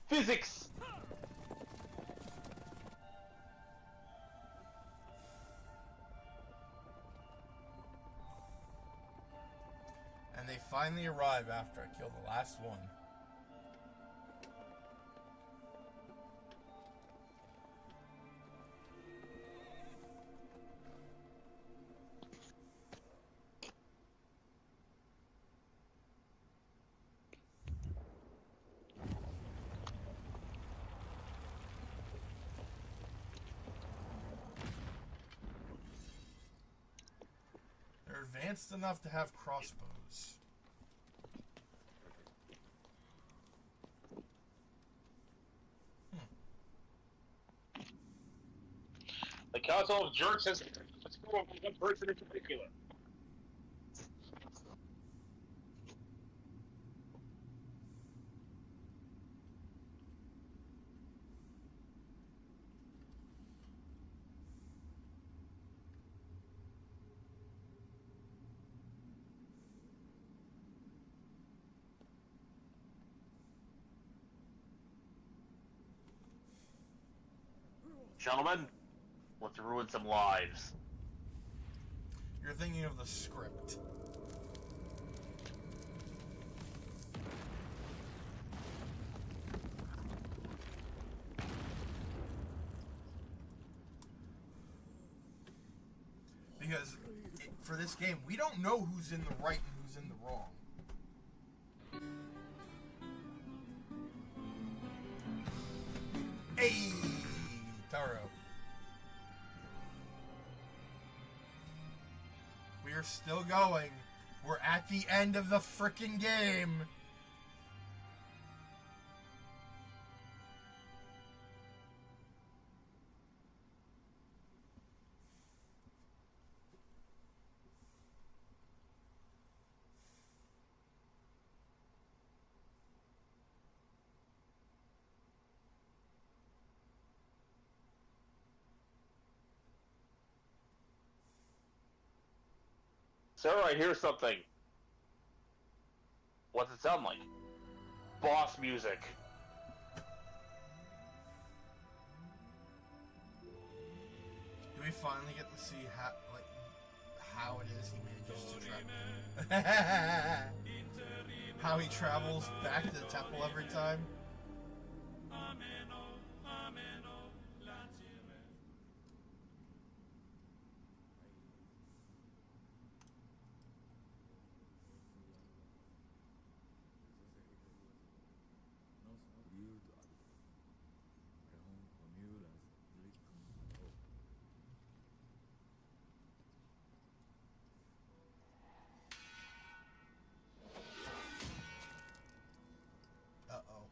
Physics! And they finally arrive after I kill the last one. They're advanced enough to have crossbows. The Council of Jerks has let's go over one person in particular. Gentlemen, let's ruin some lives. You're thinking of the script. Because for this game, we don't know who's in the right and who's in the wrong. Hey, Taro. We're still going. We're at the end of the frickin' game. Sarah, I hear something. What's it sound like? Boss music. Do we finally get to see how it is he manages to travel? How he travels back to the temple every time? Uh-oh.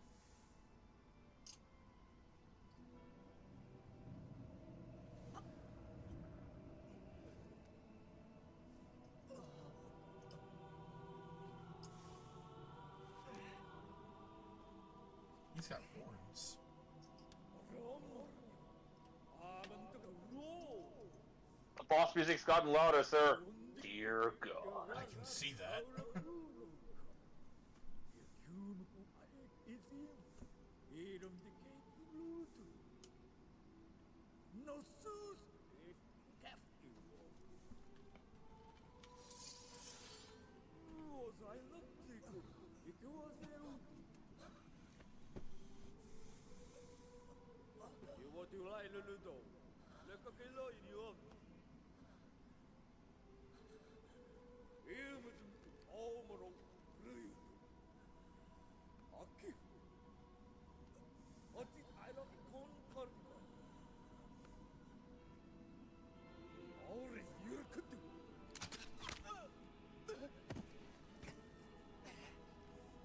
He's got horns. The boss music's gotten louder, sir. Dear God. I can see that.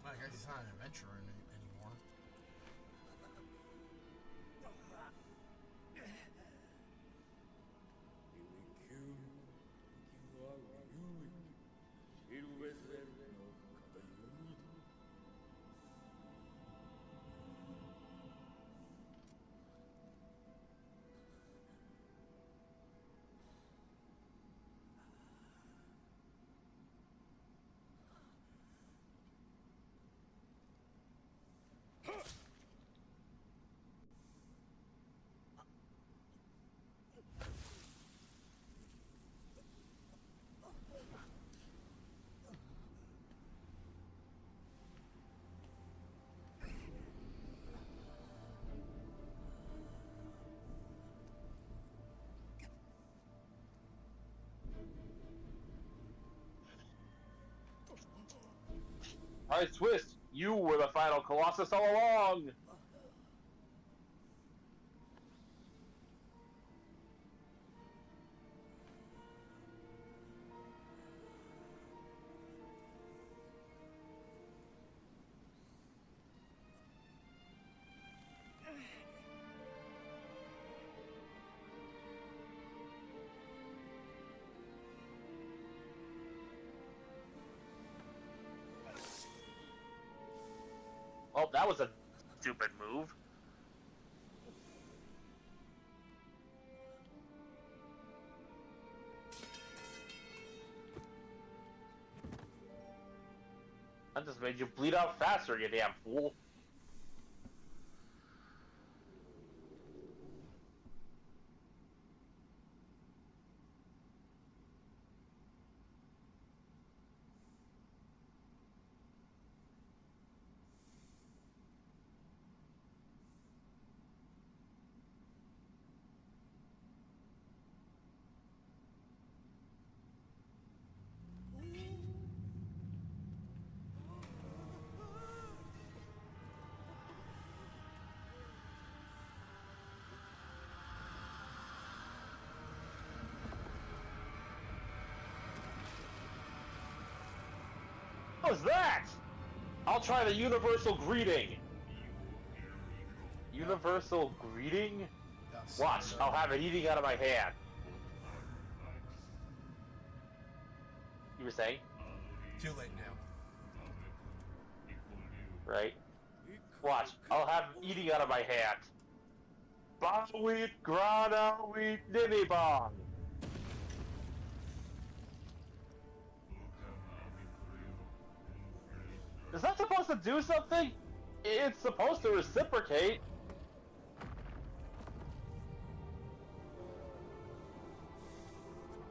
I guess he's not an adventurer anymore. I twist. You were the final Colossus all along. that was a stupid move. That just made you bleed out faster, you damn fool. What was that? I'll try the universal greeting. Universal greeting? That's Watch, I'll have it eating out of my hand. You were saying? Too late now. Right? Watch, I'll have it eating out of my hand. Bawweet, grana, wheat, nimmy bong. Is that supposed to do something? It's supposed to reciprocate.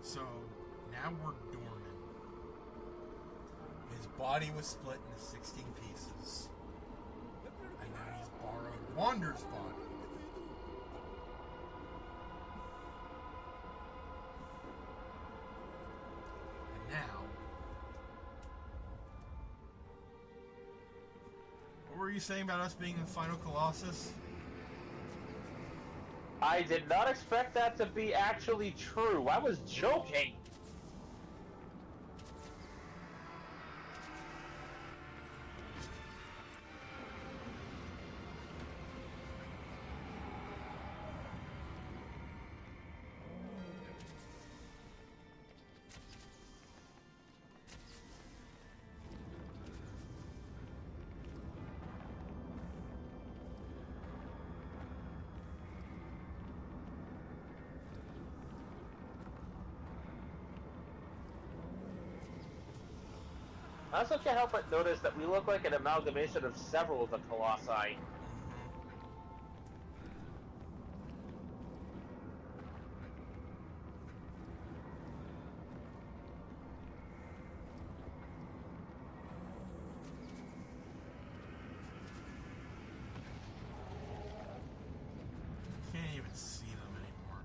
So now we're dormant. His body was split into 16 pieces. And now he's borrowed Wander's body. And now... What were you saying about us being the final Colossus? I did not expect that to be actually true. I was joking. I also can't help but notice that we look like an amalgamation of several of the Colossi. Can't even see them anymore.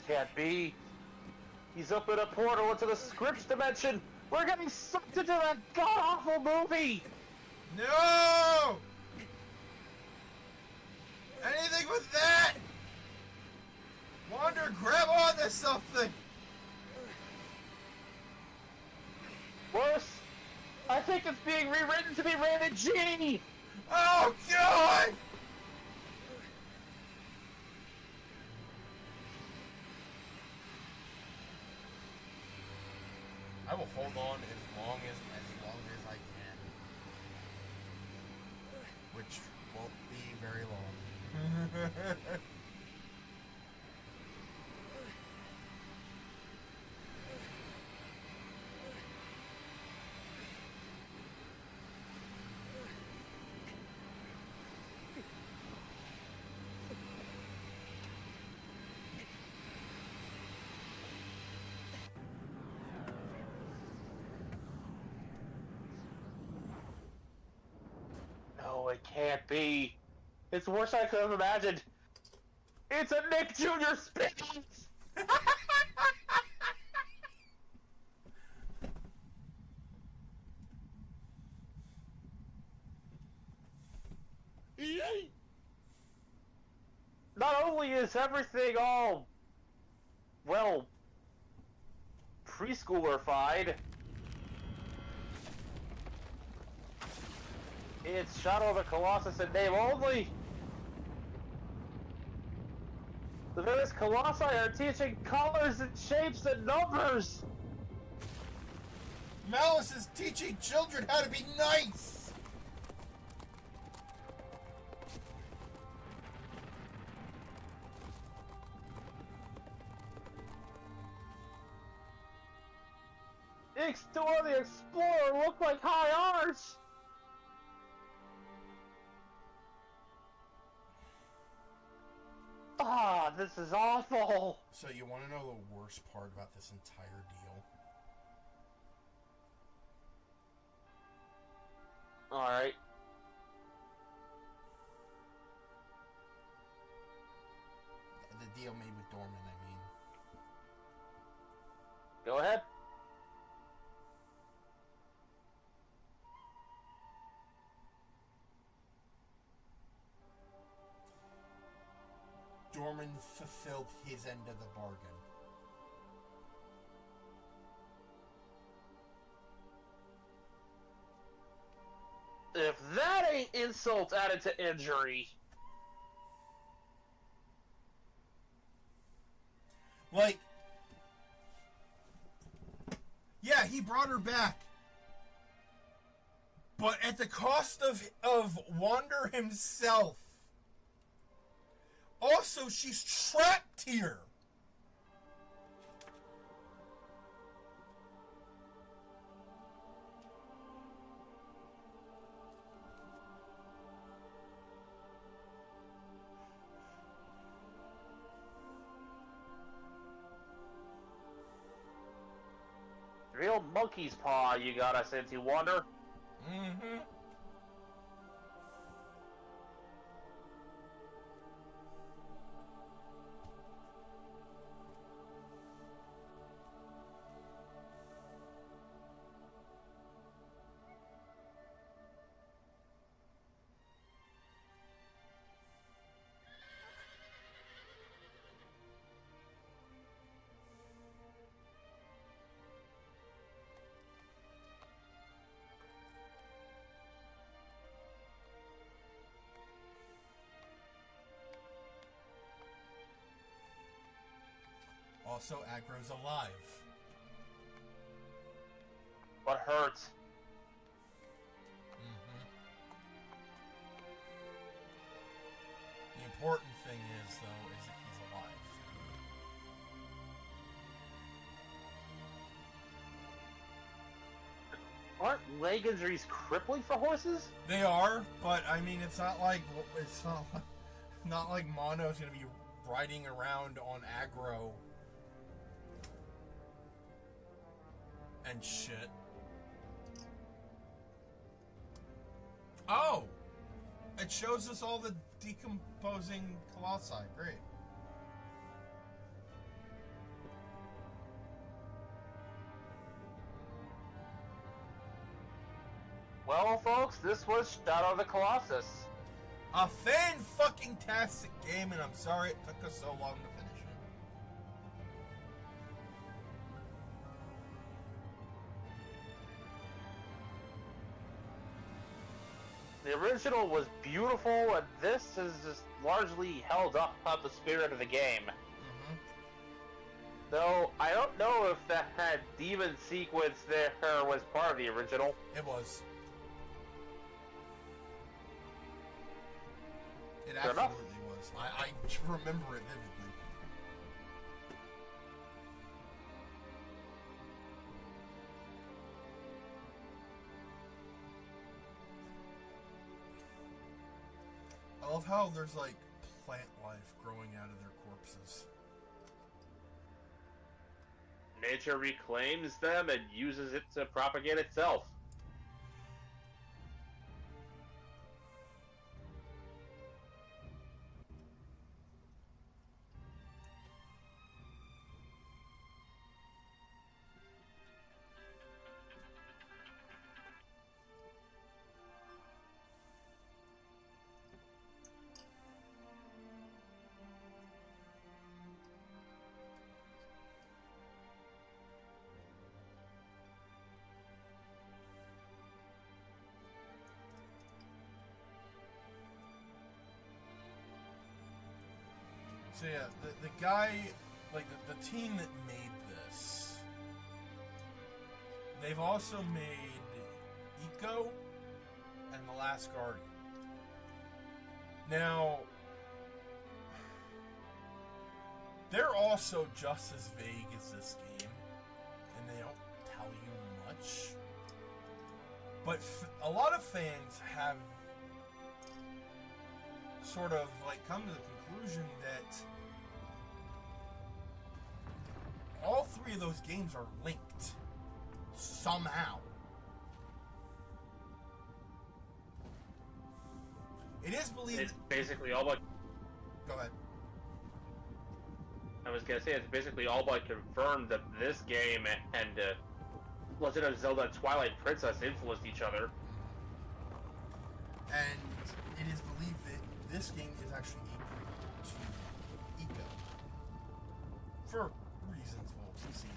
Can't be. He's opened a portal into the scripts dimension. We're getting sucked into that god-awful movie. No! Anything with that! Wander, grab onto something! Worse, I think it's being rewritten to be rated G. Oh, God! I will hold on as long as I can. Which won't be very long. No, it can't be. It's worse than I could have imagined. It's a Nick Jr. spin-off! Not only is everything all, well, preschooler-fied, it's Shadow of the Colossus in name only. The various colossi are teaching colors and shapes and numbers. Malice is teaching children how to be nice! Ixtor the Explorer look like high arts. Ah, this is awful. So you want to know the worst part about this entire deal? Alright. The deal made with Dorman, I mean. Go ahead. Dorman fulfilled his end of the bargain. If that ain't insult added to injury. Like, yeah, he brought her back. But at the cost of Wander himself. Also, she's trapped here. Real monkey's paw you got us into, Wander. Mm-hmm. Also, Aggro's alive. What hurts? The important thing is, though, is that he's alive. Aren't leg injuries crippling for horses? They are, but I mean, it's not like Mono's gonna be riding around on Aggro and shit. Oh! It shows us all the decomposing colossi. Great. Well, folks, this was Shadow of the Colossus. A fan-fucking-tastic game, and I'm sorry it took us so long to finish it. The original was beautiful, and this has just largely held up the spirit of the game. Mm-hmm. Though, I don't know if that demon sequence there was part of the original. It was. It Fair enough. absolutely was. I remember it vividly. I love how there's like plant life growing out of their corpses. Nature reclaims them and uses it to propagate itself. So yeah, the guy, like the team that made this, they've also made Eco and The Last Guardian. Now, they're also just as vague as this game, and they don't tell you much. But a lot of fans have sort of like come to the conclusion that all three of those games are linked somehow. It is believed. It's basically all but. Go ahead. I was gonna say it's basically all but confirmed that this game and Legend of Zelda Twilight Princess influenced each other. And it is believed that this game is actually a prequel to Eco. For reasons we'll see.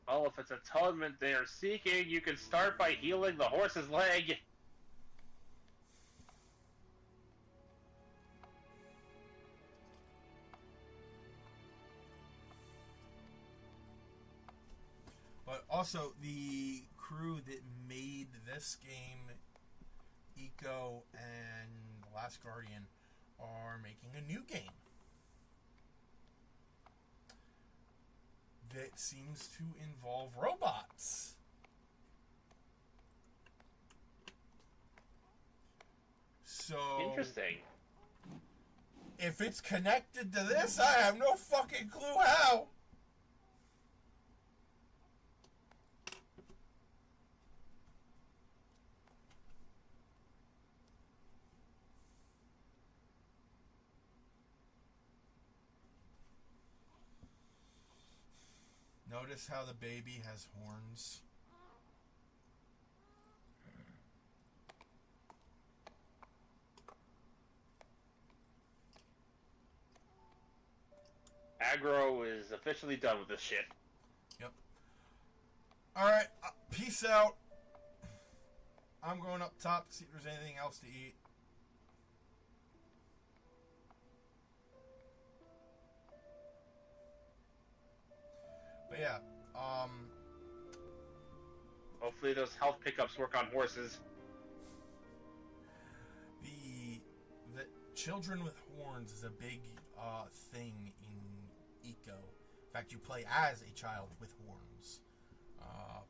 Well, if it's atonement they are seeking, you can start by healing the horse's leg. But also, the crew that made this game, Eco and The Last Guardian, are making a new game that seems to involve robots. So, Interesting. if it's connected to this, I have no fucking clue how. Notice how the baby has horns. Aggro is officially done with this shit. Yep. Alright, peace out. I'm going up top to see if there's anything else to eat. But yeah, Hopefully those health pickups work on horses. the children with horns is a big thing in Eco. In fact, you play as a child with horns.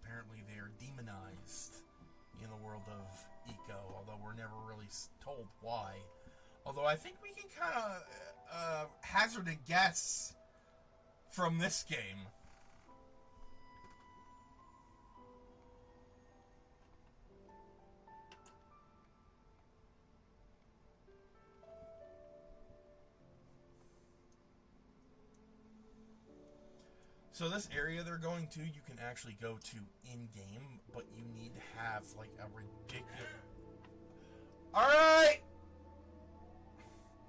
Apparently, they are demonized in the world of Eco, although we're never really told why. Although I think we can kind of hazard a guess from this game. So this area they're going to, you can actually go to in-game, but you need to have, like, a ridiculous... Alright!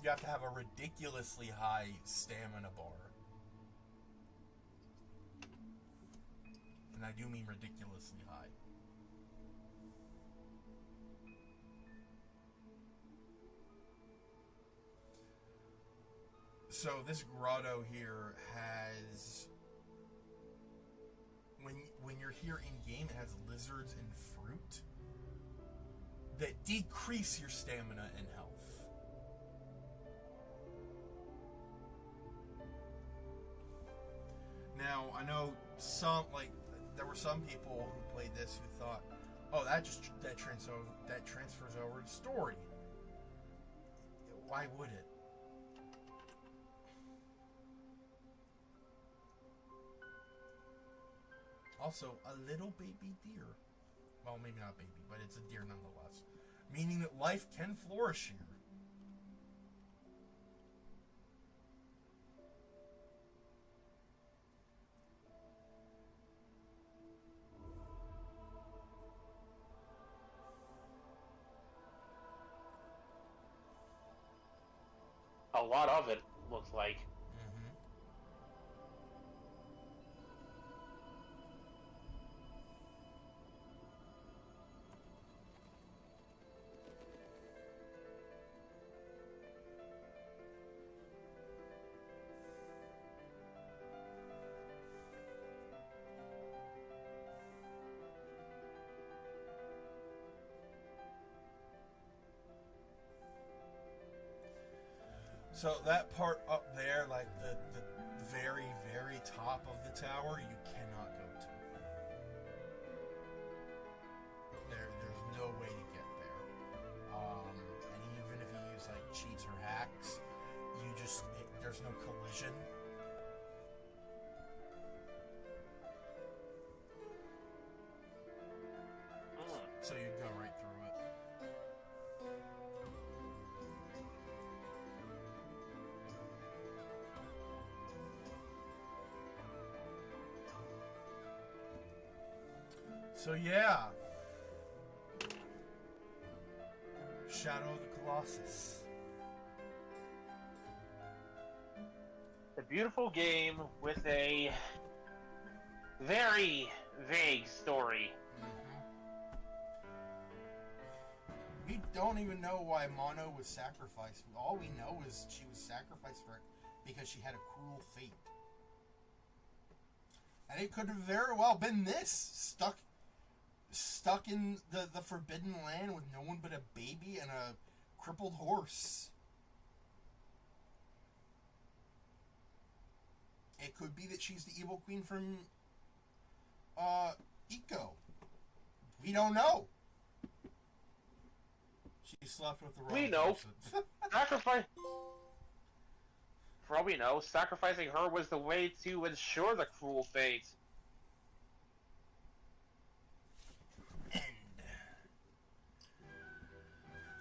You have to have a ridiculously high stamina bar. And I do mean ridiculously high. So this grotto here has... When you're here in-game, it has lizards and fruit that decrease your stamina and health. Now, I know there were some people who played this who thought, oh, that transfers over to story. Why would it? Also, a little baby deer. Well, maybe not baby, but it's a deer nonetheless. Meaning that life can flourish here. A lot of it looks like. So that part up there, like the very, very top of the tower, you cannot go to. There's no way to get there. And even if you use like cheats or hacks, there's no collision. So you'd go right through it. So yeah, Shadow of the Colossus. A beautiful game with a very vague story. We don't even know why Mono was sacrificed. All we know is she was sacrificed for it because she had a cruel fate. And it could have very well been this, stuck in the Forbidden Land with no one but a baby and a crippled horse. It could be that she's the evil queen from Eco. We don't know. She slept with the wrong We know. person. Sacrifice. For all we know, sacrificing her was the way to ensure the cruel fate. End.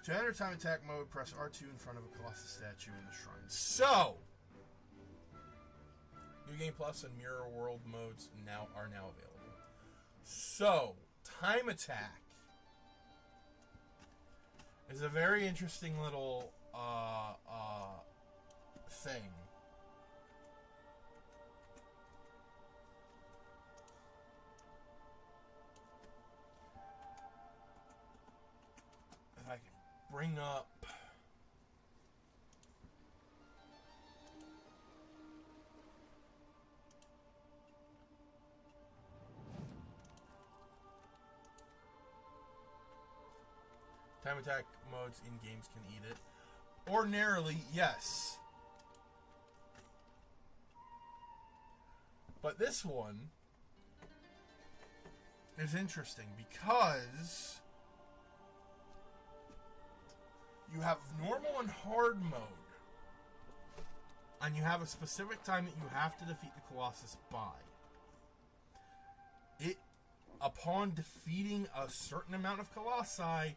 To enter time attack mode, press R2 in front of a Colossus statue in the shrine. So, New Game Plus and Mirror World modes are now available. So, time attack is a very interesting little thing. If I can bring up time attack modes in games can eat it. Ordinarily, yes. But this one is interesting because you have normal and hard mode. And you have a specific time that you have to defeat the Colossus by. Upon defeating a certain amount of Colossi,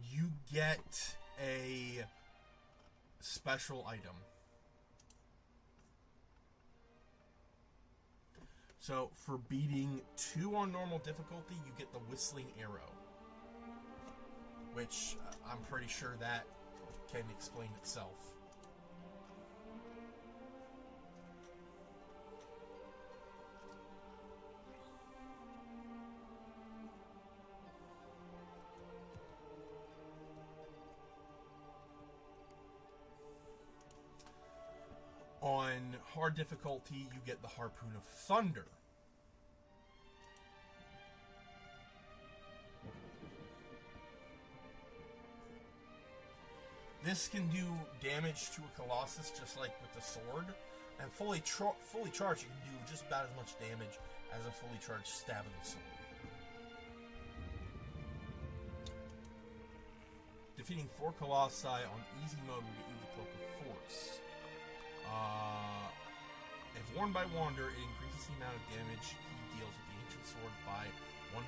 you get a special item. So, for beating 2 on normal difficulty, you get the Whistling Arrow. Which, I'm pretty sure that can explain itself. On hard difficulty, you get the Harpoon of Thunder. This can do damage to a Colossus just like with the sword. And fully charged, you can do just about as much damage as a fully charged stab of the sword. Defeating 4 Colossi on easy mode will get you the Cloak of Force. If worn by Wander, it increases the amount of damage he deals with the Ancient Sword by 1.2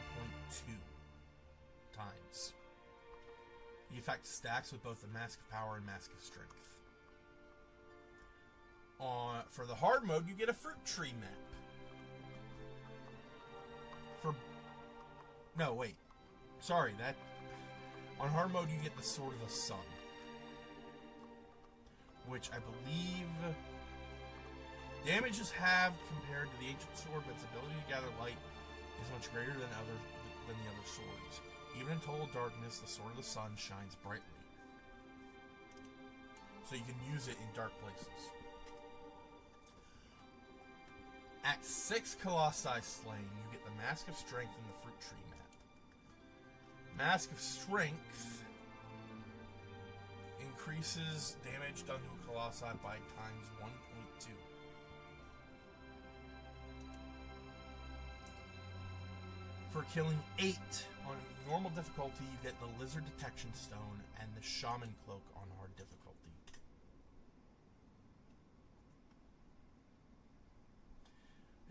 times. The effect stacks with both the Mask of Power and Mask of Strength. For the hard mode, you get a Fruit Tree map. On hard mode, you get the Sword of the Sun. Which I believe damage is halved compared to the Ancient Sword, but its ability to gather light is much greater than the other swords. Even in total darkness, the Sword of the Sun shines brightly. So you can use it in dark places. At 6 Colossi slain, you get the Mask of Strength and the Fruit Tree map. Mask of Strength increases damage done to a Colossi by times 1.2. For killing 8 on normal difficulty, you get the Lizard Detection Stone and the Shaman Cloak on hard difficulty.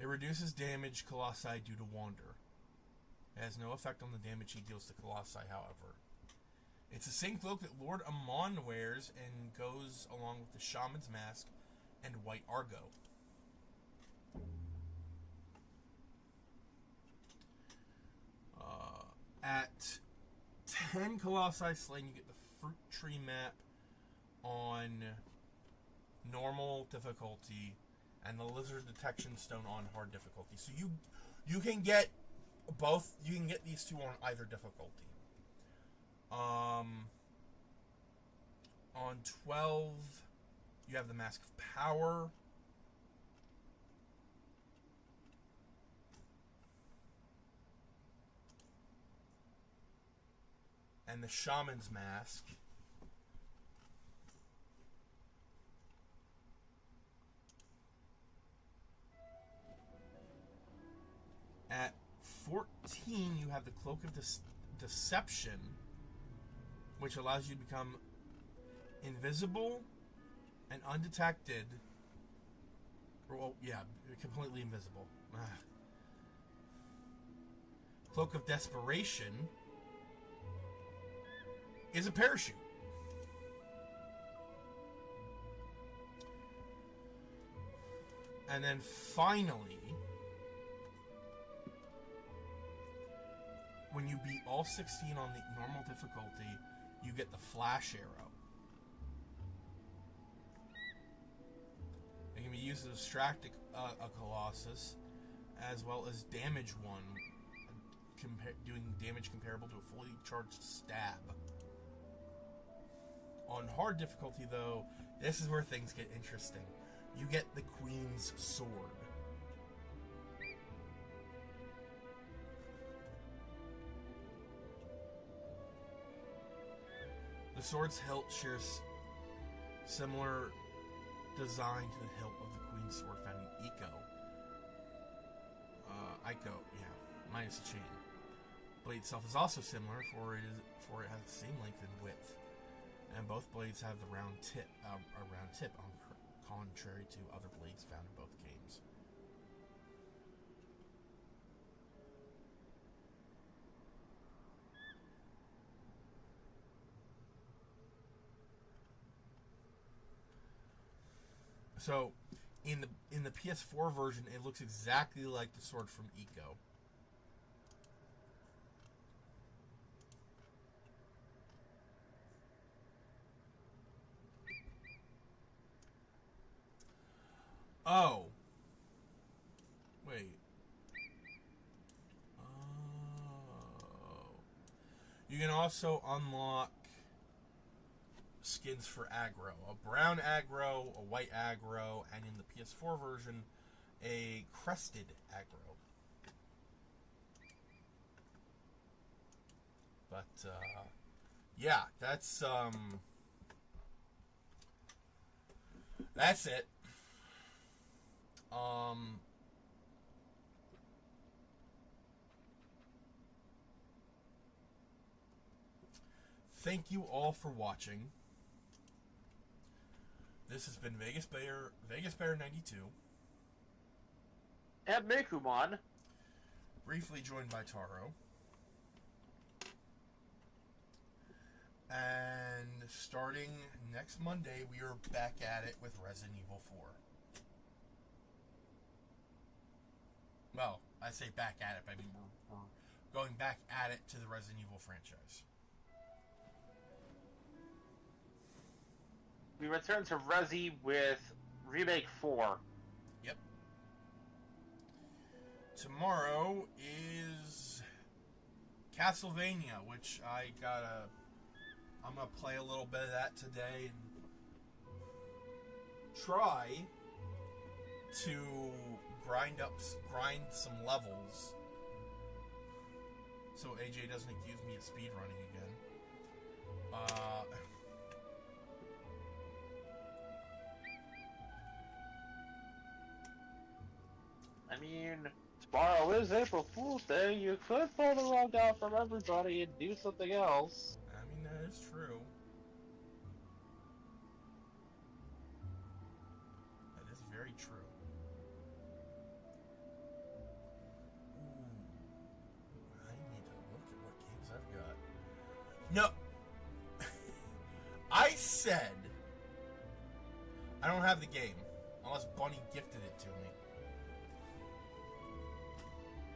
It reduces damage Colossi due to Wander. It has no effect on the damage he deals to Colossi, however. It's the same cloak that Lord Amon wears and goes along with the Shaman's Mask and White Argo. At 10 Colossi slain, you get the Fruit Tree map on normal difficulty and the Lizard Detection Stone on hard difficulty. So you can get both. You can get these two on either difficulty. On 12, you have the Mask of Power. And the Shaman's Mask. At 14, you have the Cloak of Deception, which allows you to become invisible and undetected. Well, yeah, completely invisible. Cloak of Desperation is a parachute. And then finally, when you beat all 16 on the normal difficulty, you get the Flash Arrow. It can be used to distract a Colossus, as well as damage one, doing damage comparable to a fully charged stab. On hard difficulty, though, this is where things get interesting. You get the Queen's Sword. The sword's hilt shares Similar design to the hilt of the Queen's Sword found in Ico, yeah, minus the chain. Blade itself is also similar, for it has the same length and width, and both blades have the round tip, contrary to other blades found in both games. So, in the PS4 version, it looks exactly like the sword from Ico. Oh. Wait. Oh. You can also unlock skins for aggro. A brown aggro, a white aggro, and in the PS4 version, a crested aggro. But, yeah, that's it. Thank you all for watching. This has been Vegas Bear 92. And Mekumon. Briefly joined by Taro. And starting next Monday, we are back at it with Resident Evil 4. Well, I say back at it, but I mean we're going back at it to the Resident Evil franchise. We return to Resi with Remake 4. Yep. Tomorrow is Castlevania, which I'm gonna play a little bit of that today and try to grind some levels so AJ doesn't accuse me of speedrunning again. I mean, tomorrow is April Fool's Day. You could pull the rug out from everybody and do something else. I mean, that is true. That is very true. Ooh, I need to look at what games I've got. No! I said I don't have the game unless Bunny gifted it to me.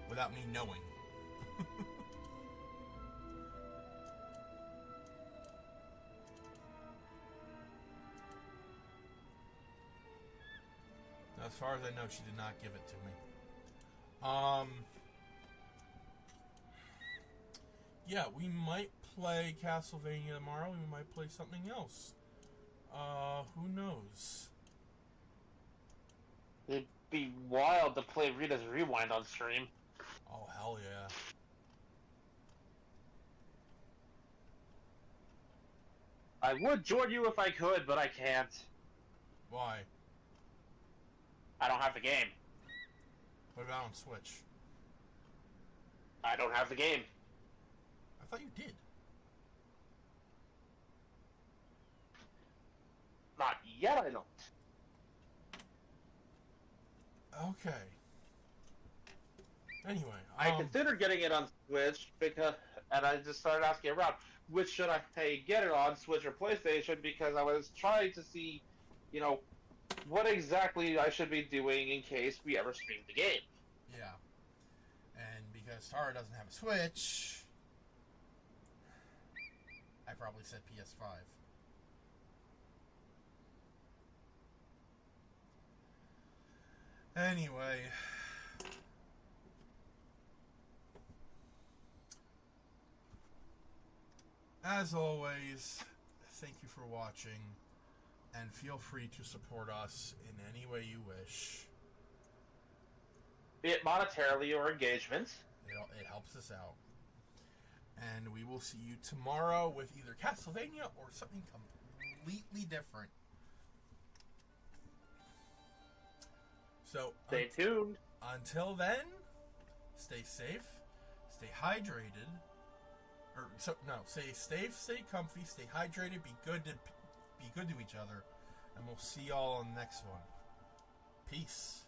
Without me knowing. As far as I know, she did not give it to me. Yeah, we might play Castlevania tomorrow. We might play something else. Who knows? It'd be wild to play Rita's Rewind on stream. Oh, hell yeah. I would join you if I could, but I can't. Why? I don't have the game. What about on Switch? I don't have the game. I thought you did. Not yet, I don't. Okay. Anyway, I considered getting it on Switch and I just started asking around, which should I get it on, Switch or PlayStation, because I was trying to see, what exactly I should be doing in case we ever stream the game. Yeah. And because Tara doesn't have a Switch, I probably said PS5. Anyway. As always, thank you for watching, and feel free to support us in any way you wish. Be it monetarily or engagement. It helps us out. And we will see you tomorrow with either Castlevania or something completely different. So Stay tuned. until then, stay safe, stay hydrated. Stay safe, stay comfy, stay hydrated, be good to each other, and we'll see y'all on the next one. Peace.